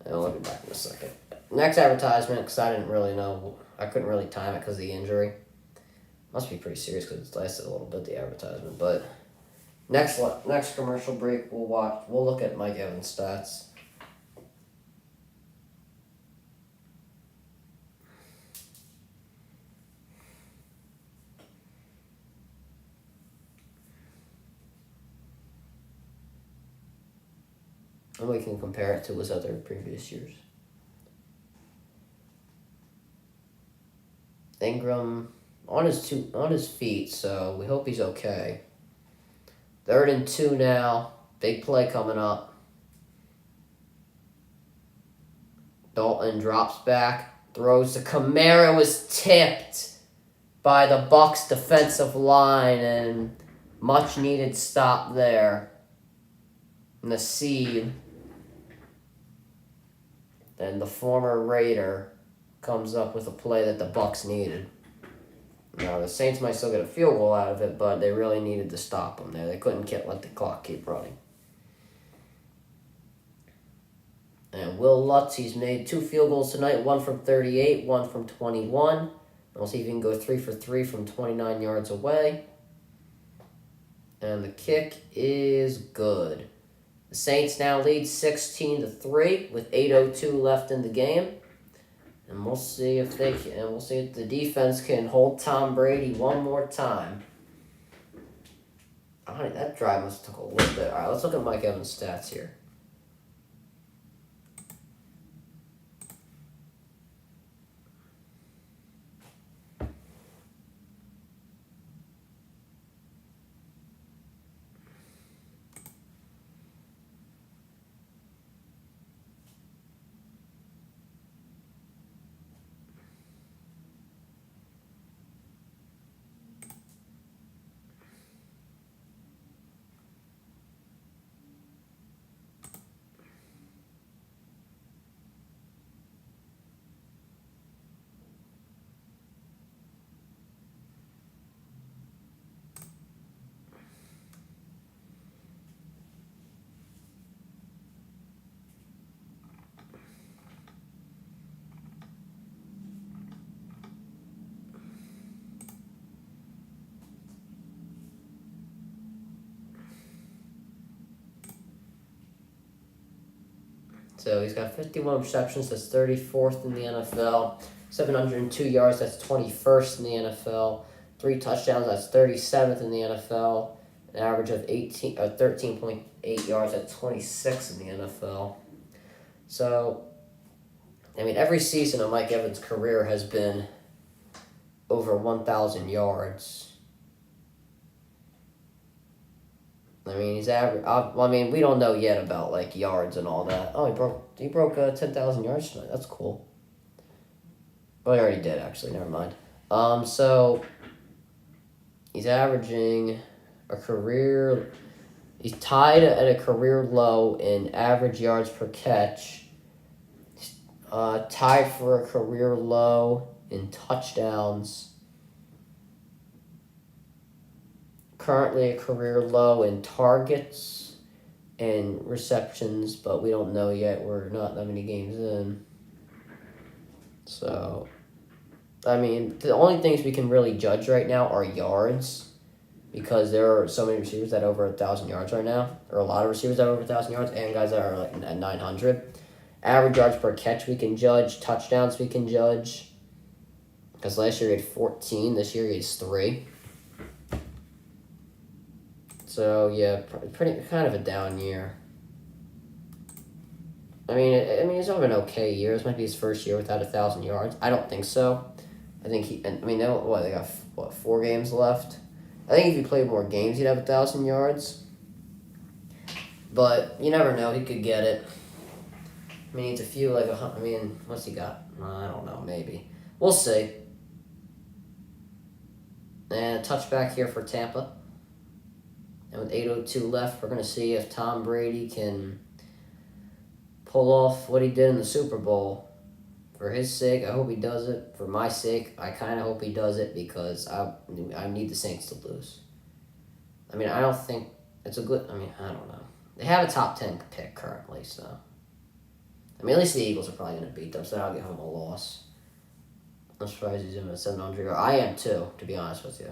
I'll be back in a second. Next advertisement, because I didn't really know. I couldn't really time it because of the injury. Must be pretty serious because it's lasted a little bit, the advertisement. But next commercial break, we'll look at Mike Evans' stats. And we can compare it to his other previous years. Ingram on his feet, so we hope he's okay. 3rd and 2 now. Big play coming up. Dalton drops back, throws to Kamara, was tipped by the Bucs defensive line, and much needed stop there. Nasib, and the former Raider, comes up with a play that the Bucs needed. Now, the Saints might still get a field goal out of it, but they really needed to stop them there. They couldn't let the clock keep running. And Will Lutz, he's made 2 field goals tonight, 1 from 38, 1 from 21. We'll see if he can go 3 for 3 from 29 yards away. And the kick is good. The Saints now lead 16-3 with 8:02 left in the game. And we'll see if they can. We'll see if the defense can hold Tom Brady one more time. That drive must have took a little bit. All right, let's look at Mike Evans' stats here. So he's got 51 receptions, that's 34th in the NFL. 702 yards, that's 21st in the NFL. 3 touchdowns, that's 37th in the NFL. An average of 13.8 yards, that's 26th in the NFL. So, I mean, every season of Mike Evans' career has been over 1,000 yards. I mean, he's average. I mean, we don't know yet about like yards and all that. Oh, he broke 10,000 yards tonight. That's cool. Well, he already did actually. Never mind. So he's averaging a career. He's tied at a career low in average yards per catch. Tied for a career low in touchdowns. Currently a career low in targets and receptions, but we don't know yet. We're not that many games in. So, I mean, the only things we can really judge right now are yards, because there are so many receivers that are over 1,000 yards right now, or a lot of receivers that are over 1,000 yards, and guys that are like at 900. Average yards per catch we can judge. Touchdowns we can judge. Because last year he had 14. This year he has 3. So, yeah, pretty kind of a down year. I mean, it's not an okay year. This might be his first year without 1,000 yards. I don't think so. I think they got 4 games left. I think if he played more games, he'd have 1,000 yards. But you never know. He could get it. I mean, it's a few, what's he got? I don't know, maybe. We'll see. And a touchback here for Tampa. And with 8:02 left, we're going to see if Tom Brady can pull off what he did in the Super Bowl. For his sake, I hope he does it. For my sake, I kind of hope he does it, because I need the Saints to lose. I mean, I don't think it's a good... I mean, I don't know. They have a top 10 pick currently, so... I mean, at least the Eagles are probably going to beat them, so I'll give him a loss. I'm surprised he's in a 700. I am too, to be honest with you.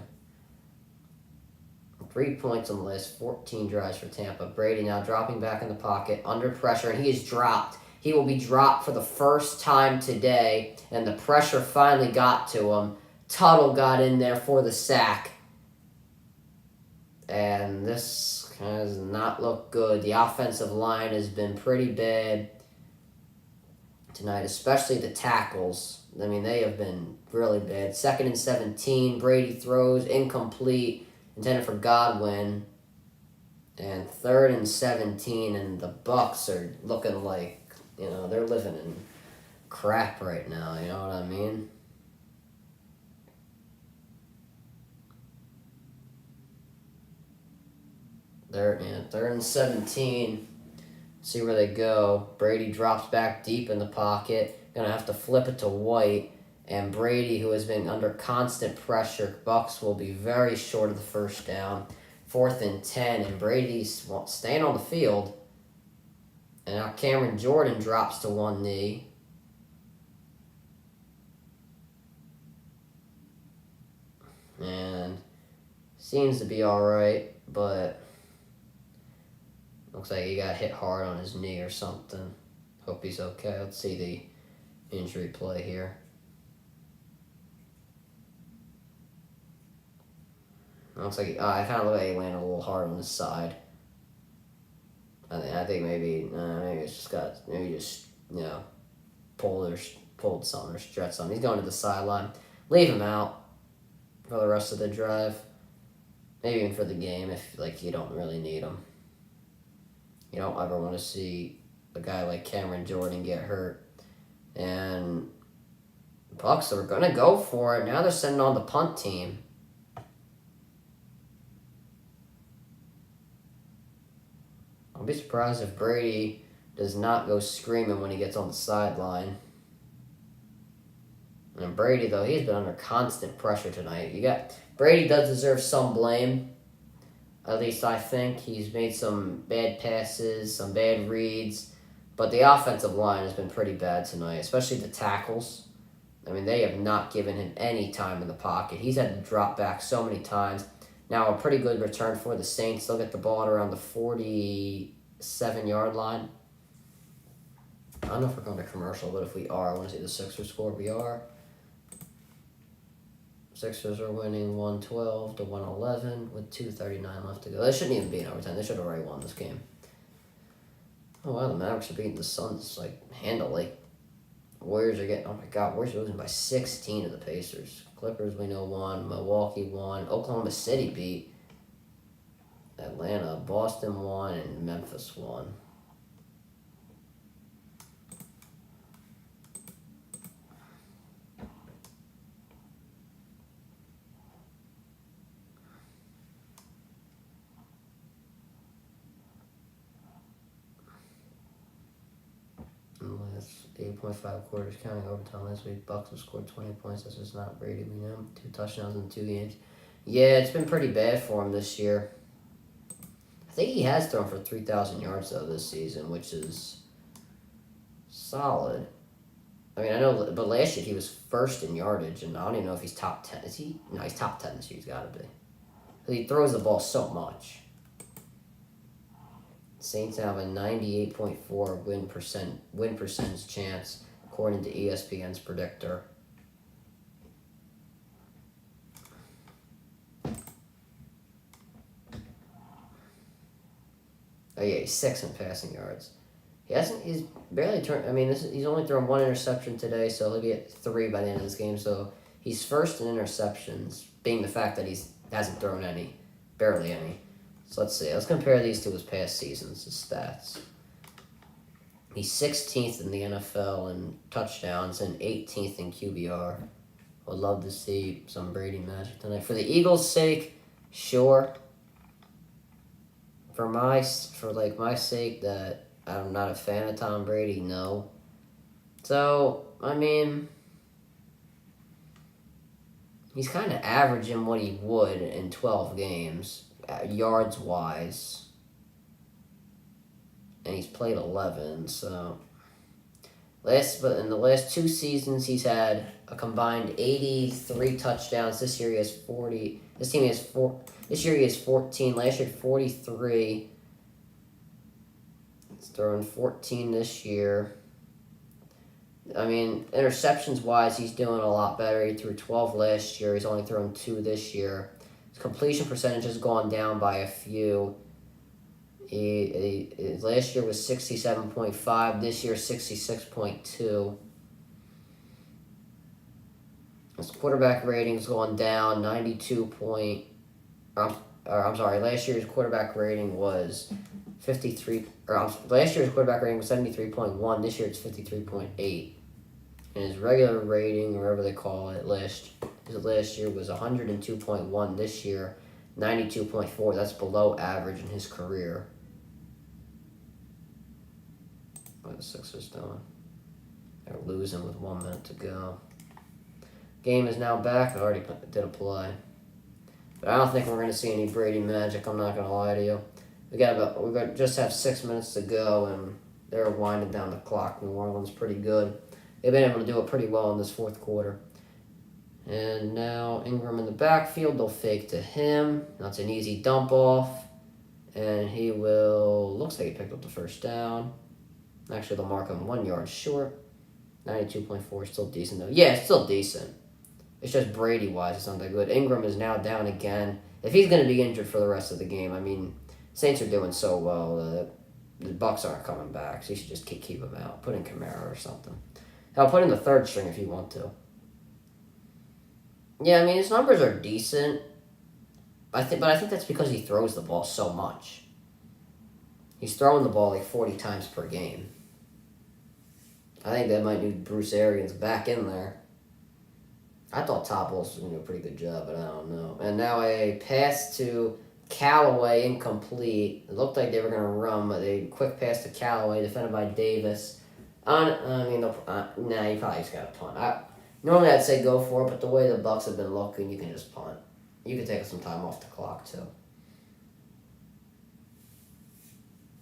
3 points on the last 14 drives for Tampa. Brady now dropping back in the pocket, under pressure, and he is dropped. He will be dropped for the first time today, and the pressure finally got to him. Tuttle got in there for the sack. And this has not looked good. The offensive line has been pretty bad tonight, especially the tackles. I mean, they have been really bad. 2nd and 17, Brady throws, incomplete, intended for Godwin. And 3rd and 17, and the Bucs are looking like, they're living in crap right now, you know what I mean? They're 3rd and 17. See where they go. Brady drops back deep in the pocket. Gonna have to flip it to White. And Brady, who has been under constant pressure, Bucs will be very short of the first down. 4th and 10, and Brady's staying on the field. And now Cameron Jordan drops to one knee. And seems to be alright, but looks like he got hit hard on his knee or something. Hope he's okay. Let's see the injury play here. Looks like I kind of look like he landed a little hard on his side. I think maybe it's just pulled something or stretched something. He's going to the sideline. Leave him out for the rest of the drive. Maybe even for the game if you don't really need him. You don't ever want to see a guy like Cameron Jordan get hurt. And Bucs are going to go for it. Now they're sending on the punt team. I'll be surprised if Brady does not go screaming when he gets on the sideline. And Brady, though, he's been under constant pressure tonight. Brady does deserve some blame. At least I think. He's made some bad passes, some bad reads. But the offensive line has been pretty bad tonight, especially the tackles. I mean, they have not given him any time in the pocket. He's had to drop back so many times. Now, a pretty good return for the Saints. They'll get the ball at around the 47-yard line. I don't know if we're going to commercial, but if we are, I want to see the Sixers score. We are. Sixers are winning 112 to 111 with 2:39 left to go. They shouldn't even be in overtime. They should have already won this game. Oh, wow, the Mavericks are beating the Suns, handily. Warriors are getting... Oh, my God. Warriors are losing by 16 to the Pacers. Clippers, we know, won. Milwaukee won. Oklahoma City beat Atlanta. Boston won, and Memphis won. 8.5 quarters, counting overtime last week. Bucs have scored 20 points. That's just not Brady. We know 2 touchdowns in 2 games. Yeah, it's been pretty bad for him this year. I think he has thrown for 3,000 yards though this season, which is solid. I mean, I know, but last year he was first in yardage, and I don't even know if he's top 10. Is he? No, he's top 10 this year. He's got to be. Because he throws the ball so much. Saints have a 98.4 win percentage chance, according to ESPN's predictor. Oh yeah, he's 6th in passing yards. He's barely turned. I mean, he's only thrown 1 interception today, so he'll be at 3 by the end of this game. So he's first in interceptions, being the fact that he hasn't thrown any, barely any. So let's see. Let's compare these to his past seasons, his stats. He's 16th in the NFL in touchdowns and 18th in QBR. Would love to see some Brady magic tonight. For the Eagles' sake, sure. For my sake that I'm not a fan of Tom Brady, no. So, I mean, he's kind of averaging what he would in 12 games, yards-wise. And he's played 11, so... But in the last 2 seasons, he's had a combined 83 touchdowns. This year he has 40. This year he has 14. Last year, 43. He's throwing 14 this year. I mean, interceptions-wise, he's doing a lot better. He threw 12 last year. He's only thrown 2 this year. His completion percentage has gone down by a few. Last year was 67.5. This year, 66.2. His quarterback rating's gone down 92 point. I'm sorry. Last year's quarterback rating was 53. Last year's quarterback rating was 73.1. This year it's 53.8. And his regular rating, or whatever they call it, last year was 102.1. This year, 92.4. That's below average in his career. What are the Sixers doing? They're losing with 1 minute to go. Game is now back. I already did a play. But I don't think we're going to see any Brady magic. I'm not going to lie to you. We're going to just have 6 minutes to go, and they're winding down the clock. New Orleans pretty good. They've been able to do it pretty well in this fourth quarter. And now Ingram in the backfield. They'll fake to him. That's an easy dump off. And he will... Looks like he picked up the first down. Actually, they'll mark him 1 yard short. 92.4 still decent, though. Yeah, it's still decent. It's just Brady-wise, it's not that good. Ingram is now down again. If he's going to be injured for the rest of the game, I mean, Saints are doing so well. The Bucs aren't coming back, so you should just keep him out. Put in Kamara or something. Hell, put in the third string if you want to. Yeah, I mean, his numbers are decent. But I think that's because he throws the ball so much. He's throwing the ball like 40 times per game. I think that might need Bruce Arians back in there. I thought Top Wolf was going to do a pretty good job, but I don't know. And now a pass to Callaway, incomplete. It looked like they were going to run, but a quick pass to Callaway, defended by Davis. You probably just got to punt. Normally I'd say go for it, but the way the Bucs have been looking, you can just punt. You can take some time off the clock, too.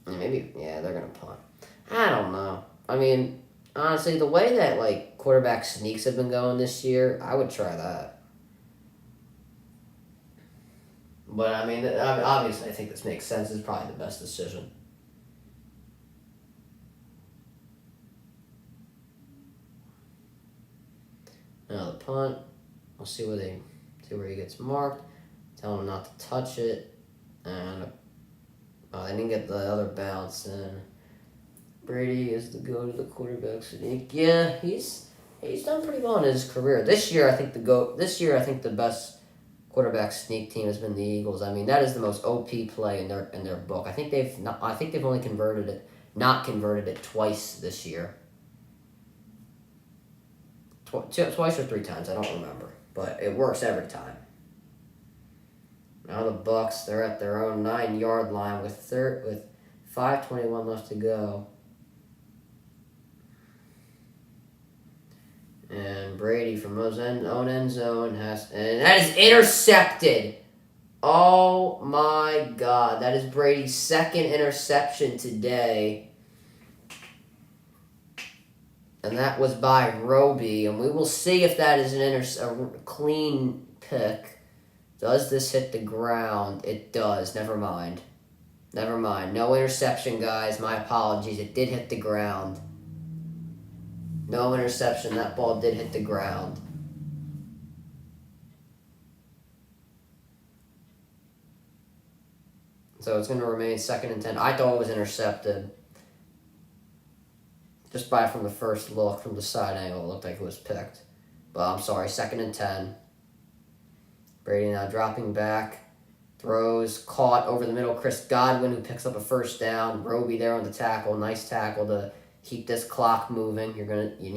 They're going to punt. I don't know. I mean, honestly, the way that, quarterback sneaks have been going this year, I would try that. But, I mean, obviously, I think this makes sense. It's probably the best decision. Now the punt. We'll see where he gets marked. Tell him not to touch it. And they didn't get the other bounce in. Brady is the go to the quarterback sneak. Yeah, he's done pretty well in his career. This year, I think the best quarterback sneak team has been the Eagles. I mean, that is the most OP play in their book. I think they've only not converted it twice this year. Twice or 3 times, I don't remember, but it works every time. Now the Bucs, they're at their own 9-yard line with 5:21 left to go. And Brady from his own end zone and that is intercepted. Oh my God, that is Brady's second interception today. And that was by Roby, and we will see if that is a clean pick. Does this hit the ground? It does. Never mind. No interception, guys. My apologies. It did hit the ground. No interception. That ball did hit the ground. So it's going to remain 2nd and 10. I thought it was intercepted. Just from the first look, from the side angle, it looked like it was picked. But I'm sorry, 2nd and 10. Brady now dropping back. Throws, caught over the middle. Chris Godwin, who picks up a first down. Roby there on the tackle. Nice tackle to keep this clock moving. You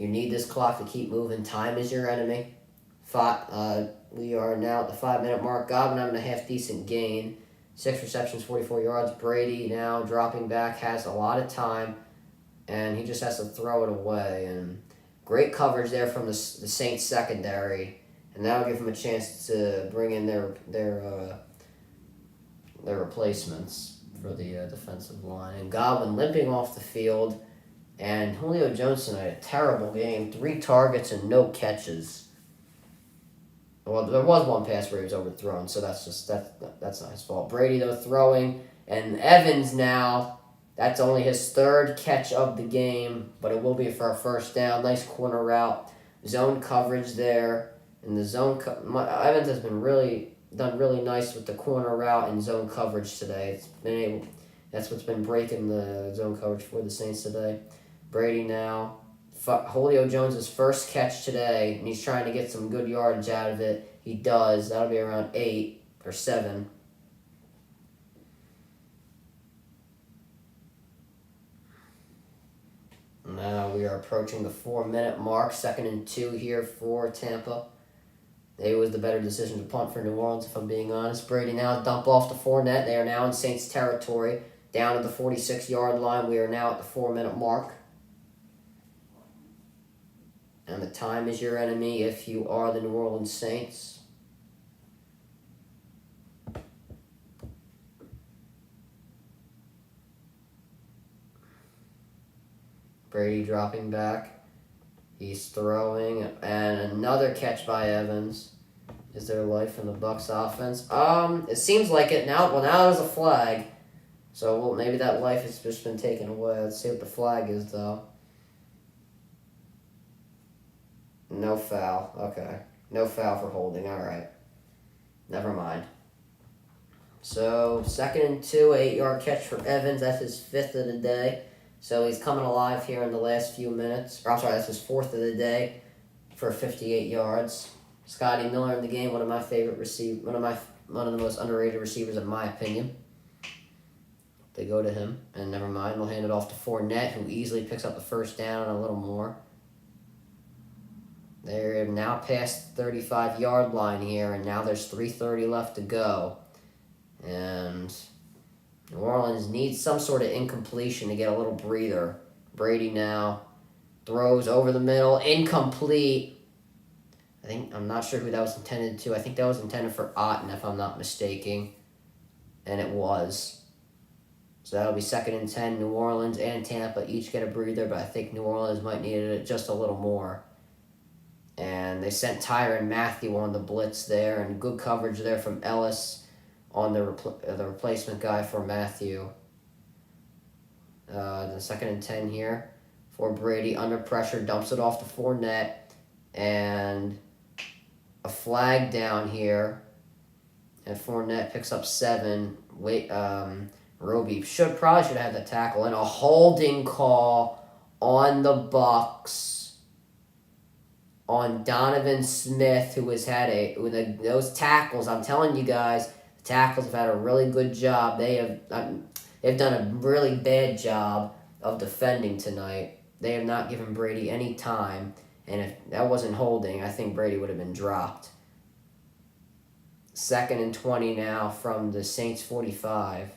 need this clock to keep moving. Time is your enemy. We are now at the 5-minute mark. Godwin having a half decent gain. 6 receptions, 44 yards. Brady now dropping back, has a lot of time, and he just has to throw it away. And great coverage there from the Saints secondary, and that'll give him a chance to bring in their replacements for the defensive line. And Godwin limping off the field, and Julio Jones tonight, a terrible game. 3 targets and no catches. Well, there was one pass where he was overthrown, so that's not his fault. Brady, though, throwing, and Evans now, that's only his 3rd catch of the game, but it will be for a first down. Nice corner route, zone coverage there, and the zone Evans has been done really nice with the corner route and zone coverage today. That's what's been breaking the zone coverage for the Saints today. Brady now. Julio Jones' first catch today, and he's trying to get some good yardage out of it. He does. That'll be around 8 or 7. Now we are approaching the 4-minute mark. 2nd and 2 here for Tampa. It was the better decision to punt for New Orleans, if I'm being honest. Brady now dump off the Fournette. They are now in Saints territory. Down at the 46-yard line. We are now at the 4-minute mark. And the time is your enemy if you are the New Orleans Saints. Brady dropping back. He's throwing. And another catch by Evans. Is there life in the Bucs offense? It seems like it now. Well, now there's a flag. So maybe that life has just been taken away. Let's see what the flag is, though. No foul. Okay. No foul for holding. All right. Never mind. So, 2nd and 2, 8-yard catch for Evans. That's his 5th of the day. So, he's coming alive here in the last few minutes. That's his 4th of the day for 58 yards. Scotty Miller in the game, one of my favorite receivers, one of the most underrated receivers in my opinion. They go to him, and never mind. We'll hand it off to Fournette, who easily picks up the first down and a little more. They're now past the 35-yard line here, and now there's 3:30 left to go. And New Orleans needs some sort of incompletion to get a little breather. Brady now throws over the middle, incomplete. I'm not sure who that was intended to. I think that was intended for Otten, if I'm not mistaken. And it was. So that'll be 2nd and 10. New Orleans and Tampa each get a breather, but I think New Orleans might need it just a little more. And they sent Tyrann Mathieu on the blitz there, and good coverage there from Ellis on the replacement guy for Mathieu. The 2nd and 10 here for Brady. Under pressure, dumps it off to Fournette, and a flag down here. And Fournette picks up 7. Roby probably should have had the tackle, and a holding call on the Bucs. On Donovan Smith, who has had those tackles. I'm telling you guys, the tackles have had a really good job. They've done a really bad job of defending tonight. They have not given Brady any time, and if that wasn't holding, I think Brady would have been dropped. 2nd and 20 now from the Saints 45.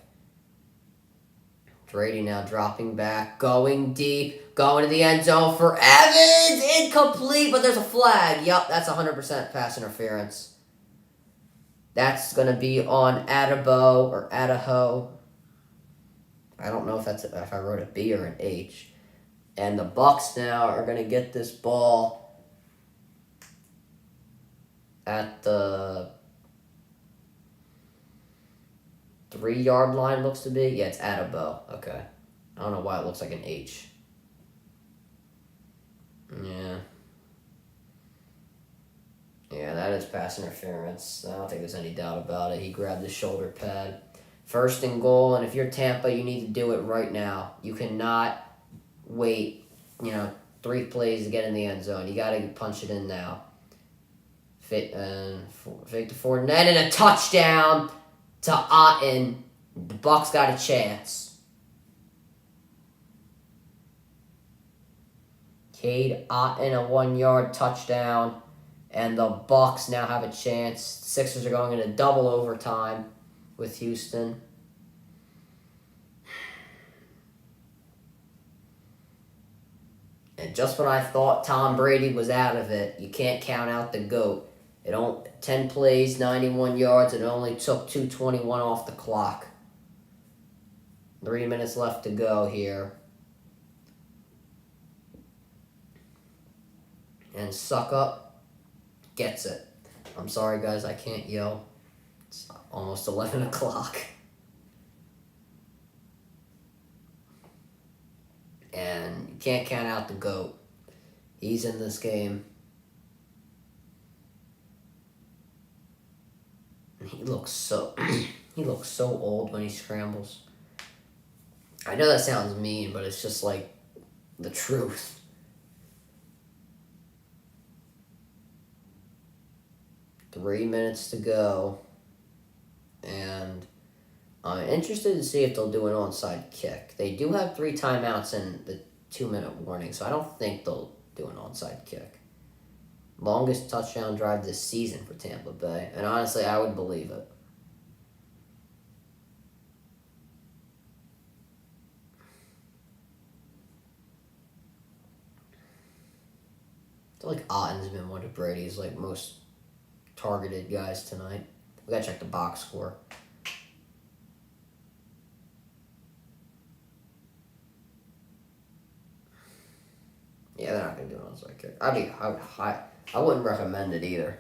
Brady now dropping back, going deep, going to the end zone for Evans. Incomplete, but there's a flag. Yup, that's 100% pass interference. That's going to be on Adabo or Adaho. I don't know if I wrote a B or an H. And the Bucs now are going to get this ball at the 3-yard line, looks to be. Yeah, it's Adabo. Okay. I don't know why it looks like an H. Yeah. Yeah, that is pass interference. I don't think there's any doubt about it. He grabbed the shoulder pad. 1st and goal, and if you're Tampa, you need to do it right now. You cannot wait, 3 plays to get in the end zone. You got to punch it in now. Fake to Fournette and a touchdown to Otten. The Bucs got a chance. Cade Otten, a 1-yard touchdown. And the Bucs now have a chance. Sixers are going into double overtime with Houston. And just when I thought Tom Brady was out of it, you can't count out the GOAT. 10 plays, 91 yards, and it only took 2:21 off the clock. 3 minutes left to go here. And Suck Up gets it. I'm sorry, guys, I can't yell. It's almost 11 o'clock. And you can't count out the GOAT. He's in this game. He looks so old when he scrambles. I know that sounds mean, but it's just like the truth. Three minutes to go. And I'm interested to see if they'll do an onside kick. They do have 3 timeouts in the 2-minute warning, so I don't think they'll do an onside kick. Longest touchdown drive this season for Tampa Bay. And honestly, I would believe it. I feel like Otten's been one of Brady's most targeted guys tonight. We gotta check the box score. Yeah, they're not gonna do an onside kick. I wouldn't recommend it either.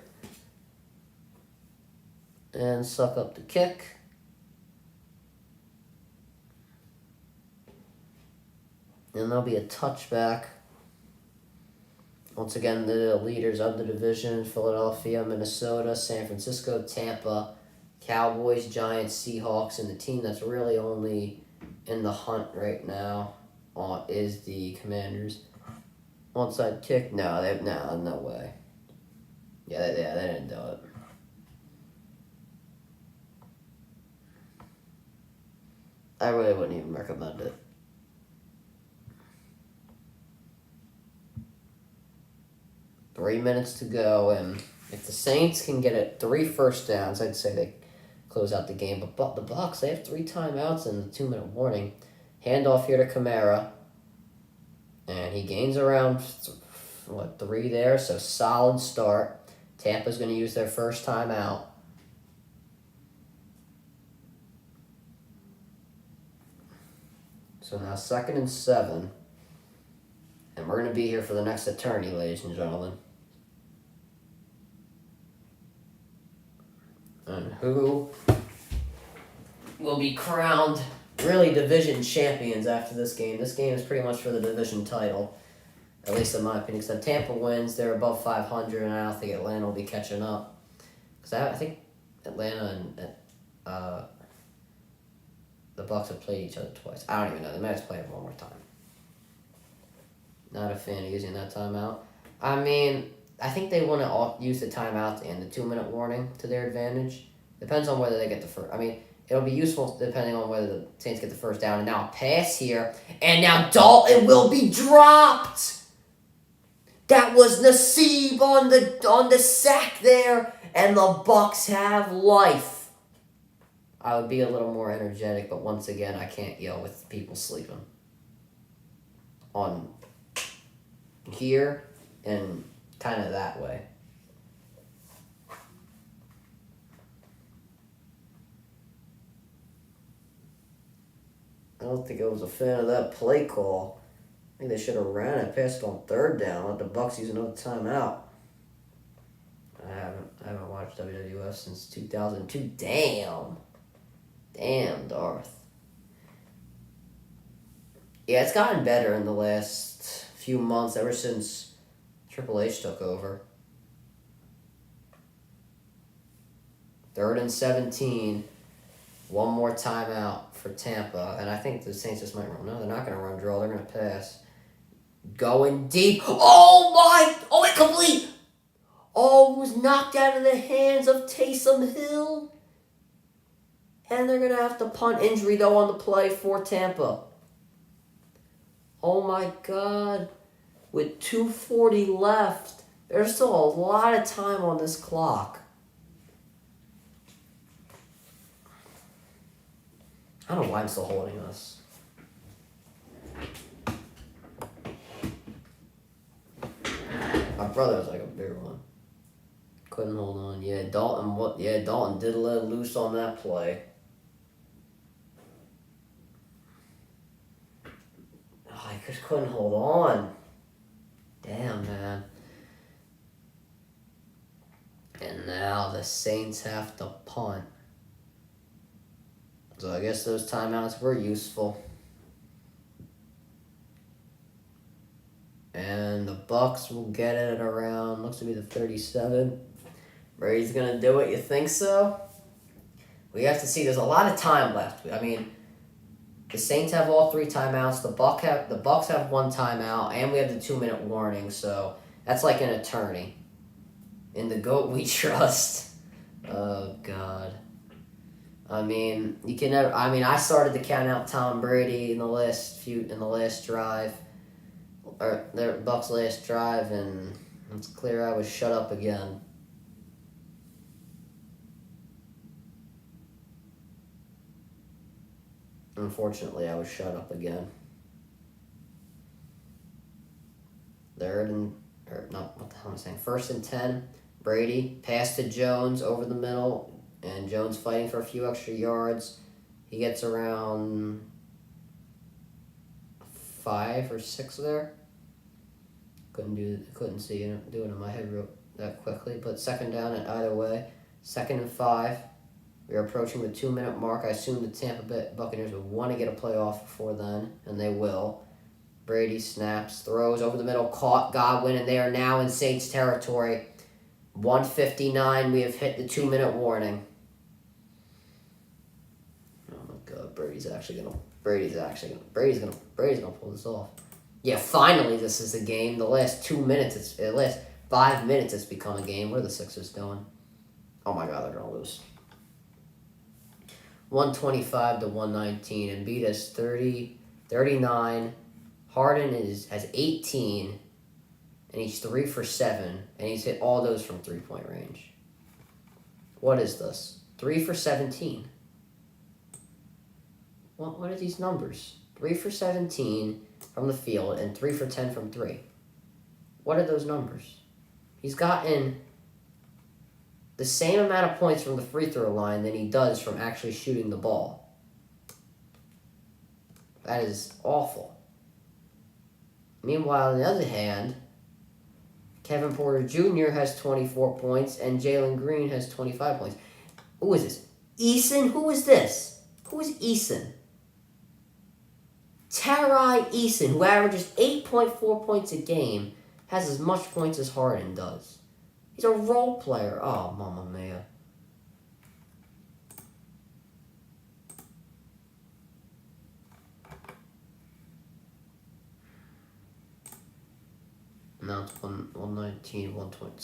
And Suck Up the kick. And there'll be a touchback. Once again, the leaders of the division: Philadelphia, Minnesota, San Francisco, Tampa, Cowboys, Giants, Seahawks, and the team that's really only in the hunt right now is the Commanders. Onside kick? No way. Yeah, they didn't do it. I really wouldn't even recommend it. Three minutes to go, and if the Saints can get 3 first downs, I'd say they close out the game. But the Bucs, they have 3 timeouts in the 2-minute warning. Handoff here to Kamara. And he gains around, 3 there, so solid start. Tampa's going to use their first timeout. So now 2nd and 7. And we're going to be here for the next attorney, ladies and gentlemen. And who will be crowned really division champions after this game. This game is pretty much for the division title, at least in my opinion. Because if Tampa wins, they're above 500, and I don't think Atlanta will be catching up. Because I think Atlanta and the Bucs have played each other twice. I don't even know. They might have played it one more time. Not a fan of using that timeout. I mean, I think they want to use the timeout and the 2-minute warning to their advantage. Depends on whether they get the first. I mean, it'll be useful depending on whether the Saints get the first down. And now a pass here. And now Dalton will be dropped. That was Nassib on the sack there. And the Bucs have life. I would be a little more energetic, but once again, I can't yell with people sleeping. On here and kind of that way. I don't think I was a fan of that play call. I think they should have ran it, passed it on third down, let the Bucs use another timeout. I haven't watched WWF since 2002. Damn, Darth. Yeah, it's gotten better in the last few months, ever since Triple H took over. 3rd and 17. One more timeout for Tampa. And I think the Saints just might run. No, they're not going to run draw. They're going to pass. Going deep. Oh, incomplete. Oh, it was knocked out of the hands of Taysom Hill. And they're going to have to punt. Injury, though, on the play for Tampa. Oh, my God. With 2:40 left, there's still a lot of time on this clock. I don't know why I'm still holding us. My brother was like a bigger one. Couldn't hold on. Yeah, Dalton did let it loose on that play. Oh, I just couldn't hold on. Damn, man. And now the Saints have to punt. So I guess those timeouts were useful. And the Bucs will get it at around, looks to be the 37. Brady's going to do it. You think so? We have to see. There's a lot of time left. I mean, the Saints have all 3 timeouts. The Bucs have 1 timeout. And we have the 2-minute warning. So that's like an attorney. In the GOAT we trust. Oh, God. I mean, you can never. I mean, I started to count out Tom Brady in the last drive, or their Bucs' last drive, and it's clear I was shut up again. Unfortunately, I was shut up again. 1st and 10. Brady pass to Jones over the middle. And Jones fighting for a few extra yards. He gets around 5 or 6 there. Couldn't see it doing it in my head that quickly. But 2nd down and either way. 2nd and 5. We are approaching the 2-minute mark. I assume the Tampa Bay Buccaneers would want to get a playoff before then, and they will. Brady snaps, throws over the middle, caught Godwin, and they are now in Saints territory. 1:59. We have hit the 2-minute warning. God, Brady's gonna pull this off. Yeah, finally this is a game. The last 5 minutes it's become a game. What are the Sixers doing? Oh my God, they're gonna lose. 125 to 119. Embiid has 39. Harden has 18, and he's 3 for 7, and he's hit all those from 3-point range. What is this? 3 for 17. What are these numbers? 3 for 17 from the field and 3 for 10 from 3. What are those numbers? He's gotten the same amount of points from the free throw line than he does from actually shooting the ball. That is awful. Meanwhile, on the other hand, Kevin Porter Jr. has 24 points and Jalen Green has 25 points. Who is this? Eason? Who is this? Who is Eason? Tarai Eason, who averages 8.4 points a game, has as much points as Harden does. He's a role player. Oh, mamma mia. Now it's 119, 120.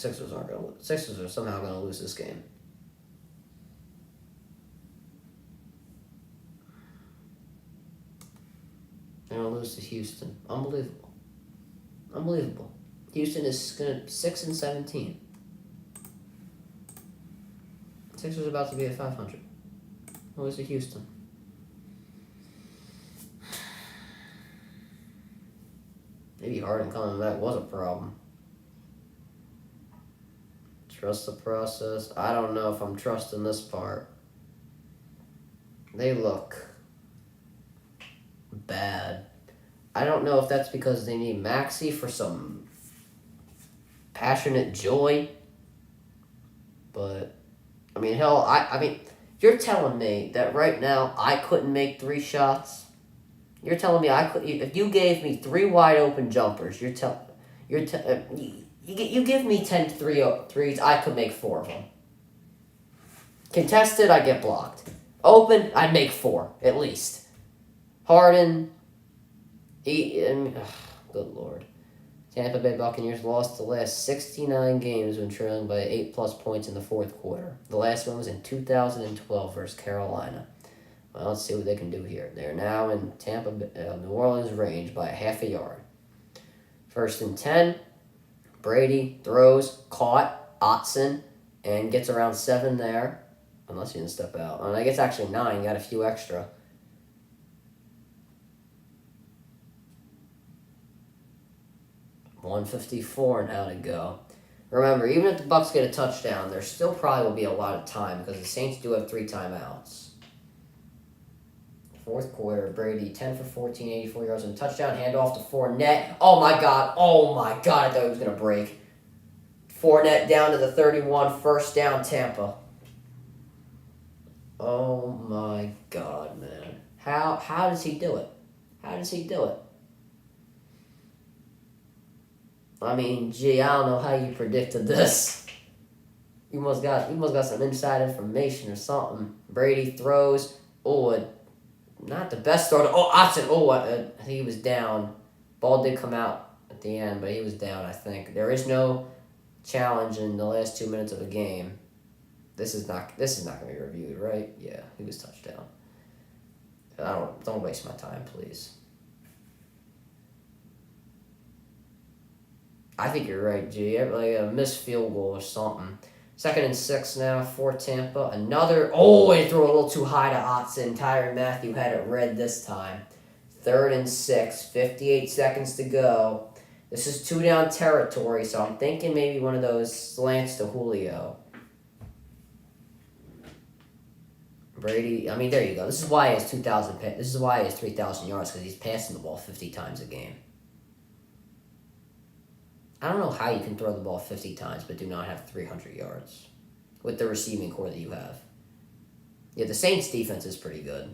Sixers are somehow going to lose this game. They're going to lose to Houston. Unbelievable. Houston is going to 6 and 17. Sixers about to be at 500. Or was it Houston? Maybe Harden coming back was a problem. Trust the process. I don't know if I'm trusting this part. They look bad. I don't know if that's because they need Maxey for some passionate joy. But, I mean, hell, I mean, you're telling me that right now I couldn't make 3 shots? You're telling me I could, if you gave me 3 wide open jumpers, you give me 10 threes, I could make 4 of them. Contested, I get blocked. Open, I'd make 4, at least. Harden, good Lord. Tampa Bay Buccaneers lost the last 69 games when trailing by 8+ points in the fourth quarter. The last one was in 2012 versus Carolina. Well, let's see what they can do here. They're now in New Orleans range by a half a yard. 1st and 10. Brady throws, caught, Otson, and gets around 7 there. Unless he didn't step out. I guess actually 9, got a few extra. $154 now to go. Remember, even if the Bucs get a touchdown, there still probably will be a lot of time because the Saints do have 3 timeouts. Fourth quarter, Brady 10 for 14, 84 yards and a touchdown. Handoff to Fournette. Oh my God! I thought he was gonna break. Fournette down to the 31, 1st down, Tampa. Oh my God, man! How does he do it? How does he do it? I mean, gee, I don't know how you predicted this. You must got some inside information or something. Brady throws. Not the best throw. Otson. I think he was down. Ball did come out at the end, but he was down, I think. There is no challenge in the last 2 minutes of a game. This is not going to be reviewed, right? Yeah, he was touchdown. Don't waste my time, please. I think you're right, G. Like a missed field goal or something. 2nd and 6 now for Tampa. Another. He threw a little too high to Otson. Tyrann Mathieu had it red this time. 3rd and 6. 58 seconds to go. This is 2 down territory, so I'm thinking maybe one of those slants to Julio. Brady. I mean, there you go. This is why he has 2,000. This is why he has 3,000 yards because he's passing the ball 50 times a game. I don't know how you can throw the ball 50 times but do not have 300 yards with the receiving core that you have. Yeah, the Saints' defense is pretty good.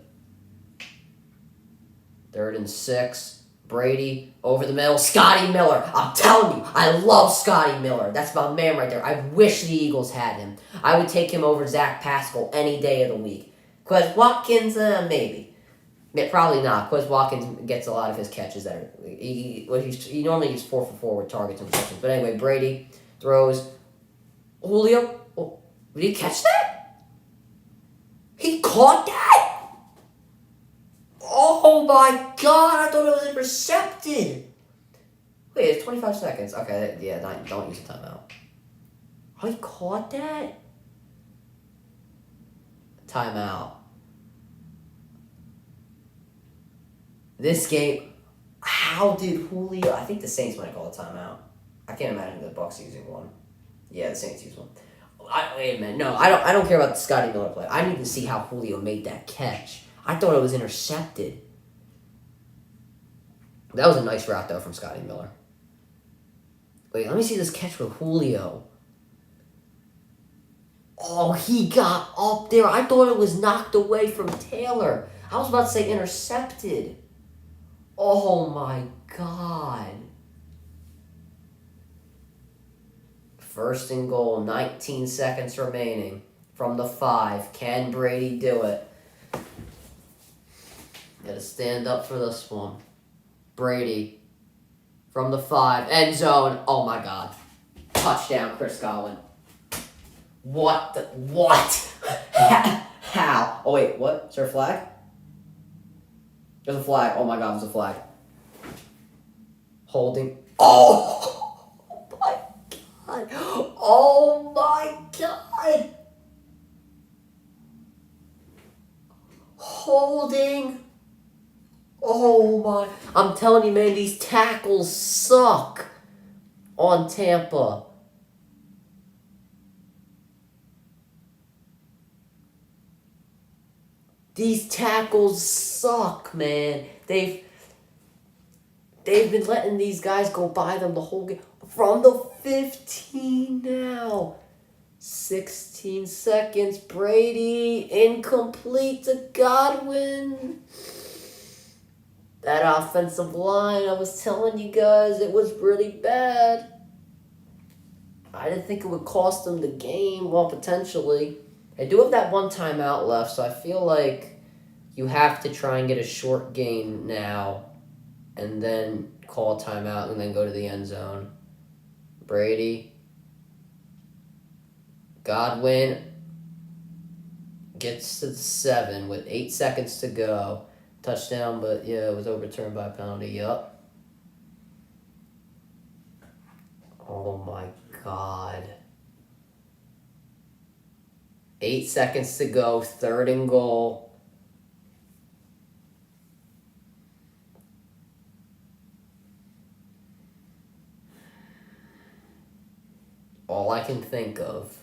3rd and 6. Brady over the middle. Scotty Miller. I'm telling you, I love Scotty Miller. That's my man right there. I wish the Eagles had him. I would take him over Zach Pascal any day of the week. Quez Watkins, maybe. Yeah, probably not. Quez Watkins gets a lot of his catches that are... He normally gets 4 for 4 with targets and receptions. But anyway, Brady throws. Julio. Did he catch that? He caught that? Oh my God, I thought it was intercepted. Wait, it's 25 seconds. Okay, yeah, don't use a timeout. Oh, he caught that? Timeout. This game, how did Julio... I think the Saints might call a timeout. I can't imagine the Bucs using one. Yeah, the Saints use one. Wait a minute. No, I don't care about the Scotty Miller play. I need to see how Julio made that catch. I thought it was intercepted. That was a nice route, though, from Scotty Miller. Wait, let me see this catch with Julio. Oh, he got up there. I thought it was knocked away from Taylor. I was about to say intercepted. Oh, my God. 1st and goal, 19 seconds remaining from the 5. Can Brady do it? Got to stand up for this one. Brady from the 5. End zone. Oh, my God. Touchdown, Chris Godwin. What? How? Oh, wait, what? Is there a flag? There's a flag. Oh, my God, there's a flag. Holding. Oh, my God. Oh, my God. telling you, man, these tackles suck on Tampa. These tackles suck, man. They've been letting these guys go by them the whole game. From the 15 now. 16 seconds. Brady incomplete to Godwin. That offensive line, I was telling you guys, it was really bad. I didn't think it would cost them the game. Well, potentially. I do have that one timeout left, so I feel like you have to try and get a short game now and then call a timeout and then go to the end zone. Brady. Godwin gets to the 7 with 8 seconds to go. Touchdown, but yeah, it was overturned by a penalty. Yup. Oh my God. 8 seconds to go, 3rd and goal. All I can think of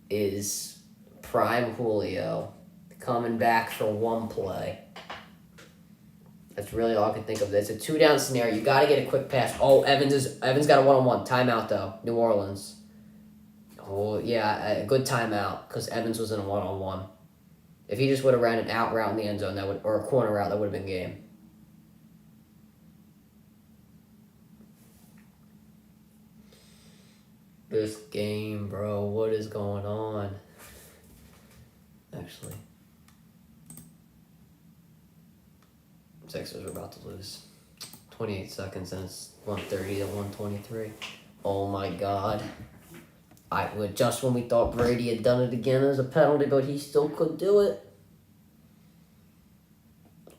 is prime Julio coming back for one play. That's really all I can think of. It's a 2-down scenario. You got to get a quick pass. Oh, Evans got a 1-on-1. Timeout, though. New Orleans. Oh, yeah, a good timeout because Evans was in a 1-on-1. If he just would have ran an out route in the end zone, or a corner route, that would have been game. This game, bro. What is going on? Actually, Sixers are about to lose. 28 seconds and it's 130 to 123. Oh my God. Just when we thought Brady had done it again as a penalty, but he still could do it.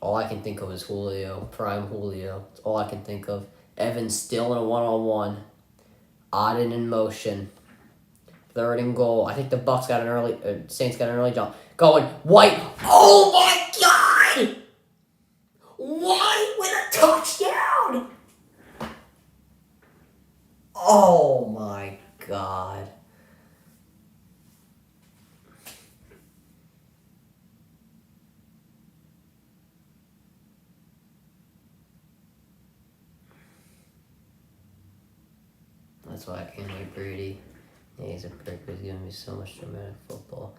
All I can think of is Julio, prime Julio. That's all I can think of. Evans still in a 1-on-1. Auden in motion. 3rd and goal. I think the Bucs got an early. Saints got an early jump. Going White. Oh my God! White with a touchdown. Oh my God. That's why I can't hate Brady. Yeah, he's a prick, but he's giving me so much dramatic football.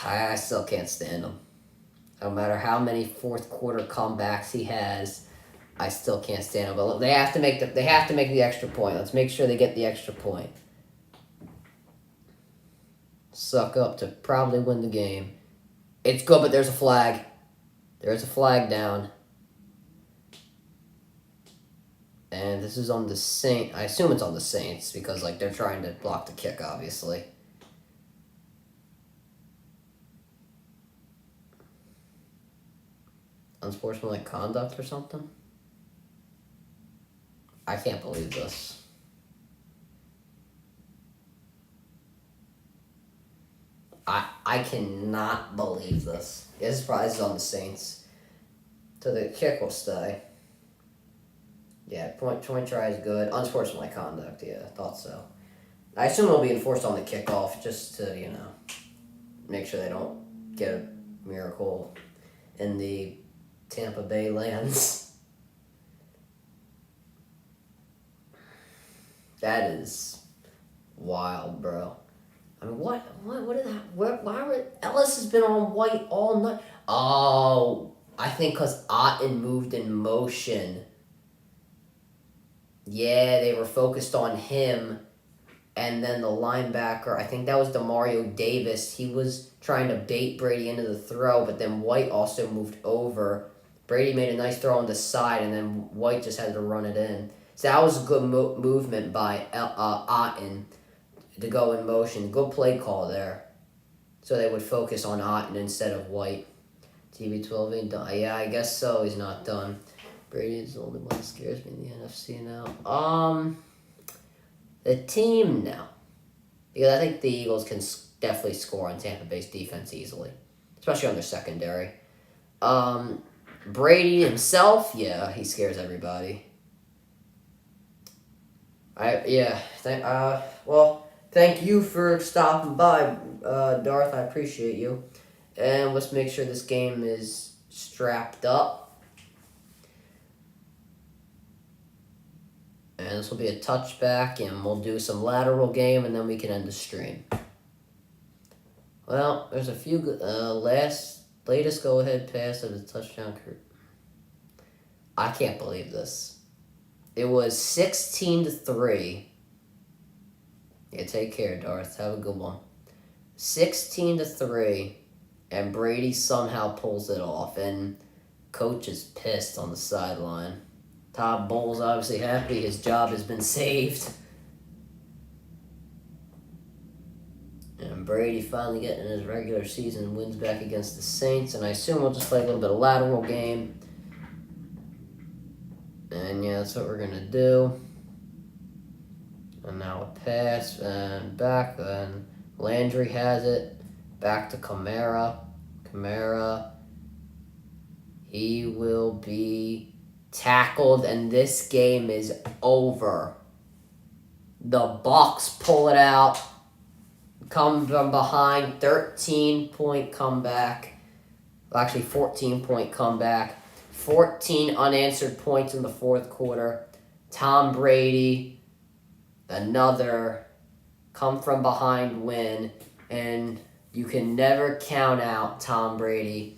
I still can't stand him. No matter how many fourth quarter comebacks he has, I still can't stand him. But they have to make the extra point. Let's make sure they get the extra point. Suck up to probably win the game. It's good, but there's a flag. There's a flag down. And this is on the Saints. I assume it's on the Saints because they're trying to block the kick, obviously. Unsportsmanlike conduct or something? I can't believe this. I cannot believe this. This is on the Saints. So the kick will stay. Yeah, point try is good. Unsportsmanlike conduct, yeah, thought so. I assume it'll be enforced on the kickoff just to, make sure they don't get a miracle in the Tampa Bay lands. That is wild, bro. I mean, what is that? Why Ellis has been on White all night? Oh, I think because Otten moved in motion. Yeah, they were focused on him, and then the linebacker, I think that was Demario Davis, he was trying to bait Brady into the throw, but then White also moved over. Brady made a nice throw on the side, and then White just had to run it in. So that was a good movement by Otten to go in motion. Good play call there. So they would focus on Otten instead of White. TB12 ain't done. Yeah, I guess so. He's not done. Brady is the only one that scares me in the NFC now. The team now. Because I think the Eagles can definitely score on Tampa Bay's defense easily. Especially on their secondary. Brady himself, yeah, he scares everybody. Thank you for stopping by, Darth. I appreciate you. And let's make sure this game is strapped up. And this will be a touchback, and we'll do some lateral game, and then we can end the stream. Well, there's a few latest go-ahead pass of the touchdown. I can't believe this. It was 16-3. Yeah, take care, Darth. Have a good one. 16-3, and Brady somehow pulls it off, and coach is pissed on the sideline. Todd Bowles obviously happy his job has been saved. And Brady finally getting his regular season wins back against the Saints, and I assume we'll just play a little bit of lateral game. And yeah, that's what we're going to do. And now a pass, and back, and Landry has it. Back to Kamara. He will be tackled, and this game is over. The Bucs pull it out. Come from behind, 13-point comeback. Well, actually, 14-point comeback. 14 unanswered points in the fourth quarter. Tom Brady, another come-from-behind win. And you can never count out Tom Brady.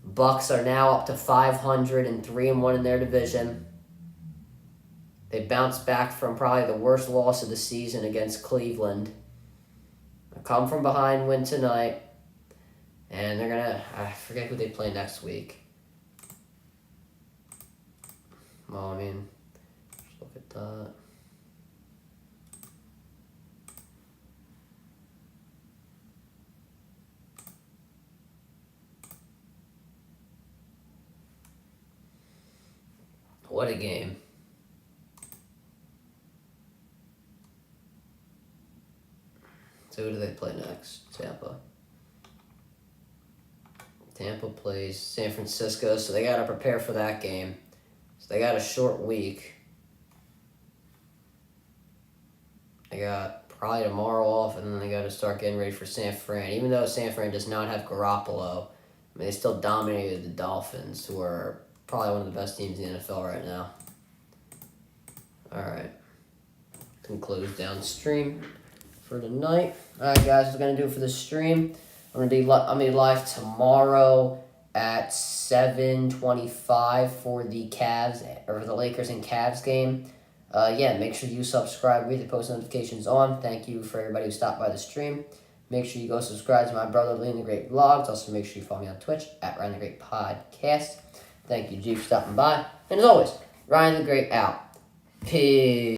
Bucs are now up to 500 and 3-1 in their division. They bounced back from probably the worst loss of the season against Cleveland. A come-from-behind win tonight. And they're going to... I forget who they play next week. Well, I mean, just look at that. What a game. So who do they play next? Tampa. Tampa plays San Francisco, so they got to prepare for that game. So they got a short week. They got probably tomorrow off, and then they got to start getting ready for San Fran. Even though San Fran does not have Garoppolo, I mean, they still dominated the Dolphins, who are probably one of the best teams in the NFL right now. All right. Concludes downstream for tonight. All right, guys, that's going to do it for the stream. I'm gonna be live tomorrow at 7:25 for the Cavs or the Lakers and Cavs game. Make sure you subscribe with the post notifications on. Thank you for everybody who stopped by the stream. Make sure you go subscribe to my brother Ryan the Great Vlogs. Also, make sure you follow me on Twitch at Ryan the Great Podcast. Thank you, G, for stopping by. And as always, Ryan the Great out. Peace.